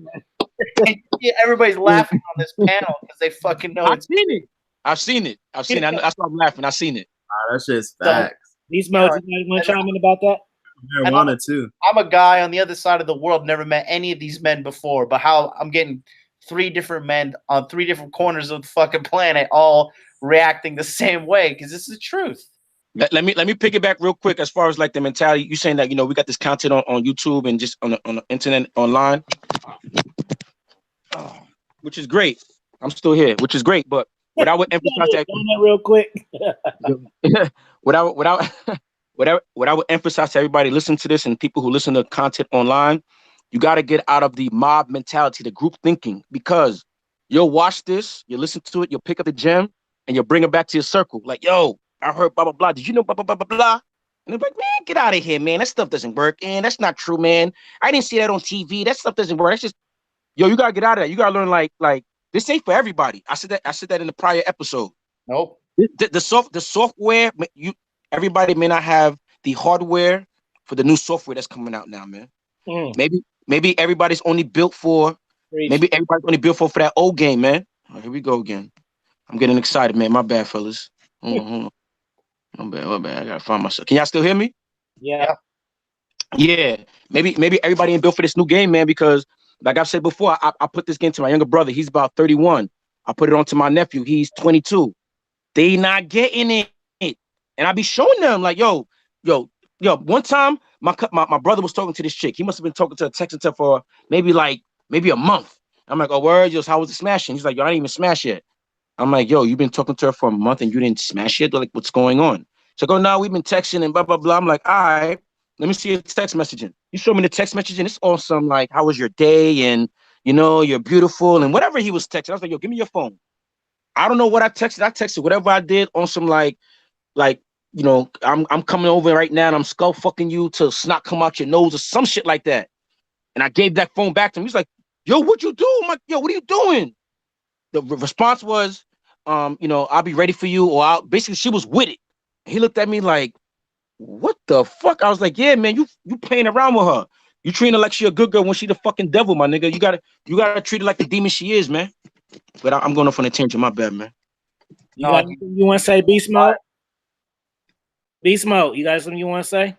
Everybody's laughing on this panel because they fucking know it's it. I've seen it. That's why I'm laughing. I've seen it. That shit's facts. These modes, you want to chime in about that? Marijuana too. I'm a guy on the other side of the world, never met any of these men before, but how I'm getting 3 different men on 3 different corners of the fucking planet all reacting the same way, because this is the truth. Let me pick it back real quick as far as like the mentality. You saying that we got this content on YouTube and just on the internet online, which is great. I'm still here, which is great. But what I would emphasize that real quick. what I would emphasize to everybody listen to this and people who listen to content online, you got to get out of the mob mentality, the group thinking, because you'll watch this, you listen to it, you'll pick up the gem, and you'll bring it back to your circle. Like, yo, I heard blah blah blah. Did you know blah blah blah blah blah? And they're like, man, get out of here, man. That stuff doesn't work. And that's not true, man. I didn't see that on TV. That stuff doesn't work. That's just, yo, you gotta get out of that. You gotta learn like this ain't for everybody. I said that in the prior episode. Nope. The software, everybody may not have the hardware for the new software that's coming out now, man. Maybe everybody's only built for for that old game, man. Oh, here we go again. I'm getting excited, man. My bad, fellas. Hold on. My bad. I gotta find myself. Can y'all still hear me? Yeah. Yeah. Maybe everybody ain't built for this new game, man, because like I've said before, I put this game to my younger brother. He's about 31. I put it on to my nephew. He's 22. They not getting it. And I be showing them like, yo. One time, my brother was talking to this chick. He must have been texting to her for maybe a month. I'm like, oh, word, just how was it smashing? He's like, yo, I didn't even smash yet. I'm like, yo, you've been talking to her for a month and you didn't smash yet? They're like, what's going on? So go, no, we've been texting and blah, blah, blah. I'm like, all right, let me see your text messaging. You show me the text messaging. It's awesome. Like, how was your day? And, you're beautiful and whatever he was texting. I was like, yo, give me your phone. I don't know what I texted. I texted whatever I did on some like, I'm coming over right now and I'm skull fucking you till snot come out your nose or some shit like that. And I gave that phone back to him. He's like, yo, what you do? I'm like, yo, what are you doing? The response was, I'll be ready for you. Or basically she was with it. He looked at me like, what the fuck? I was like, yeah, man, you playing around with her. You treating her like she a good girl when she the fucking devil, my nigga. You gotta treat her like the demon she is, man. But I'm going off on a tangent, my bad, man. You got anything you want to say, Beast Mode? Beast Mode, you got something you want to say?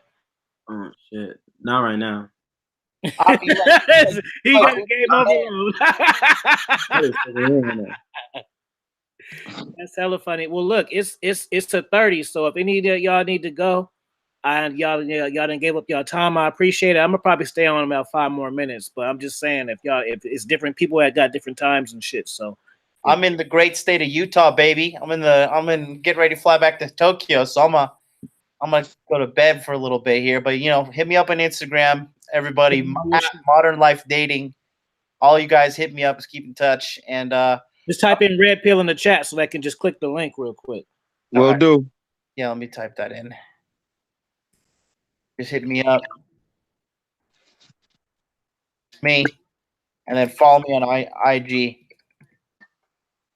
Oh shit, not right now. He got a game over. That's hella funny. Well, look, it's to 30. So if any of y'all need to go, and y'all didn't give up y'all time, I appreciate it. I'm gonna probably stay on about 5 more minutes, but I'm just saying if it's different people that got different times and shit. So I'm in the great state of Utah, baby. I'm in getting ready to fly back to Tokyo, so I'm gonna go to bed for a little bit here. But hit me up on Instagram, everybody. Modern Life Dating. All you guys hit me up. Just keep in touch and just type in Red Pill in the chat so they can just click the link real quick. Will do. Yeah, let me type that in. Just hit me up. Me. And then follow me on IG.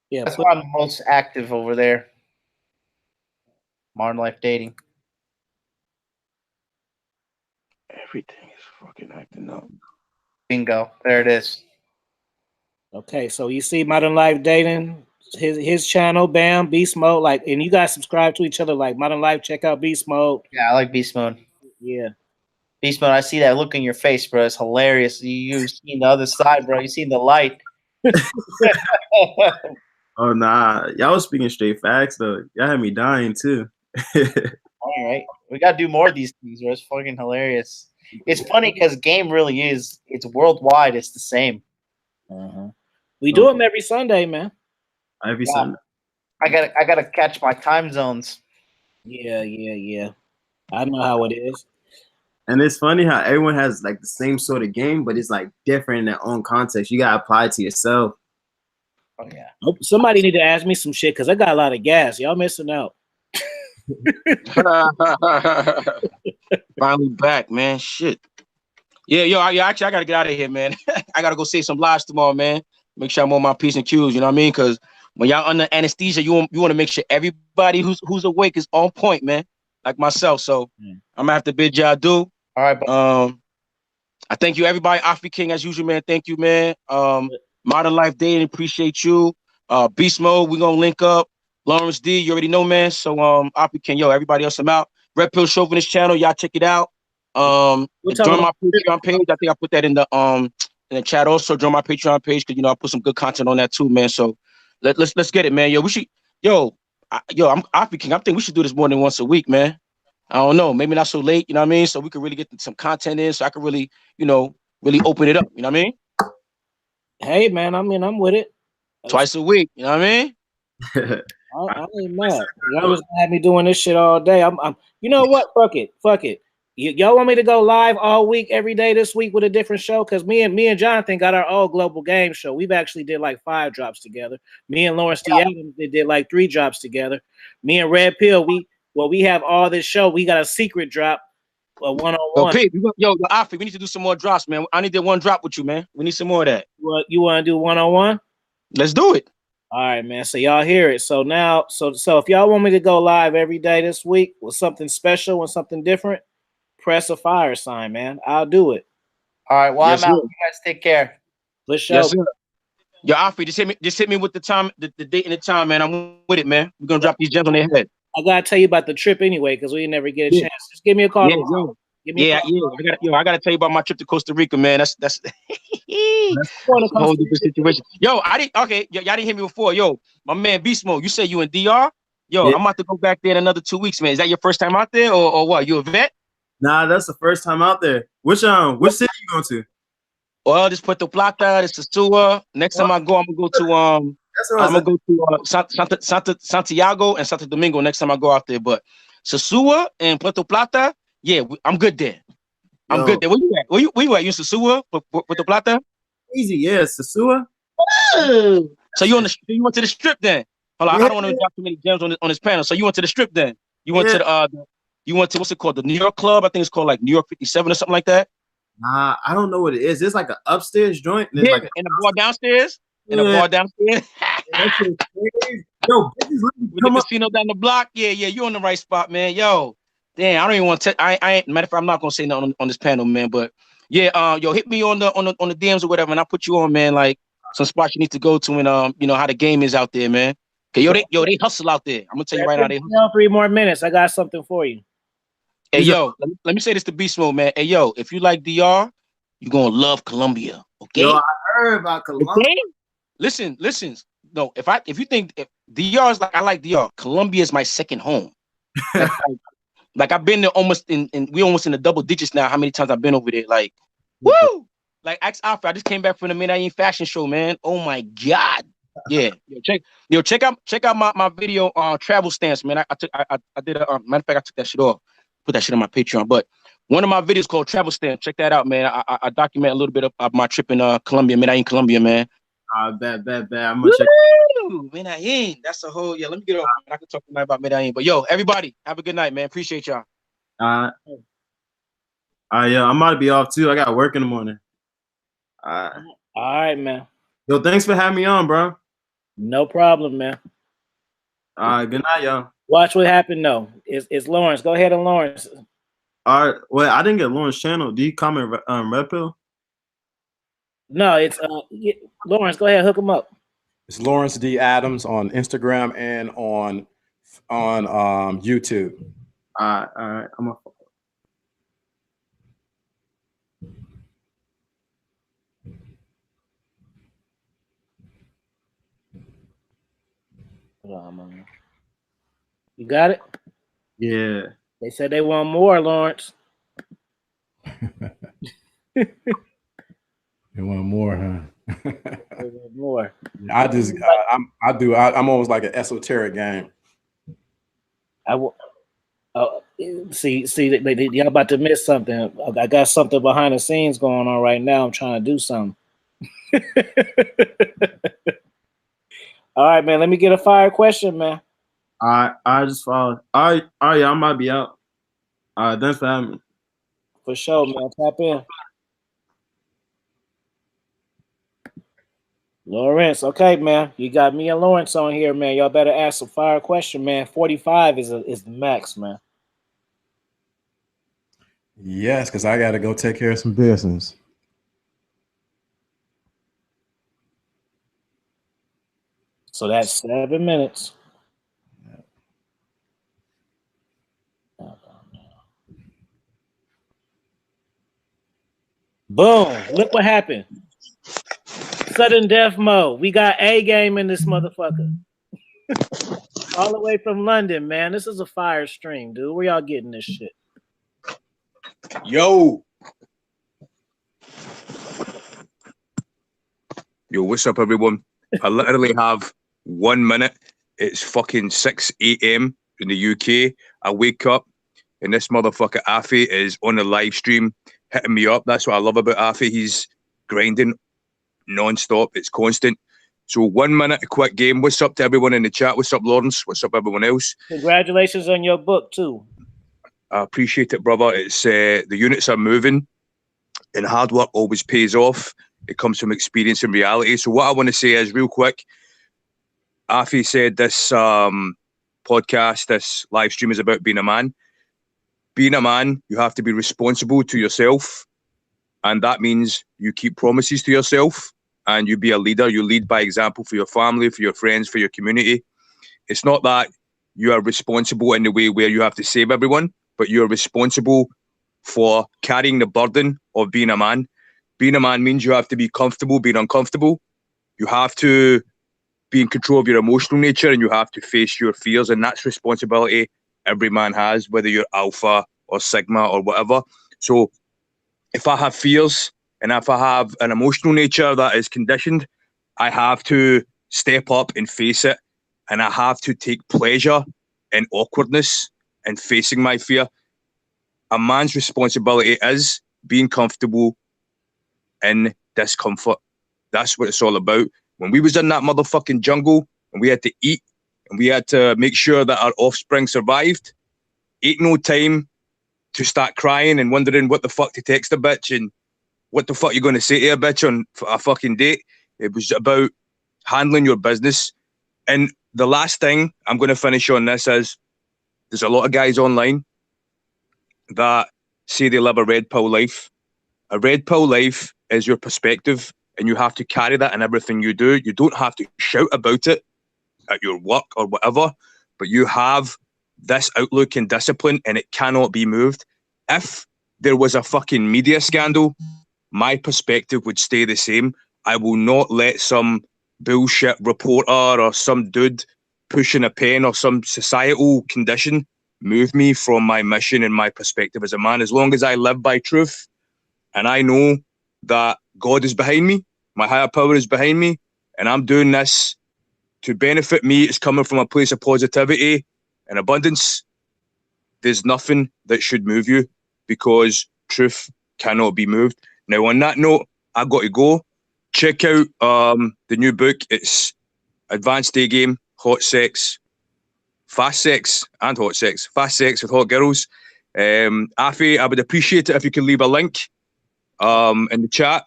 Yeah, that's why I'm most active over there. Modern Life Dating. Everything is fucking acting up. Bingo. There it is. Okay, so you see Modern Life Dating, his channel, bam, Beast Mode, and you guys subscribe to each other, like Modern Life, check out Beast Mode. Yeah, I like Beast Mode. Yeah. Beast Mode, I see that look in your face, bro. It's hilarious. You've seen the other side, bro. You've seen the light. Oh, nah. Y'all was speaking straight facts, though. Y'all had me dying, too. All right. We got to do more of these things, bro. It's fucking hilarious. It's funny because game really is. It's worldwide. It's the same. We do them every Sunday, man. Every Sunday. I gotta catch my time zones. Yeah. I know how it is. And it's funny how everyone has like the same sort of game, but it's like different in their own context. You gotta apply it to yourself. Oh yeah. Somebody need to ask me some shit because I got a lot of gas. Y'all missing out. Finally back, man. Shit. Yeah, I gotta get out of here, man. I gotta go save some lives tomorrow, man. Make sure I'm on my P's and Q's, you know what I mean? Because when y'all under anesthesia, you want to make sure everybody who's awake is on point, man. Like myself. So I'm gonna have to bid y'all do. All right, I thank you, everybody. Afi King, as usual, man. Thank you, man. Modern Life Dating, appreciate you. Beast Mode, we're gonna link up. Lawrence D, you already know, man. So Afi King, everybody else, I'm out. Red Pill Chauvinist channel, y'all check it out. Join my Patreon page. I think I put that in the chat also. Join my Patreon page because I put some good content on that too, man. So let's get it, man. We should I'm Afi King. I think we should do this more than once a week, man. I don't know, maybe not so late, you know what I mean? So we could really get some content in, so I could really, really open it up, you know what I mean? Hey man, I'm with it. Twice a week, you know what I mean? I ain't mad. Y'all just had me doing this shit all day. I'm you know what? Fuck it. Y'all want me to go live all week, every day this week with a different show? Because me and Jonathan got our own global game show. We've actually did like 5 drops together. Me and Lawrence D. Adams did like 3 drops together. Me and Red Pill, we have all this show. We got a secret drop, a one-on-one. Yo, Alfie, we need to do some more drops, man. I need to one drop with you, man. We need some more of that. You want to do one-on-one? Let's do it. All right, man. So y'all hear it. So now, so if y'all want me to go live every day this week with something special and something different, press a fire sign, man. I'll do it. All right. Well, Yes, I'm out. sir. You guys take care. Let's show. Yes, sir. Yo, Alfie, just hit me with the time, the date and the time, man. I'm with it, man. We're gonna drop these gems on their head. I gotta tell you about the trip anyway, because we never get a chance. Just give me a call. Give me a call. I gotta tell you about my trip to Costa Rica, man. That's a whole different situation. Yo, y'all didn't hear me before. Yo, my man Beast Mode, you say you in DR? Yo, I'm about to go back there in another 2 weeks, man. Is that your first time out there, or what? You a vet? Nah, that's the first time out there. Which city you going to? Well, this Puerto Plata, this is Sosua. Next time I go, I'm gonna go to Santiago and Santo Domingo next time I go out there. But Sosua and Puerto Plata, yeah, I'm good there. I'm good there. Where you at? Where you at? You in Sosua, Puerto Plata? Easy, yeah, Sosua. So you went to the strip then? Hold on, I don't want to drop too many gems on this panel. So you went to the strip then? You went to you went to what's it called? The New York Club? I think it's called like New York 57 or something like that. Nah, I don't know what it is. It's like an upstairs joint. And like and a bar downstairs. And a bar downstairs. Yo, with the casino down the block. Yeah, you on the right spot, man. Yo, damn, I don't even want to. I ain't. Matter of fact, I'm not gonna say nothing on this panel, man. But yeah, yo, hit me on the DMs or whatever, and I'll put you on, man. Like some spots you need to go to, and you know how the game is out there, man. Okay, they hustle out there. I'm gonna tell you right now, they hustle. 3 more minutes. I got something for you. Hey, yo, let me say this to Beast Mode, man. Hey, yo, if you like DR, you're gonna love Colombia. Okay. Yo, I heard about Colombia. Okay? Listen. No, if you think DR is like I like DR, Colombia is my second home. like I've been there we almost in the double digits now. How many times I've been over there? Like, woo! Like Alfred, I just came back from the Medellin fashion show, man. Oh my god. Yeah. Check out my video on travel stance, man. I did a matter of fact, I took that shit off. Put that shit on my Patreon. But one of my videos called Travel Stamp. Check that out, man. I document a little bit of my trip in Colombia, Medellin, Colombia, man. Bet. I'm gonna check. Medellin. That's a whole. Yeah, let me get off. I can talk tonight about Medellin. But yo, everybody, have a good night, man. Appreciate y'all. Yeah, I'm about to be off too. I got work in the morning. All right, man. Yo, thanks for having me on, bro. No problem, man. Good night, y'all. Watch what happened though. It's Lawrence. Go ahead and Lawrence. All right. Well, I didn't get Lawrence's channel. Do you comment Red Pill? No, it's Lawrence. Go ahead, hook him up. It's Lawrence D. Adams on Instagram and on YouTube. All right. I'm a. Hold on, man. You got it? Yeah. They said they want more, Lawrence. You want more, huh? They want more. I'm almost like an esoteric game. See, y'all about to miss something. I got something behind the scenes going on right now. I'm trying to do something. All right, man. Let me get a fire question, man. I just followed. All right, yeah, I might be out. Thanks for having me. For sure, man. Tap in. Lawrence, okay, man. You got me and Lawrence on here, man. Y'all better ask a fire question, man. 45 is the max, man. Yes, because I got to go take care of some business. So that's 7 minutes. Boom. Look what happened. Sudden death mode. We got A game in this motherfucker. All the way from London, man. This is a fire stream, dude. Where y'all getting this shit? Yo, what's up, everyone? I literally have 1 minute. It's fucking 6 a.m. in the UK. I wake up, and this motherfucker Afi is on the live stream hitting me up. That's what I love about Afi. He's grinding non-stop. It's constant. So 1 minute, a quick game. What's up to everyone in the chat? What's up, Lawrence? What's up, everyone else? Congratulations on your book too. I appreciate it, brother. It's the units are moving, and hard work always pays off. It comes from experience and reality. So what I want to say is, real quick, Afi said this podcast, this live stream is about being a man. Being a man, you have to be responsible to yourself, and that means you keep promises to yourself, and you be a leader. You lead by example for your family, for your friends, for your community. It's not that you are responsible in the way where you have to save everyone, but you're responsible for carrying the burden of being a man. Being a man means you have to be comfortable being uncomfortable. You have to be in control of your emotional nature, and you have to face your fears, and that's responsibility every man has, whether you're alpha or sigma or whatever. So if I have fears and if I have an emotional nature that is conditioned, I have to step up and face it, and I have to take pleasure in awkwardness and facing my fear. A man's responsibility is being comfortable in discomfort. That's what it's all about. When we was in that motherfucking jungle and we had to eat and we had to make sure that our offspring survived, ain't no time to start crying and wondering what the fuck to text a bitch and what the fuck you're going to say to a bitch on a fucking date. It was about handling your business. And the last thing I'm going to finish on this is, there's a lot of guys online that say they live a red pill life. A red pill life is your perspective, and you have to carry that in everything you do. You don't have to shout about it at your work or whatever, but you have this outlook and discipline, and it cannot be moved. If there was a fucking media scandal, my perspective would stay the same. I will not let some bullshit reporter or some dude pushing a pen or some societal condition move me from my mission and my perspective as a man. As long as I live by truth and I know that God is behind me, my higher power is behind me, and I'm doing this to benefit me, it's coming from a place of positivity and abundance, there's nothing that should move you, because truth cannot be moved. Now, on that note, I got to go. Check out the new book. It's Advanced Day Game, Hot Sex, Fast Sex and Hot Sex. Fast Sex with Hot Girls. Afi, I would appreciate it if you could leave a link in the chat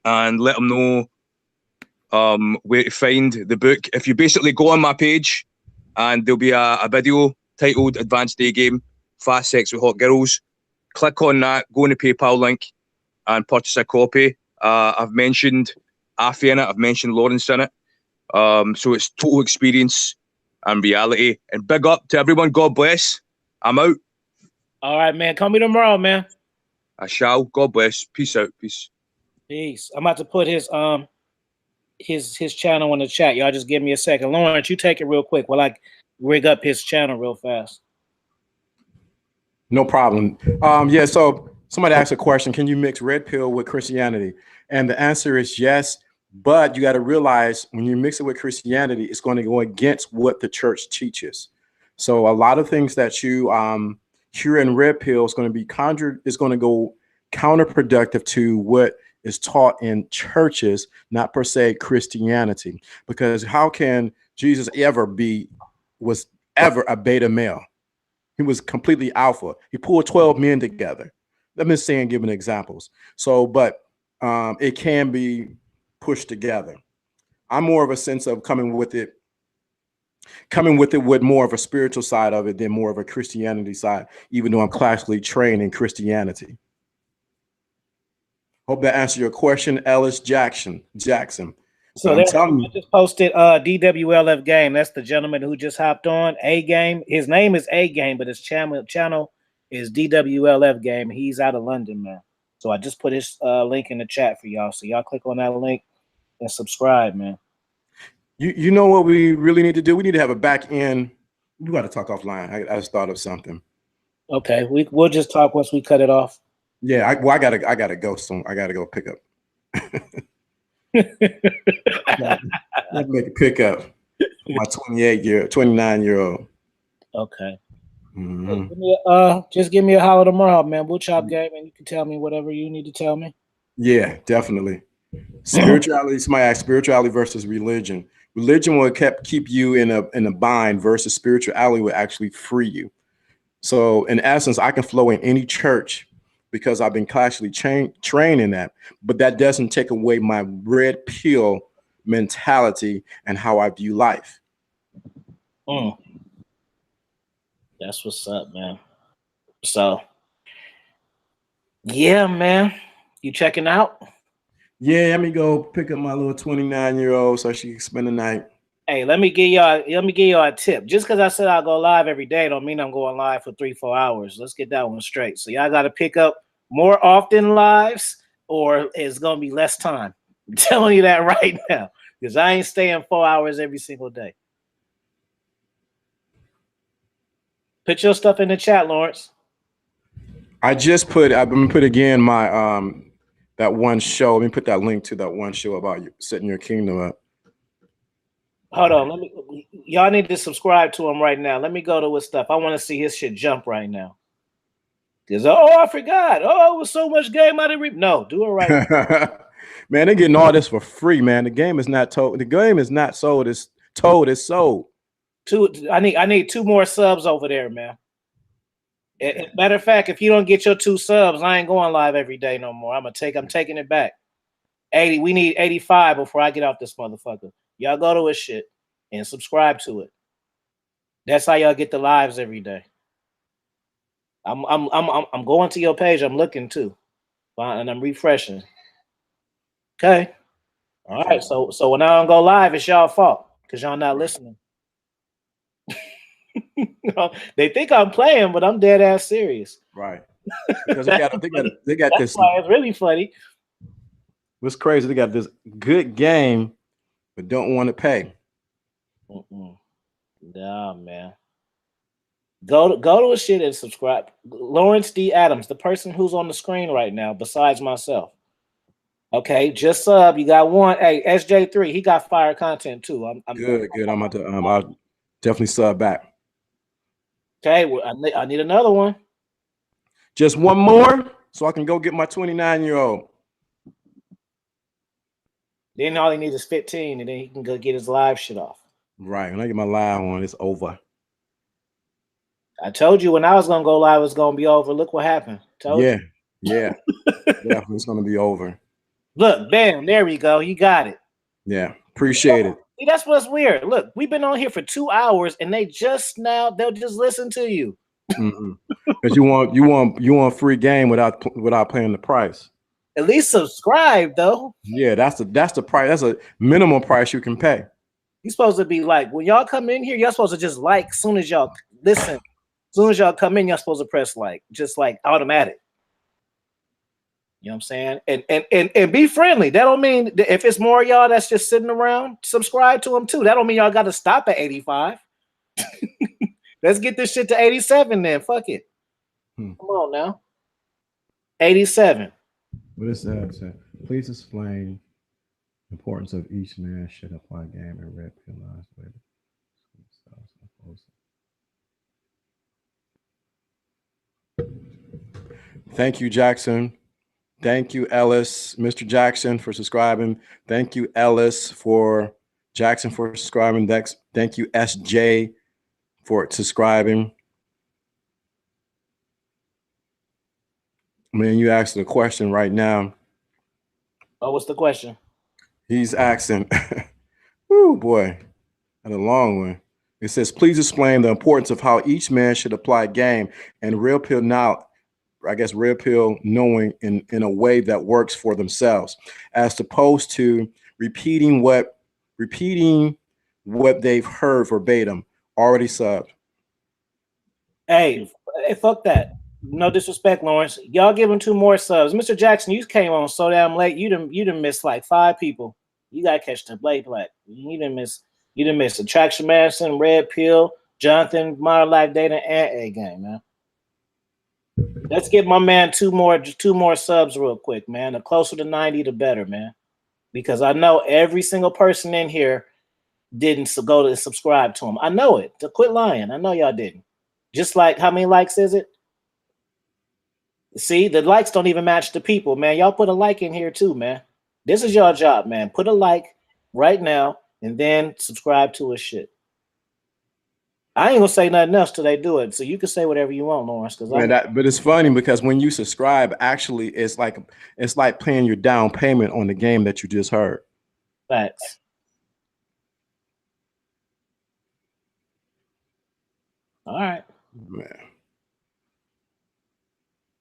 and let them know where to find the book. If you basically go on my page, and there'll be a video titled Advanced Day Game, Fast Sex with Hot Girls. Click on that, go on the PayPal link and purchase a copy. I've mentioned Afi in it, I've mentioned Lawrence in it. So it's total experience and reality. And big up to everyone. God bless. I'm out. All right, man. Call me tomorrow, man. I shall. God bless. Peace out. Peace. Peace. I'm about to put his channel in the chat. Y'all just give me a second. Lawrence, you take it real quick while I rig up his channel real fast. No problem. Yeah, so somebody asked a question, can you mix red pill with Christianity? And the answer is yes, but you got to realize when you mix it with Christianity, it's going to go against what the church teaches. So a lot of things that you hear in red pill is going to be go counterproductive to what is taught in churches, not per se Christianity. Because how can Jesus was ever a beta male? He was completely alpha. He pulled 12 men together. I'm just saying, giving examples. So, but it can be pushed together. I'm more of a sense of coming with it with more of a spiritual side of it than more of a Christianity side, even though I'm classically trained in Christianity. Hope that answered your question, Ellis Jackson. So I just posted DWLF Game. That's the gentleman who just hopped on. A Game. His name is A Game, but his channel is DWLF Game. He's out of London, man. So I just put his link in the chat for y'all. So y'all click on that link and subscribe, man. You know what we really need to do? We need to have a back end. We got to talk offline. I just thought of something. Okay, we'll just talk once we cut it off. Yeah, I gotta go soon. I gotta go pick up. Make a pickup. My 29-year-old. Okay. Just give me a holler tomorrow, man. We'll chop game, and you can tell me whatever you need to tell me. Yeah, definitely. Spirituality. Somebody asked spirituality versus religion. Religion will keep you in a bind, versus spirituality will actually free you. So in essence, I can flow in any church because I've been classically trained in that. But that doesn't take away my red pill mentality and how I view life. That's what's up, man. So, yeah, man. You checking out? Yeah, let me go pick up my little 29-year-old so she can spend the night. Hey, let me give y'all a tip. Just because I said I'll go live every day don't mean I'm going live for 3-4 hours. Let's get that one straight. So y'all got to pick up more often lives, or it's gonna be less time. I'm telling you that right now, because I ain't staying 4 hours every single day. Put your stuff in the chat, Lawrence. I'm gonna put again my that one show. Let me put that link to that one show about you setting your kingdom up. Hold on, y'all need to subscribe to him right now. Let me go to his stuff. I want to see his shit jump right now. Because I forgot. Oh, it was so much game I didn't No, do it right now. Man, they're getting all this for free, man. The game is not told. The game is not sold. It's told. It's sold. I need 2 more subs over there, man. Matter of fact, if you don't get your 2 subs, I ain't going live every day no more. I'm taking it back. 80. We need 85 before I get off this motherfucker. Y'all go to his shit and subscribe to it. That's how y'all get the lives every day. I'm going to your page. I'm looking too, and I'm refreshing. Okay. All right. So when I don't go live, it's y'all fault because y'all not listening. They think I'm playing, but I'm dead ass serious. Right. Because they got That's this. Why it's really funny. What's crazy? They got this good game, but don't want to pay. Nah, man. Go to his shit and subscribe. Lawrence D. Adams, the person who's on the screen right now, besides myself. Okay, just sub. You got one. Hey, SJ3, he got fire content too. I'm good. I'm about to. I'll definitely sub back. Okay, well, I need another one. Just one more, so I can go get my 29-year-old. Then all he needs is 15, and then he can go get his live shit off. Right. When I get my live one, it's over. I told you when I was gonna go live, it's gonna be over. Look what happened. Yeah. Definitely, it's gonna be over. Look, bam, there we go. You got it. Yeah, appreciate it. See, that's what's weird. Look, we've been on here for 2 hours, and they'll just listen to you. Because you want free game without paying the price. At least subscribe though. Yeah, that's the price. That's a minimum price you can pay. You're supposed to be like, when y'all come in here, y'all supposed to just like as soon as y'all listen. As soon as y'all come in, y'all supposed to press like, just like automatic. You know what I'm saying? And be friendly. That don't mean if it's more y'all that's just sitting around, subscribe to them too. That don't mean y'all got to stop at 85. Let's get this shit to 87 then. Fuck it. Come on now. 87. What is that? Please explain the importance of each man should apply game and red pill lines with. Thank you, Jackson. Thank you, Ellis, Mr. Jackson, for subscribing. Thank you, Ellis, for Jackson for subscribing. Thank you, SJ, for subscribing. Man, you asked the question right now. Oh, what's the question? He's asking. Oh boy, that's a long one. It says, please explain the importance of how each man should apply game and red pill now. I guess red pill knowing in a way that works for themselves, as opposed to repeating what they've heard verbatim. Already subbed. Hey, fuck that. No disrespect, Lawrence. Y'all give him 2 more subs. Mr. Jackson, you came on so damn late. You done missed like 5 people. You gotta catch the Blade Black. You didn't miss Attraction Madison, Red Pill, Jonathan, Modern Life Data, and A Game, man. Let's get my man 2 more subs real quick, man. The closer to 90, the better, man. Because I know every single person in here didn't go to subscribe to him. I know it. To quit lying. I know y'all didn't. Just like how many likes is it? See, the likes don't even match the people, man. Y'all put a like in here too, man. This is your job, man. Put a like right now and then subscribe to his shit. I ain't gonna say nothing else till they do it. So you can say whatever you want, Lawrence. But it's funny because when you subscribe, actually, it's like paying your down payment on the game that you just heard. Facts. All right. Man.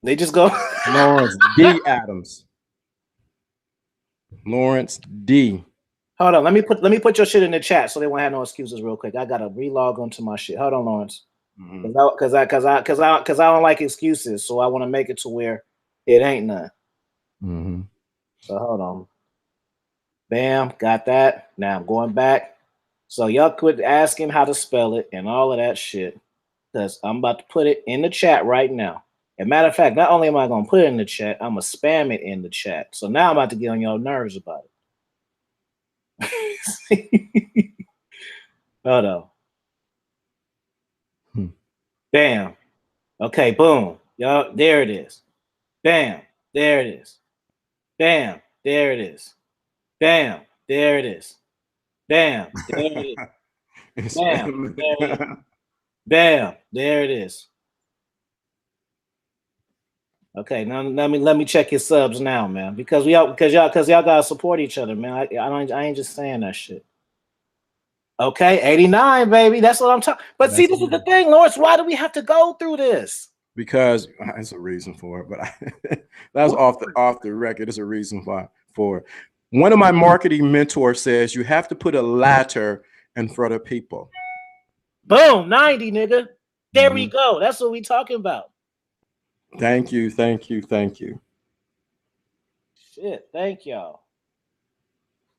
They just go Lawrence D. Adams. Lawrence D. Hold on. Let me put your shit in the chat so they won't have no excuses real quick. I gotta relog onto my shit. Hold on, Lawrence. Because I don't like excuses, so I want to make it to where it ain't none. So hold on. Bam, got that. Now I'm going back. So y'all quit asking how to spell it and all of that shit, because I'm about to put it in the chat right now. As a matter of fact, not only am I gonna put it in the chat, I'm gonna spam it in the chat. So now I'm about to get on your nerves about it. Hold on. Bam. Okay, boom. Y'all, there it is. Bam. There it is. Bam. There it is. Bam. There it is. Bam. There it is. Bam. There it is. Bam. There it is. Okay, now let me check your subs now, man. Because y'all gotta support each other, man. I ain't just saying that shit. Okay, 89, baby. That's what I'm talking. But see, this is the thing, Lawrence. Why do we have to go through this? Because there's a reason for it, but that's off the record. There's a reason for it. One of my marketing mentors says you have to put a ladder in front of people. Boom, 90, nigga. There we go. That's what we talking about. Thank you, thank you, thank you. Shit, thank y'all.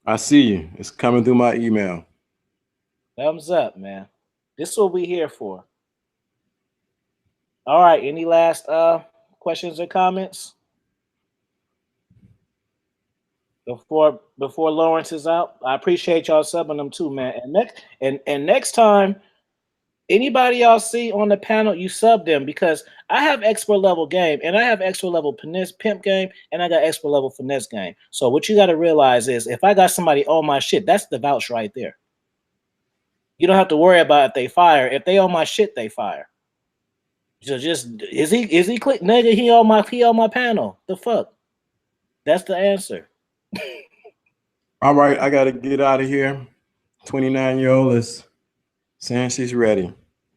I see you. It's coming through my email. Thumbs up, man. This is what we here for. All right. Any last questions or comments before Lawrence is out? I appreciate y'all subbing them too, man. And next time, anybody y'all see on the panel, you sub them, because I have expert level game and I have expert level pimp game and I got expert level finesse game. So what you got to realize is if I got somebody on my shit, that's the vouch right there. You don't have to worry about if they fire. If they on my shit, they fire. So just is he click nigga? He on my panel. The fuck? That's the answer. All right, I gotta get out of here. 29-year-old is saying she's ready.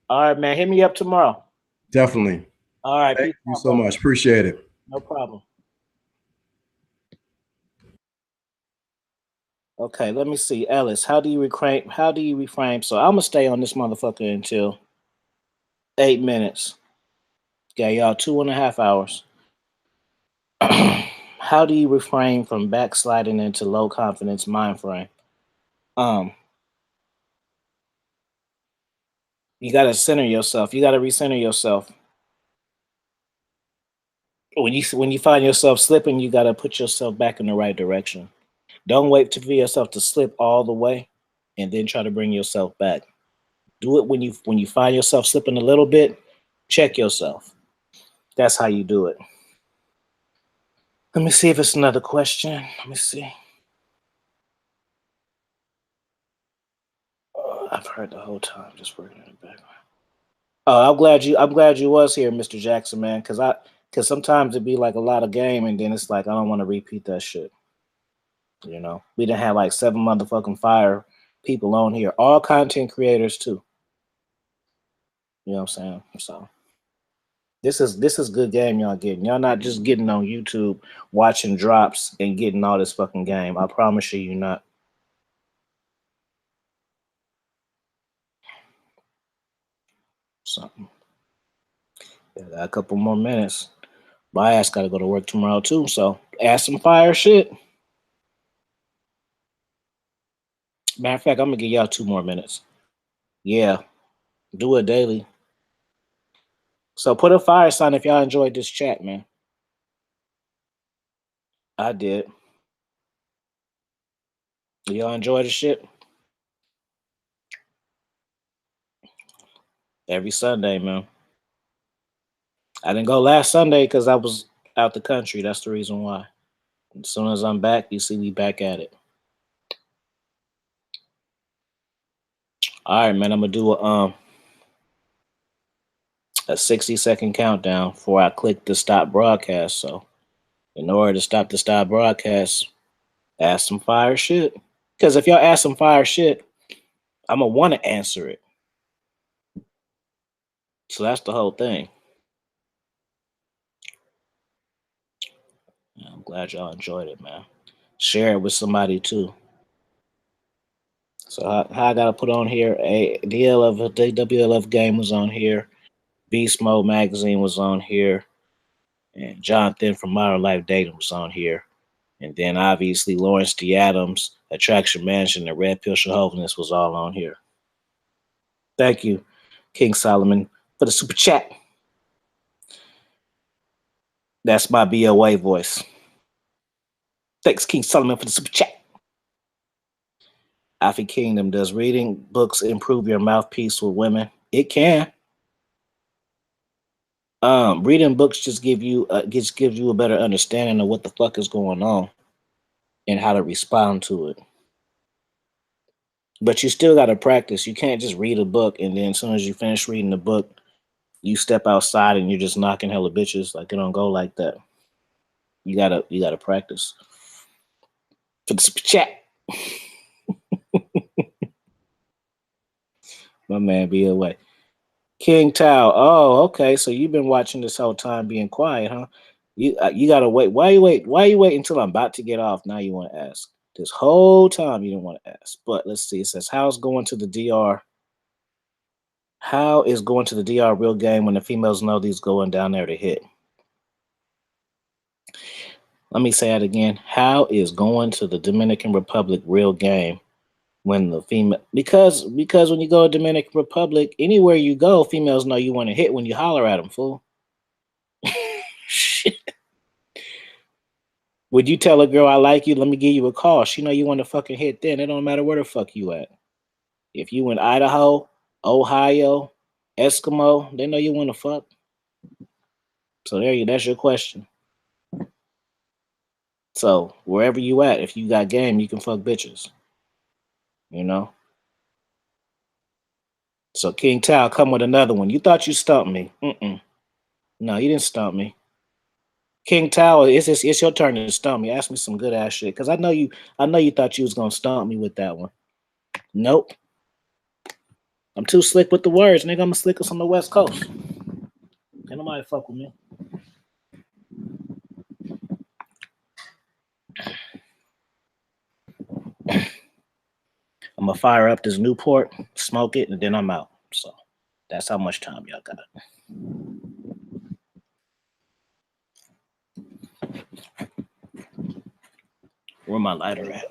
All right, man. Hit me up tomorrow. Definitely. All right. Thank you so much. Appreciate it. No problem. Okay, let me see. Ellis, how do you reframe? So I'm gonna stay on this motherfucker until 8 minutes. Okay, y'all, 2.5 hours. How do you refrain from backsliding into low confidence mind frame? You gotta center yourself. You gotta recenter yourself. When you find yourself slipping, you gotta put yourself back in the right direction. Don't wait for yourself to slip all the way and then try to bring yourself back. Do it when you find yourself slipping a little bit, check yourself. That's how you do it. Let me see if it's another question. Let me see. I've heard the whole time, just working in the background. Oh, I'm glad you was here, Mr. Jackson, man. Cause sometimes it'd be like a lot of game, and then it's like I don't want to repeat that shit. You know, we done had like 7 motherfucking fire people on here, all content creators too. You know what I'm saying? So this is good game y'all getting. Y'all not just getting on YouTube watching drops and getting all this fucking game. I promise you, you're not. Something. Yeah, got a couple more minutes. My ass got to go to work tomorrow too. So add some fire shit. Matter of fact, I'm gonna give y'all 2 more minutes. Yeah, do it daily. So put a fire sign if y'all enjoyed this chat, man. I did. Y'all enjoy the shit? Every Sunday, man. I didn't go last Sunday because I was out the country. That's the reason why. As soon as I'm back, you see me back at it. All right, man. I'm gonna do a 60-second countdown before I click the stop broadcast. So, in order to stop the stop broadcast, ask some fire shit. Because if y'all ask some fire shit, I'm gonna want to answer it. So that's the whole thing. Yeah, I'm glad y'all enjoyed it, man. Share it with somebody too. So how I gotta put on here? A DWLF game was on here. Beast Mode magazine was on here, and Jonathan from Modern Life Dating was on here, and then obviously Lawrence D. Adams, Attraction Mansion, and Red Pill Holiness was all on here. Thank you, King Solomon, for the super chat. That's my BOA voice. Thanks, King Solomon, for the super chat. Alfie Kingdom, does reading books improve your mouthpiece with women? It can. Reading books just gives you a better understanding of what the fuck is going on and how to respond to it. But you still got to practice. You can't just read a book and then as soon as you finish reading the book, you step outside and you're just knocking hella bitches. Like it don't go like that. You gotta practice. For the super chat. My man be away. King Tao. Oh, okay. So you've been watching this whole time being quiet, huh? You gotta wait. Why you wait until I'm about to get off? Now you want to ask. This whole time you didn't want to ask. But let's see. It says, how's going to the DR? How is going to the DR real game when the females know these going down there to hit? Let me say it again. How is going to the Dominican Republic real game when the female because when you go to Dominican Republic, anywhere you go, females know you want to hit when you holler at them, fool. Shit. Would you tell a girl I like you? Let me give you a call. She know you want to fucking hit then. It don't matter where the fuck you at. If you in Idaho, Ohio, Eskimo, they know you want to fuck. So that's your question. So wherever you at, if you got game, you can fuck bitches. You know? So King Tao, come with another one. You thought you stumped me. No, you didn't stump me. King Tower, it's your turn to stump me. Ask me some good ass shit. Cause I know you thought you was gonna stump me with that one. Nope. I'm too slick with the words, nigga. I'm the slickest on the West Coast. Ain't nobody fuck with me. I'm gonna fire up this Newport, smoke it, and then I'm out. So that's how much time y'all got. Where my lighter at?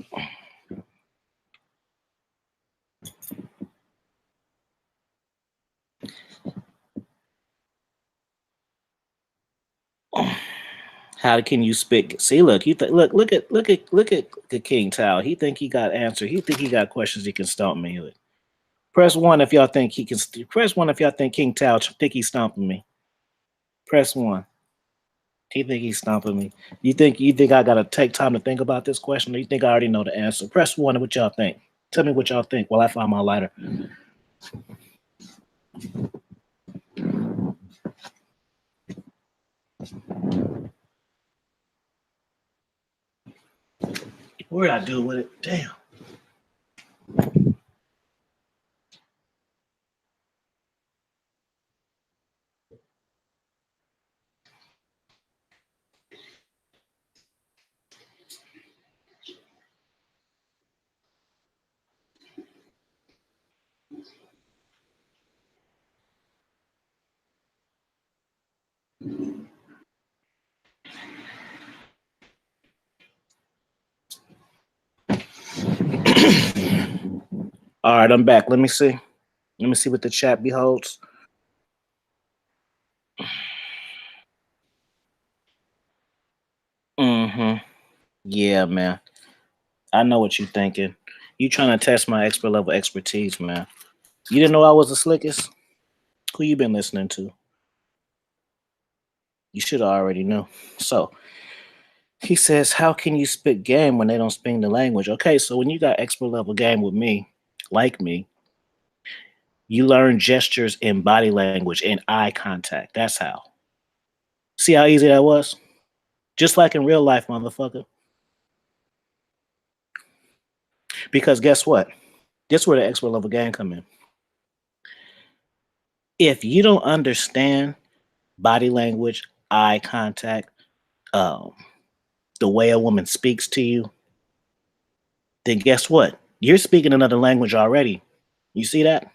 How can you spit? See, look, look at King Tao. He think he got answer. He think he got questions he can stump me with. Press 1 if y'all think he can. Press 1 if y'all think King Tao think he's stomping me. Press 1. He think he's stomping me. You think I gotta take time to think about this question, or you think I already know the answer? Press 1. What y'all think? Tell me what y'all think while I find my lighter. What did I do with it? Damn. All right, I'm back. Let me see. Let me see what the chat beholds. Yeah, man. I know what you're thinking. You trying to test my expert level expertise, man. You didn't know I was the slickest? Who you been listening to? You should have already knew. So he says, how can you spit game when they don't speak the language? Okay, so when you got expert level game with me, like me, you learn gestures and body language and eye contact. That's how. See how easy that was? Just like in real life, motherfucker. Because guess what? This where the expert level game come in. If you don't understand body language, eye contact, um, the way a woman speaks to you, then guess what? You're speaking another language already. You see that?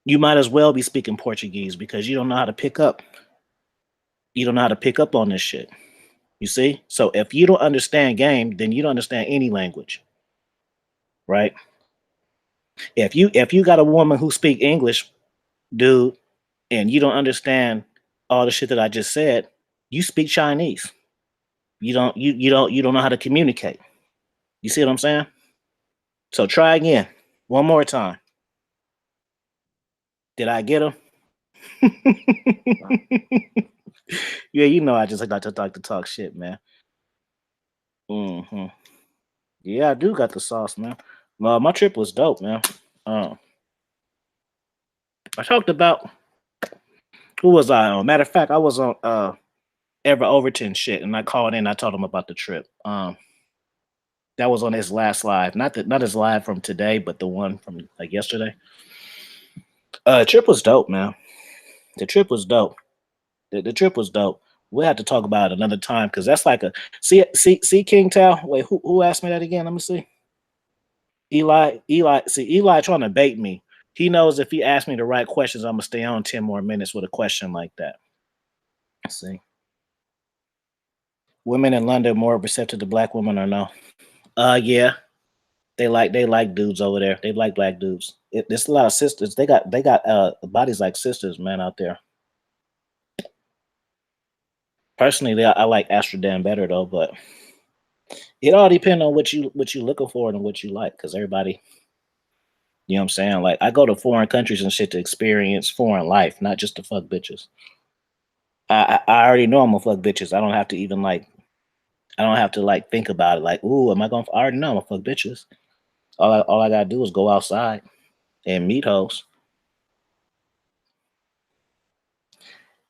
You might as well be speaking Portuguese because you don't know how to pick up. You don't know how to pick up on this shit. You see? So if you don't understand game, then you don't understand any language. Right? If you got a woman who speak English, dude, and you don't understand all the shit that I just said, you speak Chinese. You don't know how to communicate. You see what I'm saying? So try again. One more time. Did I get him? Yeah, you know I just like to talk shit, man. Yeah, I do got the sauce, man. My trip was dope, man. I talked about who was I on? Matter of fact, I was on Ever Overton shit, and I called in. I told him about the trip. That was on his last live, not his live from today, but the one from like yesterday. Trip was dope, man. The trip was dope. The trip was dope. We'll have to talk about it another time because that's like a see King Tao. Wait, who asked me that again? Let me see. Eli trying to bait me. He knows if he asks me the right questions, I'm gonna stay on 10 more minutes with a question like that. Let's see. Women in London more receptive to black women or no? Yeah. They like dudes over there. They like black dudes. There's a lot of sisters. They got bodies like sisters, man, out there. Personally, I like Amsterdam better though, but it all depends on what you looking for and what you like. Because everybody, you know what I'm saying? Like I go to foreign countries and shit to experience foreign life, not just to fuck bitches. I already know I'm gonna fuck bitches. I don't have to even like. I don't have to like think about it. Like, ooh, am I gonna? I already know I'm gonna fuck bitches. All I gotta do is go outside and meet hoes.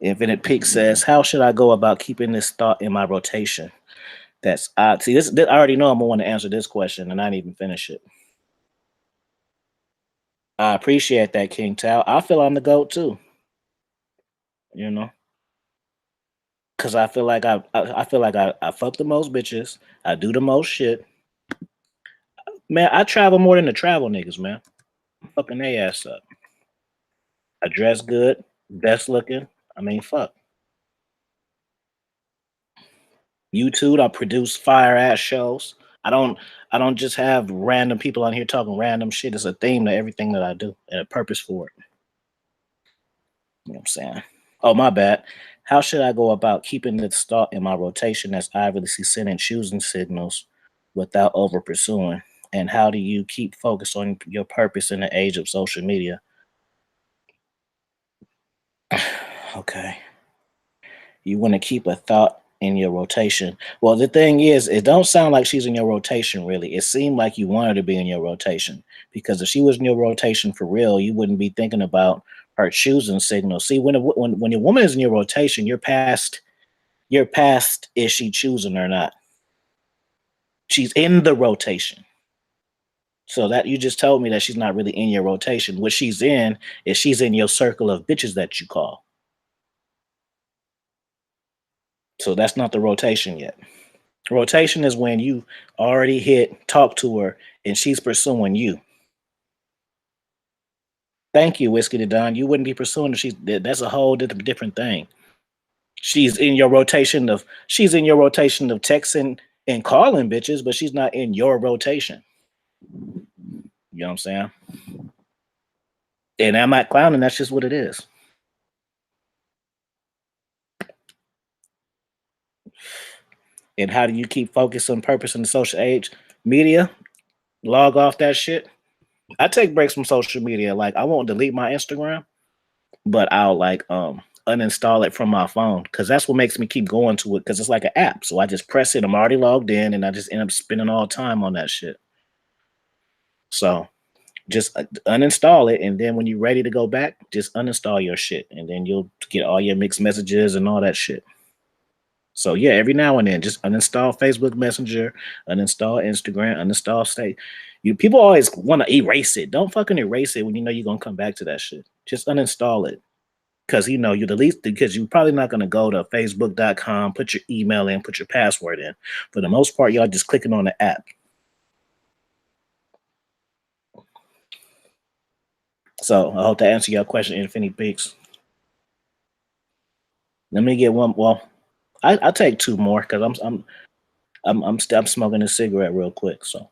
Infinite Peak says, "How should I go about keeping this thought in my rotation?" That's see. This I already know I'm gonna want to answer this question, and I didn't even finish it. I appreciate that, King Tao. I feel I'm the goat too. You know, because I feel like I feel like I fuck the most bitches. I do the most shit. Man, I travel more than the travel niggas, man. I'm fucking they ass up. I dress good, best looking. I mean, fuck. YouTube, I produce fire ass shows. I don't I don't just have random people on here talking random shit. It's a theme to everything that I do and a purpose for it. You know what I'm saying? Oh, my bad. How should I go about keeping this thought in my rotation as I really see sending choosing signals without over pursuing? And how do you keep focused on your purpose in the age of social media? Okay. You want to keep a thought in your rotation. Well, the thing is, it don't sound like she's in your rotation really. It seemed like you want her to be in your rotation because if she was in your rotation for real, you wouldn't be thinking about her choosing signals. See, when a woman is in your rotation, you're past is she choosing or not. She's in the rotation. So that you just told me that she's not really in your rotation. What she's in is she's in your circle of bitches that you call. So that's not the rotation yet. Rotation is when you already talk to her, and she's pursuing you. Thank you, Whiskey to Don. You wouldn't be pursuing her. That's a whole different thing. She's in your rotation of texting and calling bitches, but she's not in your rotation. You know what I'm saying? And I'm not clowning. That's just what it is. And how do you keep focus on purpose in the social age? Media, log off that shit. I take breaks from social media. Like I won't delete my Instagram, but I'll uninstall it from my phone because that's what makes me keep going to it because it's like an app. So I just press it. I'm already logged in, and I just end up spending all time on that shit. So just uninstall it, and then when you're ready to go back, just uninstall your shit, and then you'll get all your mixed messages and all that shit. So yeah, every now and then, just uninstall Facebook Messenger, uninstall Instagram, uninstall Stay. People always want to erase it. Don't fucking erase it when you know you're gonna come back to that shit. Just uninstall it. Because you know you're the least because you're probably not gonna go to Facebook.com, put your email in, put your password in. For the most part, y'all just clicking on the app. So I hope to answer your question, Infinity Peaks. Let me get one. Well, I'll take two more because I'm smoking a cigarette real quick, so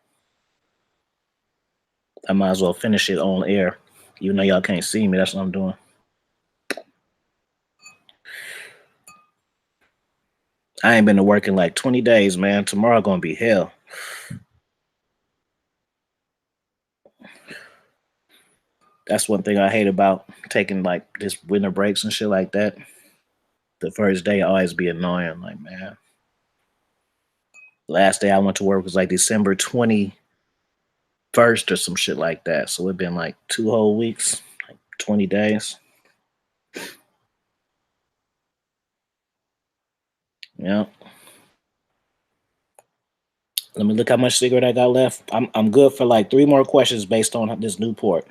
I might as well finish it on air. Even though y'all can't see me, that's what I'm doing. I ain't been to work in like 20 days, man. Tomorrow gonna be hell. That's one thing I hate about taking like just winter breaks and shit like that. The first day always be annoying. Like, man. Last day I went to work was like December 21st or some shit like that. So it's been like 2 whole weeks, like 20 days. Yeah. Let me look how much cigarette I got left. I'm good for like 3 more questions based on this Newport.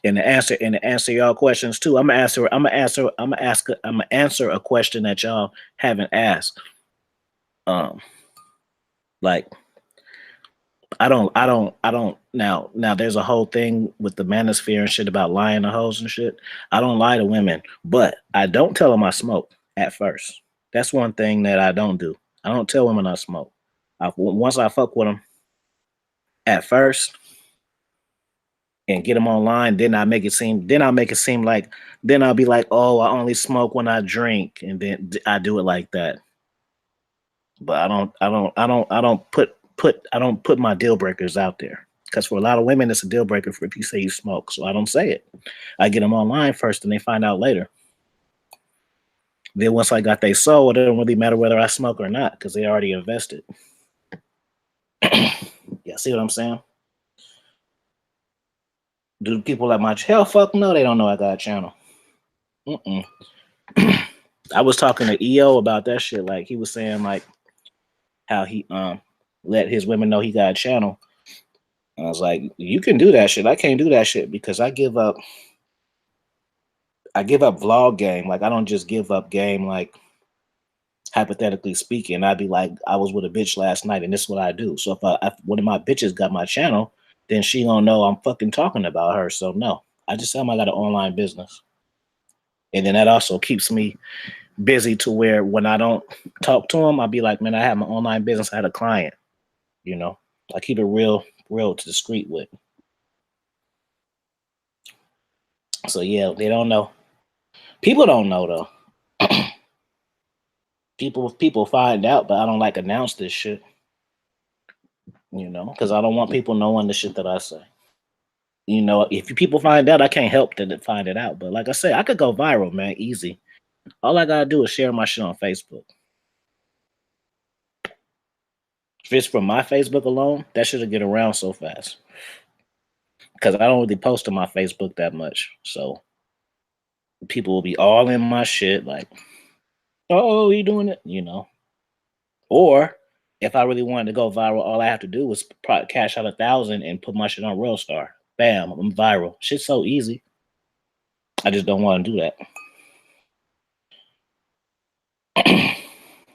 And to answer y'all questions too, I'm gonna answer a question that y'all haven't asked. Like I don't now there's a whole thing with the manosphere and shit about lying to hoes and shit. I don't lie to women, but I don't tell them I smoke at first. That's one thing that I don't do. I don't tell women I smoke. Once I fuck with them at first and get them online, then I'll make it seem like, then I'll be like, oh, I only smoke when I drink, and then I do it like that. But I don't put my deal breakers out there, because for a lot of women it's a deal breaker for if you say you smoke. So I don't say it. I get them online first, and they find out later. Then once I got they soul, it don't really matter whether I smoke or not because they already invested. Yeah, see what I'm saying? Do people at my hell fuck no? They don't know I got a channel. I was talking to EO about that shit. Like he was saying like how he let his women know he got a channel. And I was like, you can do that shit. I can't do that shit because I give up vlog game. Like I don't just give up game like hypothetically speaking. I'd be like, I was with a bitch last night and this is what I do. So if one of my bitches got my channel, then she gonna know I'm fucking talking about her. So no, I just tell them I got an online business. And then that also keeps me busy to where when I don't talk to them, I'll be like, man, I have my online business. I had a client, you know, I keep it real discreet with. So yeah, they don't know. People don't know though. People find out, but I don't like announce this shit. You know, because I don't want people knowing the shit that I say. You know, if people find out, I can't help them to find it out. But like I say, I could go viral, man, easy. All I gotta do is share my shit on Facebook. If it's from my Facebook alone, that shit'll get around so fast. Because I don't really post on my Facebook that much. So people will be all in my shit like, oh, you doing it? You know. Or if I really wanted to go viral, all I have to do was cash out 1,000 and put my shit on Real Star. Bam, I'm viral. Shit's so easy. I just don't want to do that.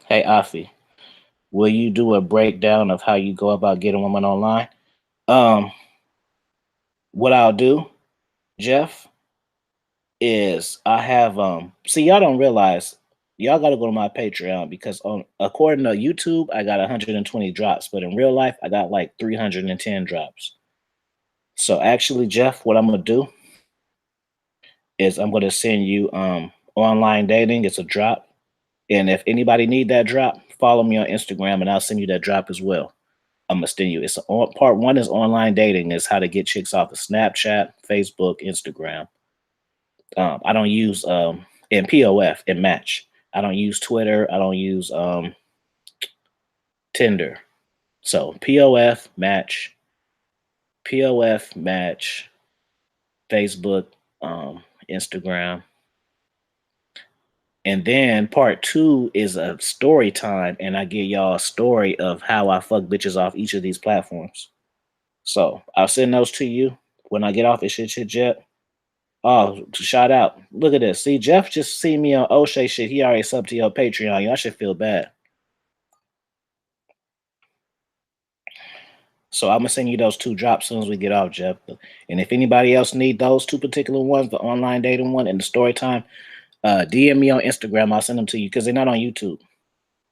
Hey, Afi, will you do a breakdown of how you go about getting women online? What I'll do, Jeff, is I have see, y'all don't realize, y'all got to go to my Patreon because according to YouTube, I got 120 drops, but in real life, I got like 310 drops. So actually, Jeff, what I'm gonna do is I'm gonna send you online dating. It's a drop. And if anybody need that drop, follow me on Instagram and I'll send you that drop as well. I'm gonna send you. Part one is online dating, is how to get chicks off of Snapchat, Facebook, Instagram. I don't use in POF in Match. I don't use Twitter. I don't use Tinder. So POF Match, Facebook, Instagram. And then part 2 is a story time, and I give y'all a story of how I fuck bitches off each of these platforms. So I'll send those to you when I get off this shit, Jeff. Oh, shout out. Look at this. See, Jeff just see me on O'Shea shit. He already subbed to your Patreon. Y'all should feel bad. So I'm gonna send you those 2 drops as soon as we get off, Jeff. And if anybody else need those 2 particular ones, the online dating one and the story time, DM me on Instagram. I'll send them to you because they're not on YouTube.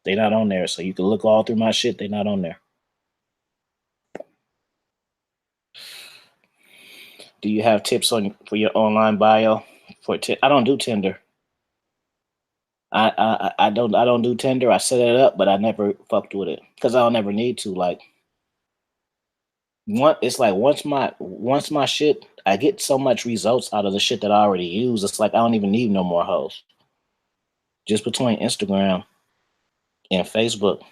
They're not on there. So you can look all through my shit. They're not on there. Do you have tips for your online bio? I don't do Tinder. I don't do Tinder. I set it up, but I never fucked with it because I'll never need to. Like, it's like once my shit, I get so much results out of the shit that I already use. It's like I don't even need no more hoes. Just between Instagram and Facebook,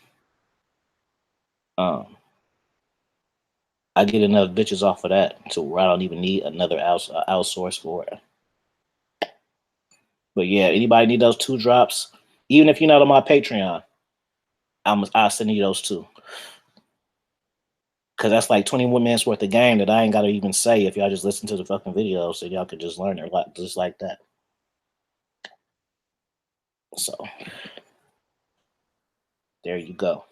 I get enough bitches off of that to where I don't even need another outsource for it. But yeah, anybody need those 2 drops? Even if you're not on my Patreon, I'll send you those 2. Cause that's like 21 minutes worth of game that I ain't gotta even say if y'all just listen to the fucking video, so y'all could just learn it just like that. So there you go.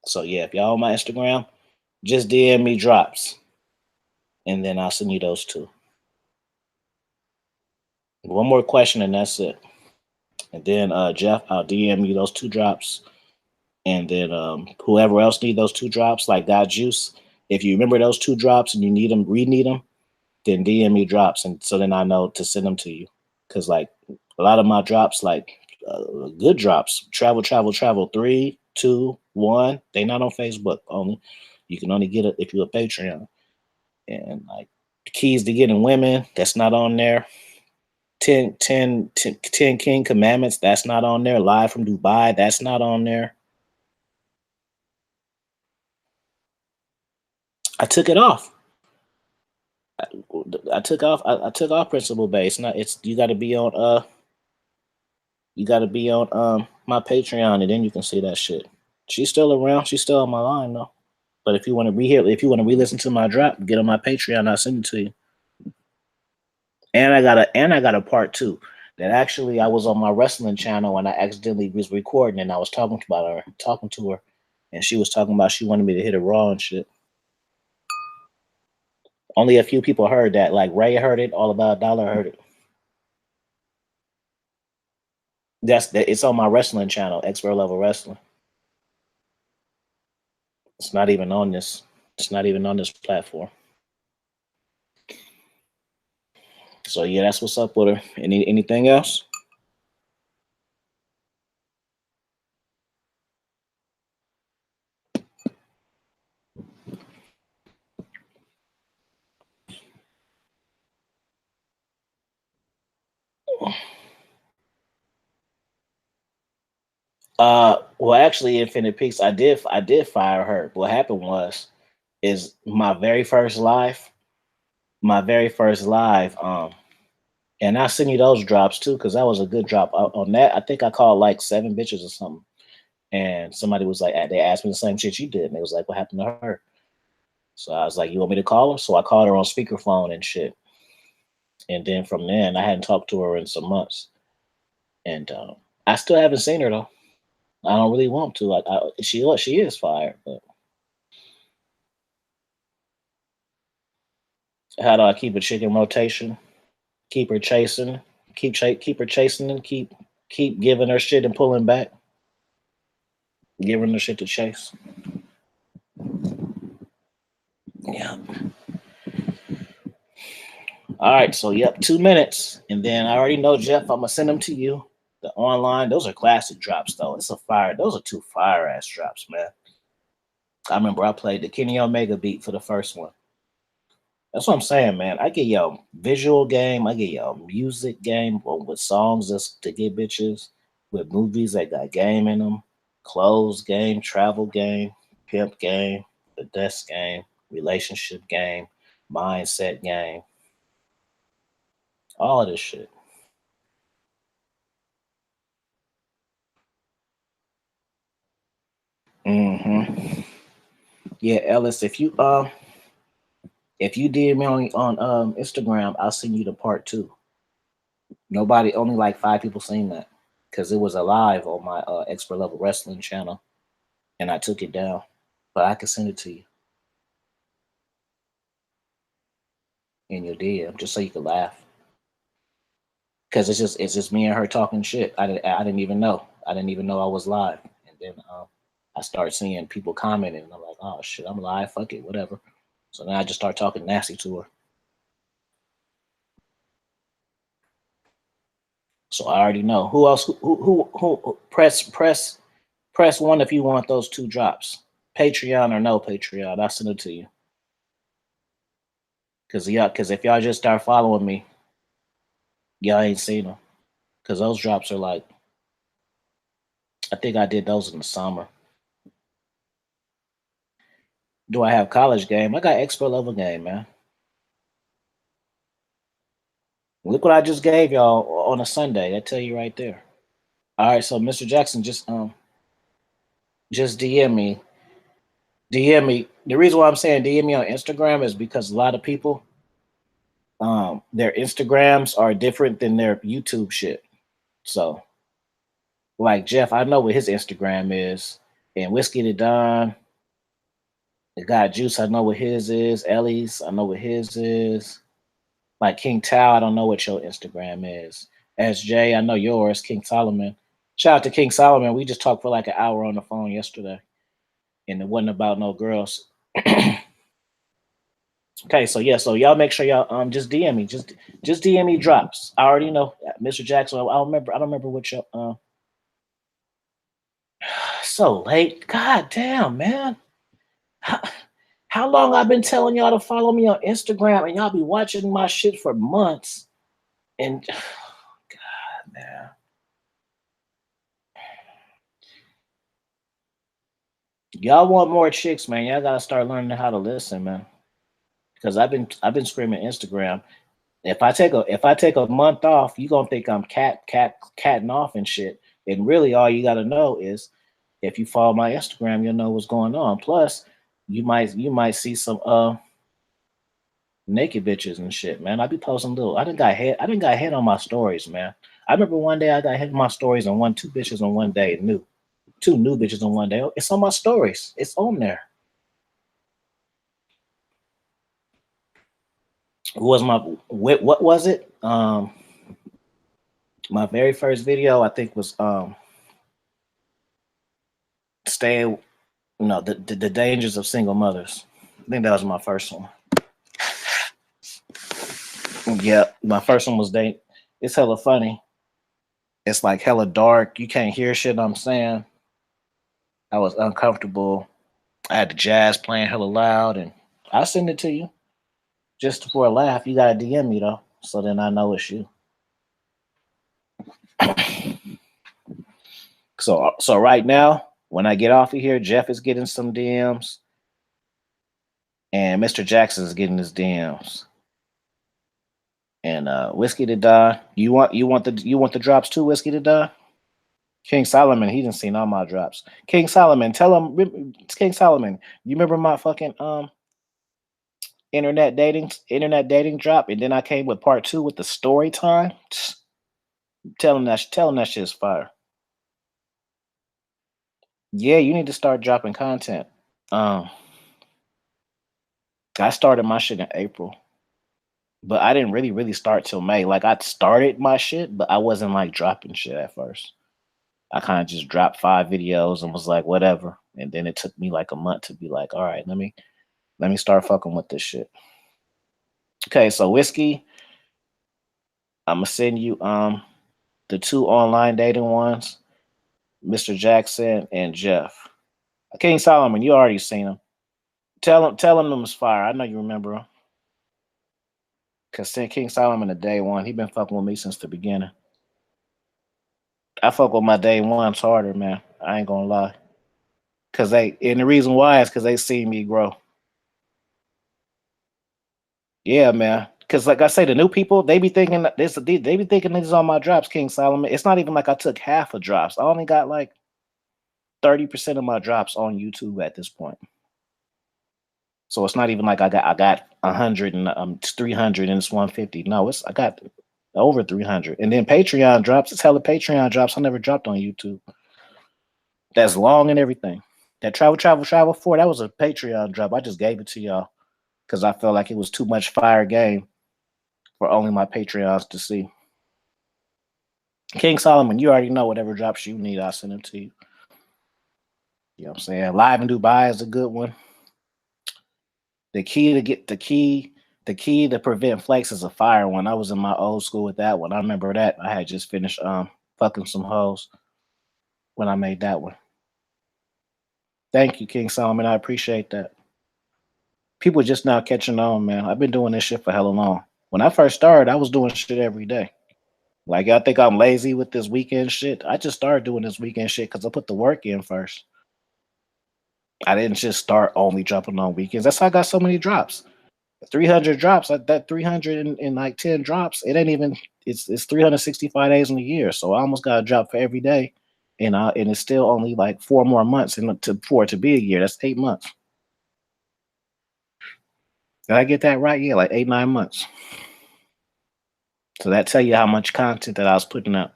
So yeah, if y'all on my Instagram, just DM me drops, and then I'll send you those 2. One more question, and that's it. And then Jeff, I'll DM you those 2 drops, and then whoever else need those 2 drops, like God Juice, if you remember those 2 drops and you need them, need them, then DM me drops, and so then I know to send them to you. Because like a lot of my drops, like good drops, travel 3, 2, 1. They not on Facebook only. You can only get it if you're a Patreon. And like keys to getting women, that's not on there. 10 King Commandments, that's not on there. Live from Dubai, that's not on there. I took it off. I took off principal base. Now it's you got to be on my Patreon, and then you can see that shit. She's still around. She's still on my line though. But if you want to re-listen to my drop, get on my Patreon. I'll send it to you. And I got a part 2 that actually I was on my wrestling channel and I accidentally was recording and I was talking to her, and she was talking about she wanted me to hit a raw and shit. Only a few people heard that. Like Ray heard it. All About a Dollar heard it. It's on my wrestling channel, Expert Level Wrestling. It's not even on this. It's not even on this platform. So yeah, that's what's up with her. Anything else? Well, actually, Infinite Peace, I did fire her. What happened is my very first live, and I'll send you those drops too, because that was a good drop. On that, I think I called like 7 bitches or something. And somebody was like, they asked me the same shit you did. And they was like, what happened to her? So I was like, you want me to call her? So I called her on speakerphone and shit. And then from then, I hadn't talked to her in some months. And I still haven't seen her though. I don't really want to. Like she is fired, but how do I keep a chick in rotation? Keep her chasing, keep her chasing, and keep giving her shit and pulling back, giving her shit to chase. Yeah. All right, so yep, 2 minutes, and then I already know, Jeff, I'm gonna send them to you. The online, those are classic drops though. It's a fire. Those are 2 fire ass drops, man. I remember I played the Kenny Omega beat for the first one, That's what I'm saying, man. I get y'all visual game. I get y'all music game with songs just to get bitches, with movies that got game in them, clothes game, travel game, pimp game, the desk game, relationship game, mindset game, all of this shit. hmm Yeah, Ellis, if you DM me on Instagram, I'll send you the part two. Nobody, only like 5 people seen that because it was alive on my expert level wrestling channel, and I took it down. But I can send it to you in your DM just so you can laugh. Because it's just me and her talking shit. I didn't even know. I didn't even know I was live, and then I started seeing people commenting, and I'm like, oh shit, I'm live. Fuck it, whatever. So then I just start talking nasty to her. So I already know who else. Who press one if you want those two drops. Patreon or no Patreon, I'll send it to you. Cause if y'all just start following me, y'all ain't seen them. Cause those drops are like, I think I did those in the summer. Do I have college game? I got expert level game, man. Look what I just gave y'all on a Sunday. I tell you right there. All right, so Mr. Jackson, just DM me. DM me. The reason why I'm saying DM me on Instagram is because a lot of people, their Instagrams are different than their YouTube shit. So, like Jeff, I know what his Instagram is, and Whiskey the Don, the guy Juice, I know what his is. Ellie's, I know what his is. Like King Tao, I don't know what your Instagram is. SJ, I know yours. King Solomon. Shout out to King Solomon. We just talked for like an hour on the phone yesterday, and it wasn't about no girls. Okay, so yeah, so y'all make sure y'all just DM me, just DM me drops. I already know, Mr. Jackson. I don't remember what your so late. God damn, man. How long I've been telling y'all to follow me on Instagram, and y'all be watching my shit for months, and God, man. Y'all want more chicks, man. Y'all gotta start learning how to listen, man. Because I've been screaming Instagram. If I take a month off, you gonna think I'm catting off and shit. And really, all you gotta know is if you follow my Instagram, you'll know what's going on. Plus, you might see some naked bitches and shit, man. I be posting little. I didn't got hit on my stories, man. I remember one day I got hit on my stories and two bitches on one day. Two new bitches on one day. It's on my stories. It's on there. What was it? My very first video I think was stay no the dangers of single mothers. I think that was my first one. Yeah, my first one was it's hella funny. It's like hella dark. You can't hear shit I'm saying. I was uncomfortable. I had the jazz playing hella loud, and I'll send it to you just for a laugh. You gotta DM me though, so then I know it's you. So right now, when I get off of here, Jeff is getting some DMs, and Mr. Jackson is getting his DMs. And Whiskey to Die. You want the drops too, Whiskey to Die? King Solomon, he didn't seen all my drops. King Solomon, tell him, King Solomon, you remember my fucking internet dating drop, and then I came with part two with the story time. Tell him that shit's fire. Yeah, you need to start dropping content. I started my shit in April, but I didn't really start till May. Like I started my shit, but I wasn't like dropping shit at first. I kind of just dropped 5 videos and was like, whatever. And then it took me like a month to be like, all right, let me start fucking with this shit. Okay, so Whiskey, I'm gonna send you the 2 online dating ones, Mr. Jackson and Jeff. King Solomon, you already seen them. Tell him them was fire. I know you remember them. Cause King Solomon the day one, he been fucking with me since the beginning. I fuck with my day ones harder, man. I ain't gonna lie. And the reason why is because they see me grow. Yeah, man. Cause like I say, the new people, they be thinking that this is on my drops, King Solomon. It's not even like I took half of drops. I only got like 30% of my drops on YouTube at this point. So it's not even like I got 100 and 300 and it's 150. No, I got over 300. And then Patreon drops. It's hella Patreon drops I never dropped on YouTube. That's long and everything. That travel 4, that was a Patreon drop. I just gave it to y'all because I felt like it was too much fire game for only my Patreons to see. King Solomon, you already know whatever drops you need, I'll send them to you. You know what I'm saying? Live in Dubai is a good one. The key to prevent flakes is a fire one. I was in my old school with that one. I remember that. I had just finished fucking some hoes when I made that one. Thank you, King Solomon. I appreciate that. People just now catching on, man. I've been doing this shit for hella long. When I first started, I was doing shit every day. Like, y'all think I'm lazy with this weekend shit? I just started doing this weekend shit because I put the work in first. I didn't just start only dropping on weekends. That's how I got so many drops. 300 drops, that 300 and like 10 drops, it ain't even, it's 365 days in a year. So I almost got a drop for every day. And it's still only like 4 more months for it to be a year. That's 8 months. Did I get that right? Yeah, like 8, 9 months. So that tell you how much content that I was putting out.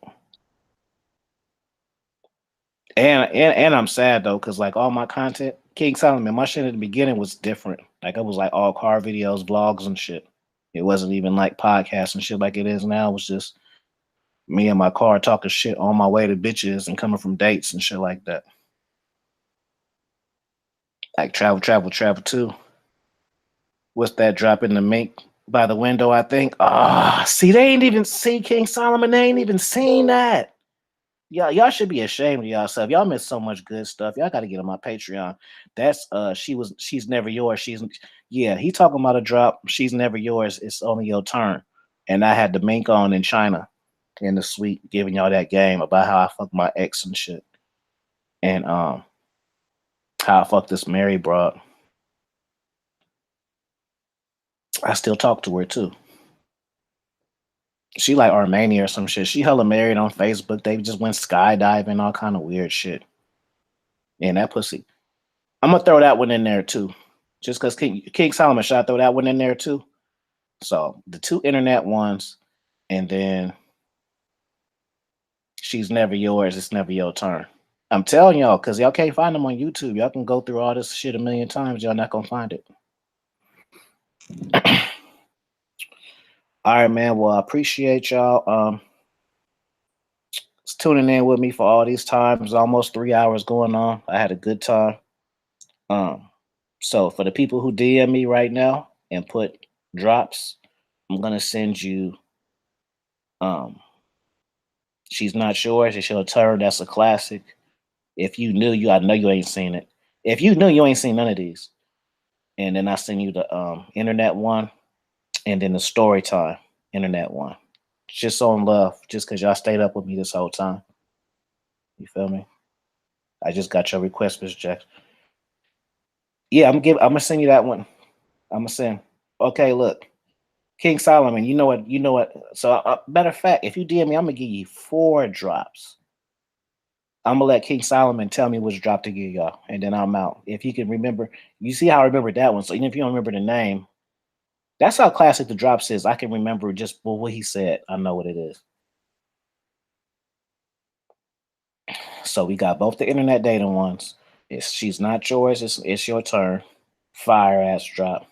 And I'm sad though, because like all my content, King Solomon, my shit at the beginning was different. Like it was like all car videos, vlogs, and shit. It wasn't even like podcasts and shit like it is now. It was just me in my car talking shit on my way to bitches and coming from dates and shit like that. Like travel too. What's that drop in the mink by the window, I think? See, they ain't even see King Solomon. They ain't even seen that. Y'all should be ashamed of yourself. Y'all miss so much good stuff. Y'all got to get on my Patreon. That's she's never yours. He talking about a drop. She's never yours. It's only your turn. And I had the mink on in China in the suite, giving y'all that game about how I fucked my ex and shit, and how I fucked this Mary broad. I still talk to her too. She like Armenia or some shit. She hella married on Facebook. They just went skydiving, all kind of weird shit. And that pussy. I'm gonna throw that one in there too. Just because King Solomon, should I throw that one in there too? So the 2 internet ones, and then she's never yours, it's never your turn. I'm telling y'all, because y'all can't find them on YouTube. Y'all can go through all this shit a million times. Y'all not gonna find it. All right, man. Well, I appreciate y'all tuning in with me for all these times. Almost 3 hours going on. I had a good time. So for the people who DM me right now and put drops, I'm gonna send you She's Not Yours. It's your turn. That's a classic. If you knew, I know you ain't seen it. If you knew, you ain't seen none of these. And then I send you the internet one, and then the story time internet one. Just on love, just because y'all stayed up with me this whole time. You feel me? I just got your request, Mr. Jackson. Yeah, I'm gonna send you that one. I'm gonna send. Okay, look, King Solomon. You know what? So, matter of fact, if you DM me, I'm gonna give you 4 drops. I'm gonna let King Solomon tell me which drop to give y'all, and then I'm out. If you can remember, you see how I remembered that one. So even if you don't remember the name, that's how classic the drops is. I can remember just what he said. I know what it is. So we got both the internet data ones. She's Not Yours. It's your turn. Fire ass drop.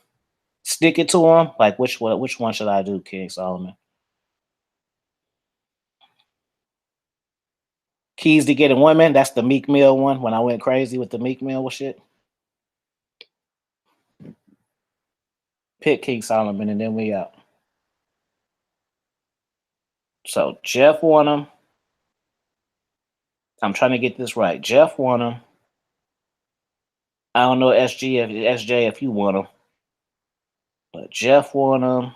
Stick it to him. Like which one should I do, King Solomon? Keys to Getting Women. That's the Meek Mill one. When I went crazy with the Meek Mill shit. Pick King Solomon and then we out. So Jeff won him. I'm trying to get this right. Jeff won him. I don't know SJ if you won him, but Jeff won him.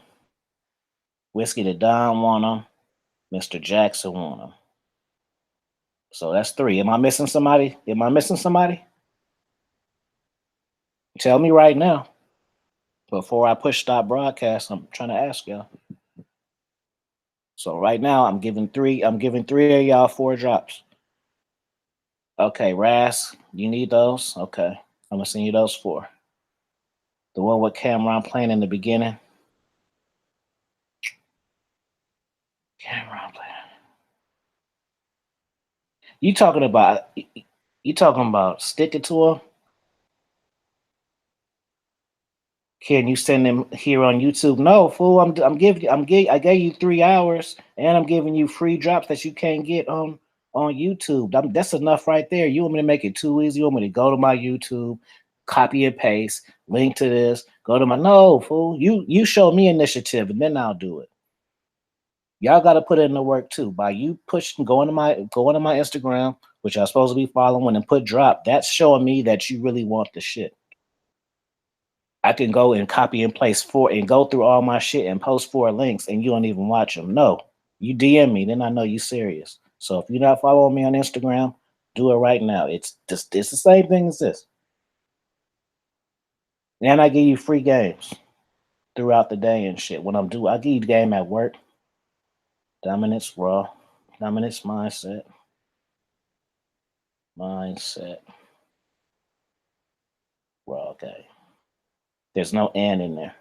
Whiskey the Don want them. Mr. Jackson want them. So that's 3. Am I missing somebody? Tell me right now. Before I push stop broadcast, I'm trying to ask y'all. So right now I'm giving 3 of y'all 4 drops. Okay, Ras, you need those? Okay. I'm gonna send you those 4. The one with Cameron playing in the beginning. Cameron playing. You talking about sticking to him? Can you send them here on YouTube? No, fool. I gave you 3 hours, and I'm giving you free drops that you can't get on YouTube. That's enough right there. You want me to make it too easy? You want me to go to my YouTube, copy and paste, link to this, go to my no, fool. You show me initiative, and then I'll do it. Y'all got to put in the work too. By you pushing, going to my Instagram, which I'm supposed to be following, and put drop. That's showing me that you really want the shit. I can go and copy and place 4 and go through all my shit and post 4 links and you don't even watch them. No, you DM me, then I know you serious. So if you're not following me on Instagram, do it right now. It's the same thing as this. And I give you free games throughout the day and shit. When I give you the game at work. Dominance raw, dominance mindset, raw game. There's no and in there.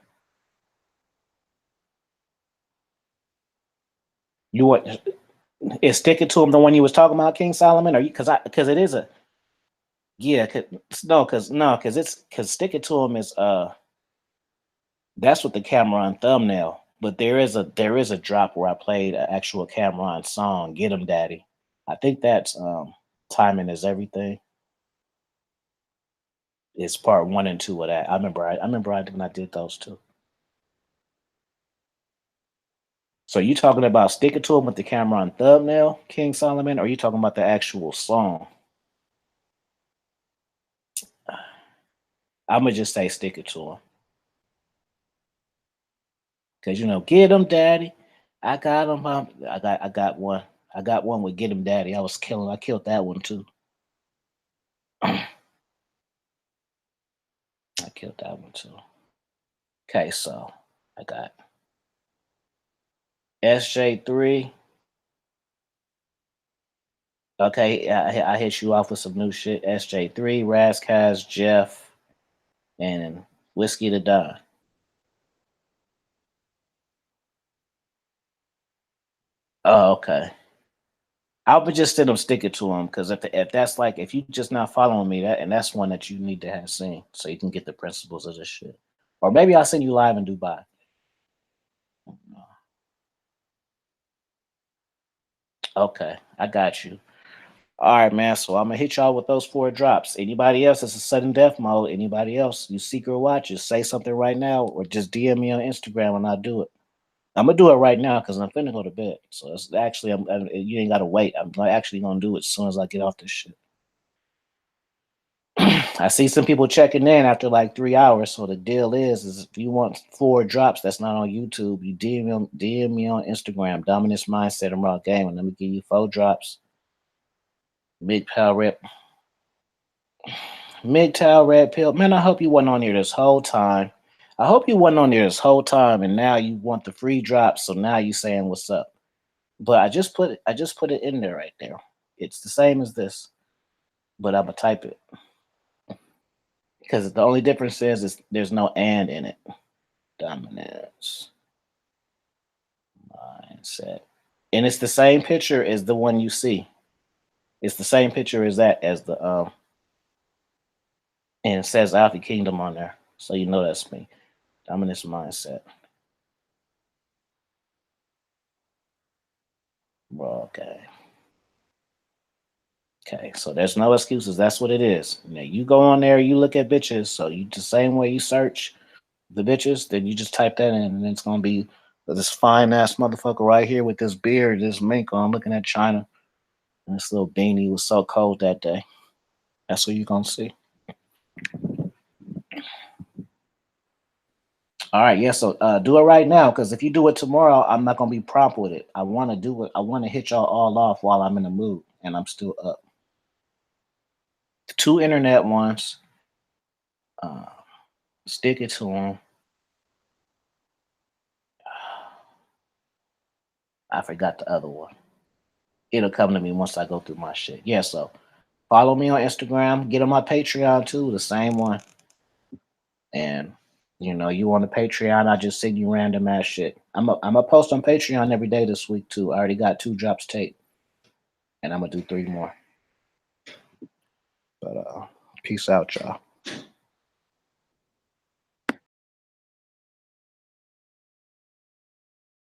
You want is sticking to him the one you was talking about, King Solomon? Or you because it is a yeah, because sticking to him is that's with the Cameron thumbnail. But there is a drop where I played an actual Cameron song, Get 'Em Daddy. I think that's Timing Is Everything. It's part 1 and 2 of that. I remember I did those too. So you talking about sticking to him with the Cameron thumbnail, King Solomon, or are you talking about the actual song? I'm gonna just say stick it to him. Cause get him, daddy. I got him. I got one. I got one with get him, daddy. I killed that one too. I killed that one too. Okay, so I got SJ3. Okay, I hit you off with some new shit. SJ3, Razzcast, Jeff, and Whiskey the Don. Oh, okay. I would just send them stick it to them because if that's like if you just not following me that's one that you need to have seen so you can get the principles of this shit. Or maybe I'll send you live in Dubai. Okay, I got you. All right, man. So I'm gonna hit y'all with those 4 drops. Anybody else? It's a sudden death mode. Anybody else? You secret watchers, say something right now, or just DM me on Instagram and I'll do it. I'm gonna do it right now because I'm finna go to bed. So it's actually, you ain't gotta wait. I'm actually gonna do it as soon as I get off this shit. I see some people checking in after like 3 hours. So the deal is if you want 4 drops that's not on YouTube, you DM me on Instagram, Dominance Mindset and Raw Gaming. Let me give you 4 drops. MGTOW Red Pill. Man, I hope you wasn't on here this whole time. And now you want the free drops. So now you saying what's up. But I just put it in there right there. It's the same as this, but I'm gonna type it. Because the only difference is there's no and in it. Dominance mindset. And it's the same picture as the one you see. It's the same picture as the and it says Alpha Kingdom on there. So you know that's me. Dominance mindset. Okay. Okay, so there's no excuses. That's what it is. Now you go on there, you look at bitches. So you the same way you search the bitches, then you just type that in, and it's gonna be this fine ass motherfucker right here with this beard, this mink on, looking at China, and this little beanie was so cold that day. That's what you're gonna see. All right, yeah. So do it right now, because if you do it tomorrow, I'm not gonna be prompt with it. I want to do it. I want to hit y'all all off while I'm in the mood and I'm still up. 2 internet ones. Stick it to them. I forgot the other one. It'll come to me once I go through my shit. Yeah. So follow me on Instagram. Get on my Patreon too, the same one. And you know, you on the Patreon, I just send you random ass shit. I'm a post on Patreon every day this week too. I already got 2 drops taped, and I'm gonna do 3 more. But peace out, y'all.